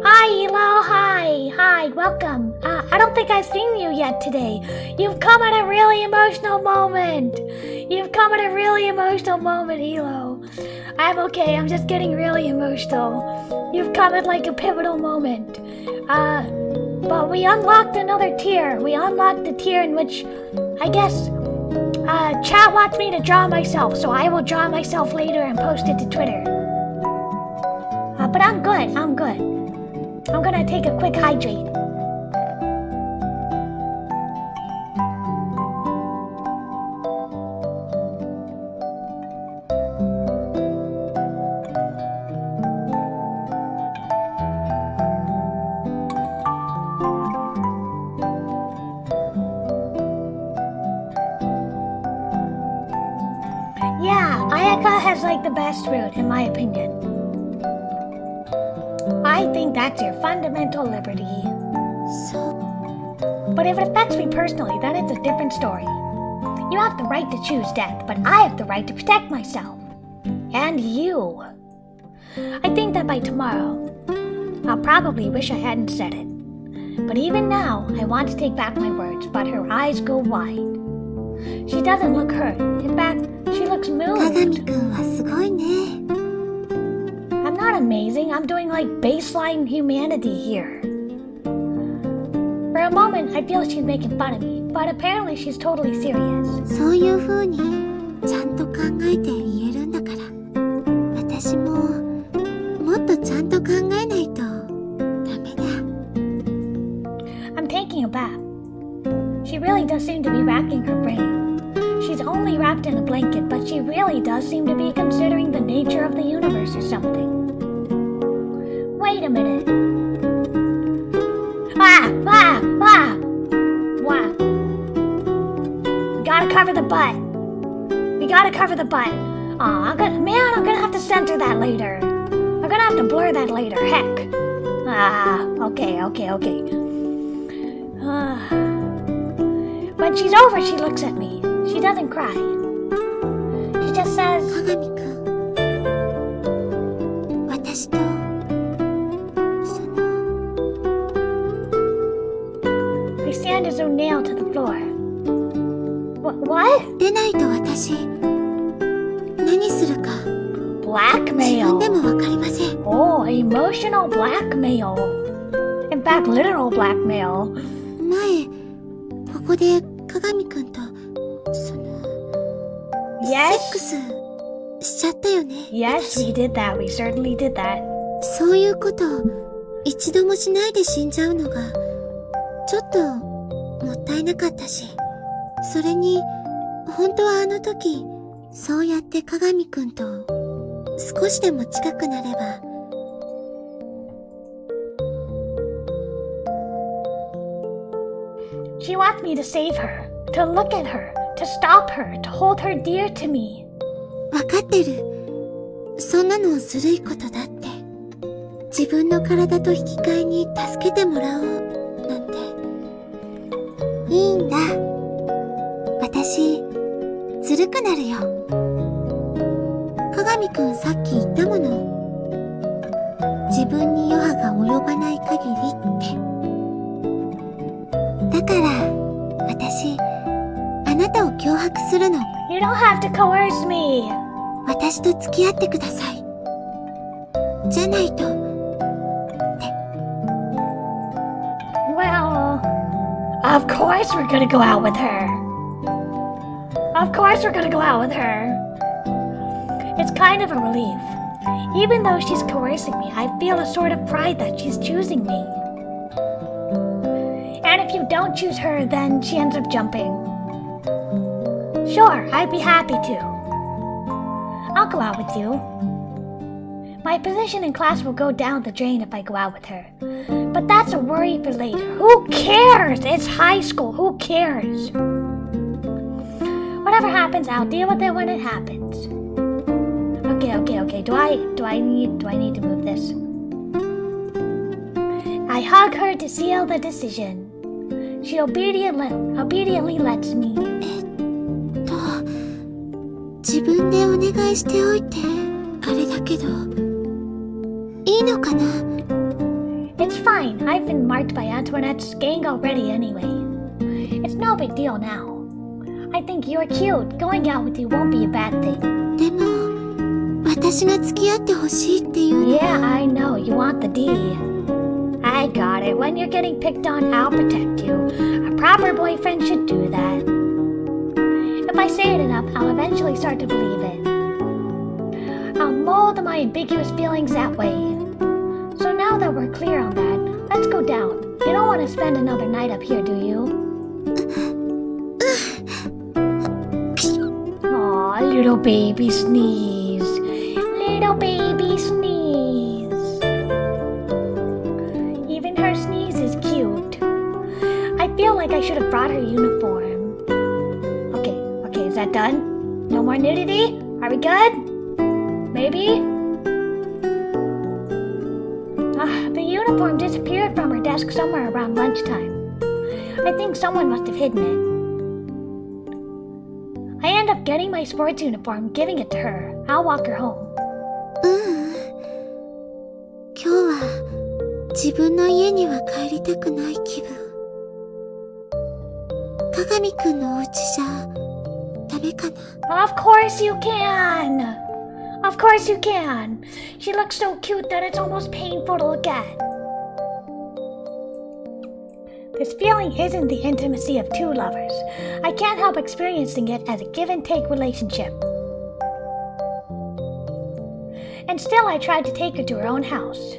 Hi, Elo. Hi, welcome. I don't think I've seen you yet today. You've come at a really emotional moment. Elo. I'm okay, I'm just getting really emotional. You've come at like a pivotal moment. But we unlocked another tier. We unlocked the tier in which, I guess, chat wants me to draw myself, so I will draw myself later and post it to Twitter. But I'm good. I'm gonna take a quick hydrate. Yeah, Ayaka has like the best route, in my opinion. I think that's your fundamental liberty. So, But if it affects me personally, then it's a different story. You have the right to choose death, but I have the right to protect myself. And you. I think that by tomorrow, I'll probably wish I hadn't said it. But even now, I want to take back my words, but her eyes go wide. She doesn't look hurt. In fact, she looks 鏡 moved. くんはすごいね。I'm not amazing. I'm doing like baseline humanity here. For a moment, I feel she's making fun of me, but apparently she's totally serious. そういう風にちゃんと考えて言えるんだから、私ももっとちゃんと考えないとダメだ。I'm taking a bath. She really does seem to be racking her brain. She's only wrapped in a blanket, but she really does seem to be considering the nature of the universe or something. Wait a minute. Wow. We gotta cover the butt. Aw, I'm gonna have to censor that later. I'm gonna have to blur that later, heck. Okay. When she's over, she looks at me. She doesn't cry. She just says, 鏡くん、私とその I stand as though nailed to the floor. What? 出ないと私何するか自分 Blackmail. でもわかりません。 Oh, emotional blackmail. In fact, literal blackmail. 前ここで鏡くんとその Yes. セックスしちゃったよね。 Yes, we did that. We certainly did that. そういうこと一度もしないで死んじゃうのがちょっともったいなかったし、それに本当はあの時そうやって鏡くんと少しでも近くなれば。She wants me to save her, to look at her, to stop her, to hold her dear to me. わかってる。そんなのずるいことだって。自分の体と引き換えに助けてもらおうなんて。いいんだ。私、ずるくなるよ。鏡くんさっき言ったもの。自分に余波が及ばない限りって。だから、私、たを脅迫するの。 You don't have to coerce me. 私と付き合ってください。じゃないと。 Well, of course we're gonna go out with her. Of course we're gonna go out with her. It's kind of a relief. Even though she's coercing me, I feel a sort of pride that she's choosing me. And if you don't choose her, then she ends up jumping. Sure, I'd be happy to. I'll go out with you. My position in class will go down the drain if I go out with her. But that's a worry for later. Who cares? It's high school. Who cares? Whatever happens, I'll deal with it when it happens. Okay. Do I need to move this? I hug her to seal the decision. She obediently lets me. 自分でお願いしておいてあれだけどいいのかな？ It's fine. I've been marked by Antoinette's gang already anyway. It's no big deal now. I think you're cute. Going out with you won't be a bad thing. でも私が付き合ってほしいっていうのは Yeah, I know. You want the D. I got it. When you're getting picked on, I'll protect you. A proper boyfriend should do that. If I say it enough, I'll eventually start to believe it. I'll mold my ambiguous feelings that way. So now that we're clear on that, let's go down. You don't want to spend another night up here, do you? Aw, little baby sneeze. Little baby sneeze. Even her sneeze is cute. I feel like I should have brought her uniform. Okay, is that done? No more nudity? Are we good? Maybe? The uniform disappeared from her desk somewhere around lunchtime. I think someone must have hidden it. I end up getting my sports uniform, giving it to her. I'll walk her home. 今日は自分の家には帰りたくない気分。鏡くんのお家じゃダメかな？ Of course you can! Of course you can! She looks so cute that it's almost painful to look at. This feeling isn't the intimacy of two lovers. I can't help experiencing it as a give-and-take relationship. And still I tried to take her to her own house.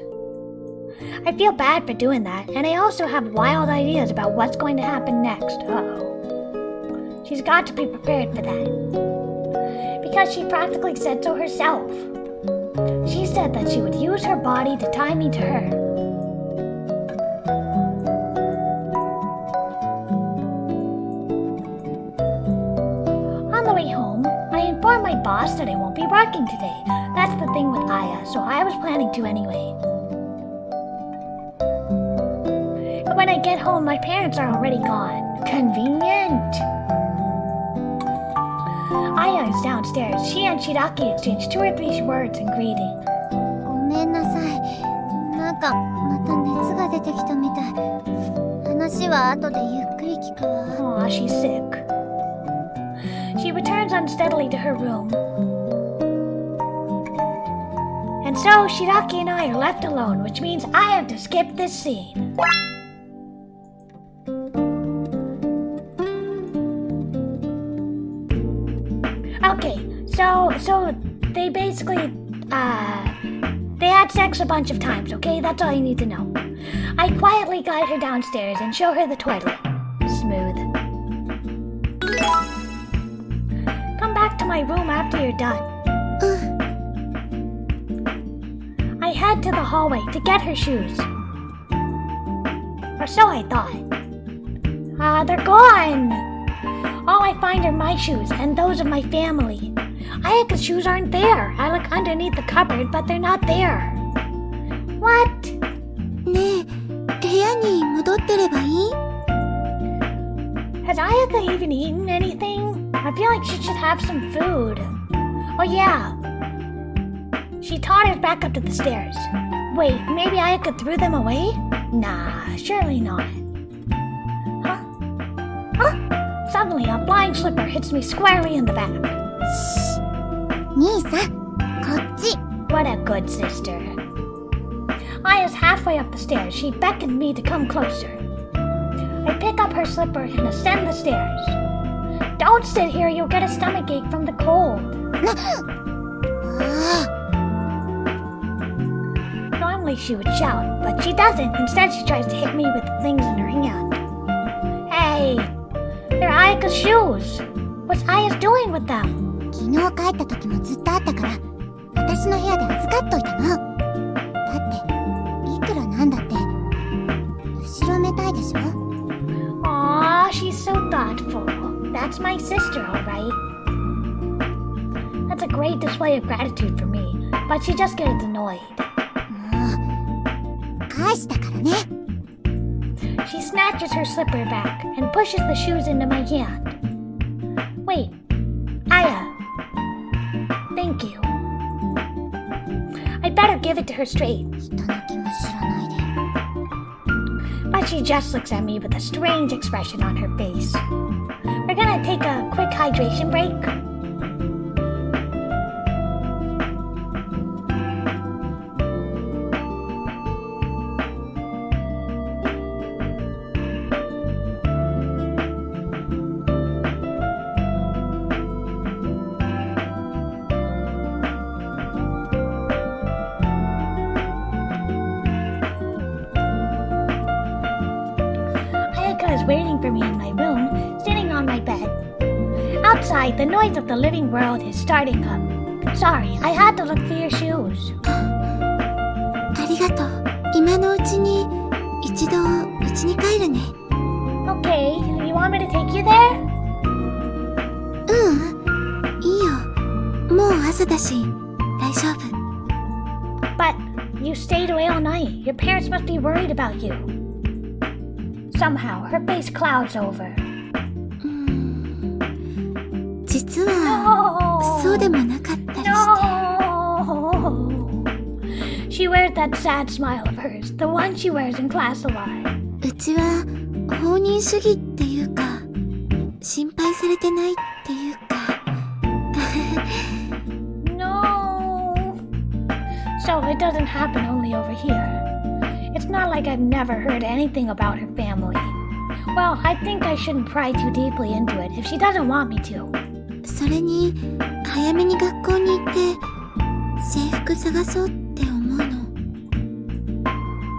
I feel bad for doing that, and I also have wild ideas about what's going to happen next. Uh-oh. She's got to be prepared for that. Because she practically said so herself. She said that she would use her body to tie me to her. On the way home, I informed my boss that I won't be working today. That's the thing with Aya, so I was planning to anyway. But when I get home, my parents are already gone. Convenient. Aya is downstairs. She and Shiraki exchanged 2 or 3 words in greeting. ごめんなさい。なんかまた熱が出てきたみたい。話は後でゆっくり聞くわ。 Aw, she's sick. She returns unsteadily to her room. And so Shiraki and I are left alone, which means I have to skip this scene. Okay, so they basically, they had sex a bunch of times, okay? That's all you need to know. I quietly guide her downstairs and show her the toilet. Smooth. Come back to my room after you're done. I head to the hallway to get her shoes. Or so I thought. They're gone! All I find are my shoes and those of my family. Ayaka's shoes aren't there. I look underneath the cupboard, but they're not there. What? ねえ、部屋に戻ってればいい？ Has Ayaka even eaten anything? I feel like she should have some food. Oh yeah. She totters back up to the stairs. Wait, maybe Ayaka threw them away? Nah, surely not. Huh? suddenly a flying slipper hits me squarely in the back. 兄さん、こっち。 What a good sister. I was halfway up the stairs. She beckoned me to come closer. I pick up her slipper and ascend the stairs. Don't sit here, you'll get a stomachache from the cold. Normally she would shout, but she doesn't. Instead she tries to hit me with the things in her hand. Hey, they're Ayaka's shoes. What's Aya's doing with them? 昨日帰った時もずっとあったから、私の部屋で預かっといたの。だって、いくらなんだって、後ろめたいでしょ？ Aw, she's so thoughtful. That's my sister, alright. That's a great display of gratitude for me, but she just gets annoyed. もう、返したからね。She snatches her slipper back and pushes the shoes into my hand. Wait, Aya. Thank you. I better give it to her straight. 人の気も知らないで。 But she just looks at me with a strange expression on her face. We're gonna take a quick hydration break. Is waiting for me in my room, sitting on my bed. Outside, the noise of the living world is starting up. Sorry, I had to look for your shoes. ありがとう。今のうちに、一度、家に帰るね。Okay, you want me to take you there? いいよ。もう朝だし、大丈夫。But you stayed away all night. Your parents must be worried about you. Somehow, her face clouds over. 実は、そうでもなかったりして。No! She wears that sad smile of hers, the one she wears in class a lot. うちは、放任主義っていうか、心配されてないっていうか。No! So it doesn't happen only over here. It's not like I've never heard anything about her family. Well, I think I shouldn't pry too deeply into it if she doesn't want me to. それに、早めに学校に行って、制服探そうって思うの。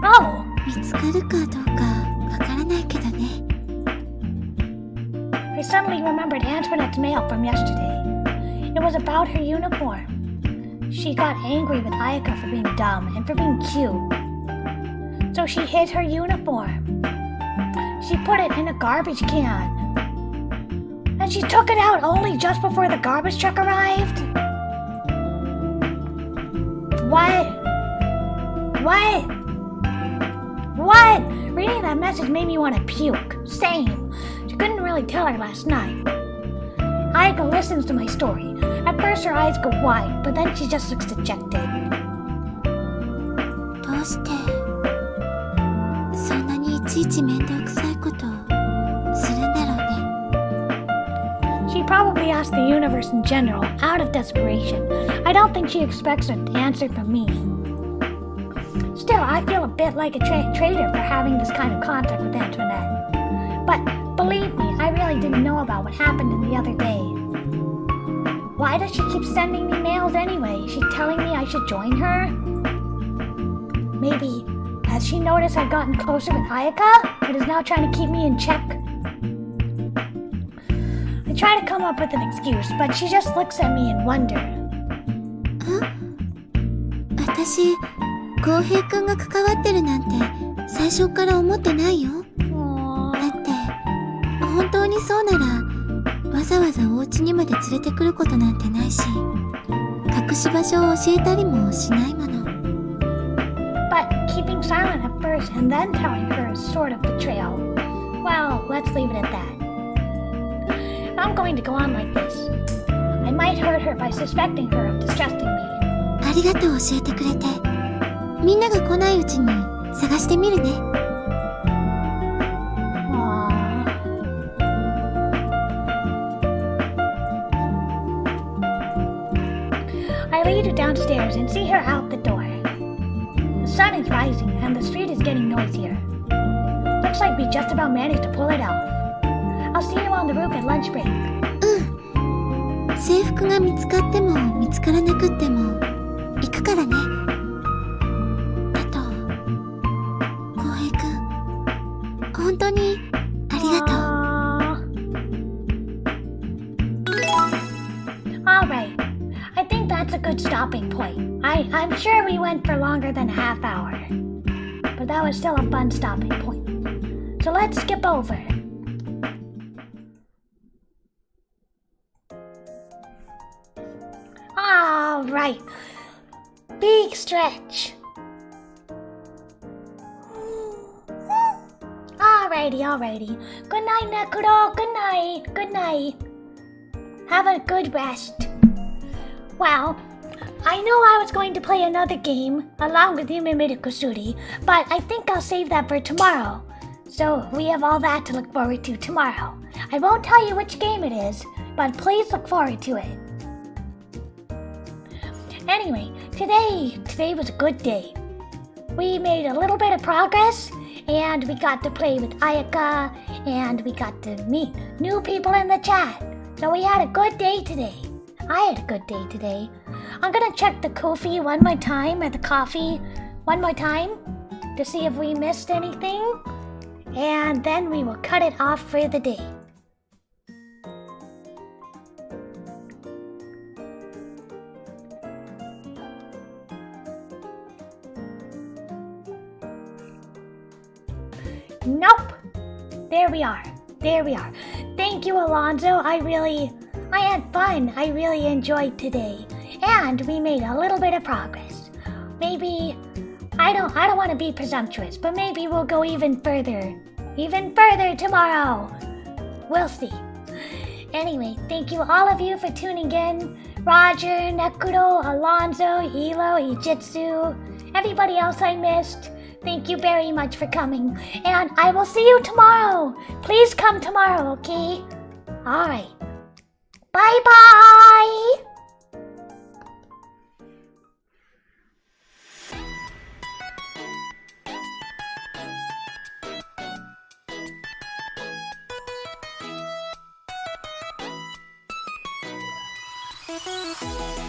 Oh! 見つかるかどうかわからないけどね。I suddenly remembered Antoinette's mail from yesterday. It was about her uniform. She got angry with Ayaka for being dumb and for being cute. So she hid her uniform. She put it in a garbage can. And she took it out only just before the garbage truck arrived. What? Reading that message made me want to puke. Same. She couldn't really tell her last night. Ayaka listens to my story. At first her eyes go wide, but then she just looks dejected. どうしてそんなにいちいち面倒くさいことをするんだろうね。 She probably asked the universe in general, out of desperation. I don't think she expects an answer from me. Still, I feel a bit like a traitor for having this kind of contact with Antoinette. But believe me, I really didn't know about what happened in the other day. Why does she keep sending me mails anyway? Is she telling me I should join her? Maybe, has she noticed I've gotten closer with Ayaka and is now trying to keep me in check? I try to come up with an excuse, but she just looks at me in wonder. 私、浩平くんが関わってるなんて最初から思ってないよ。だって、本当にそうなら、わざわざお家にまで連れてくることなんてないし、隠し場所を教えたりもしないもの。But keeping silent at first and then telling her is sort of betrayal. Well, let's leave it at that. If I'm going to go on like this, I might hurt her by suspecting her of distrusting me. ありがとう教えてくれて。みんなが来ないうちに探してみるね。Aww. I'll lead you downstairs and see her out the door. The sun is rising and the street is getting noisier. Looks like we just about managed to pull it off. I'll see you on the roof at lunch break. 制服が見つかっても見つからなくっても行くからね。あと浩平くん、本当にありがとう。Alright, I think that's a good stopping point. I'm sure we went for longer than a half hour, but that was still a fun stopping point. So let's skip over. Alright, big stretch. Alrighty. Good night, Nekuro. Good night. Have a good rest. Well, I know I was going to play another game along with Yume Kusuri, but I think I'll save that for tomorrow. So we have all that to look forward to tomorrow. I won't tell you which game it is, but please look forward to it. Anyway, today was a good day. We made a little bit of progress, and we got to play with Ayaka, and we got to meet new people in the chat. So we had a good day today. I had a good day today. I'm gonna check the coffee one more time, or the coffee one more time, to see if we missed anything, and then we will cut it off for the day. Nope. There we are. Thank you, Alonzo. I had fun. I really enjoyed today. And we made a little bit of progress. Maybe, I don't want to be presumptuous, but maybe we'll go even further tomorrow. We'll see. Anyway, thank you all of you for tuning in. Roger, Nekuro, Alonzo, Hilo, Ijitsu, everybody else I missed. Thank you very much for coming, and I will see you tomorrow. Please come tomorrow, okay? Alright. Bye-bye!「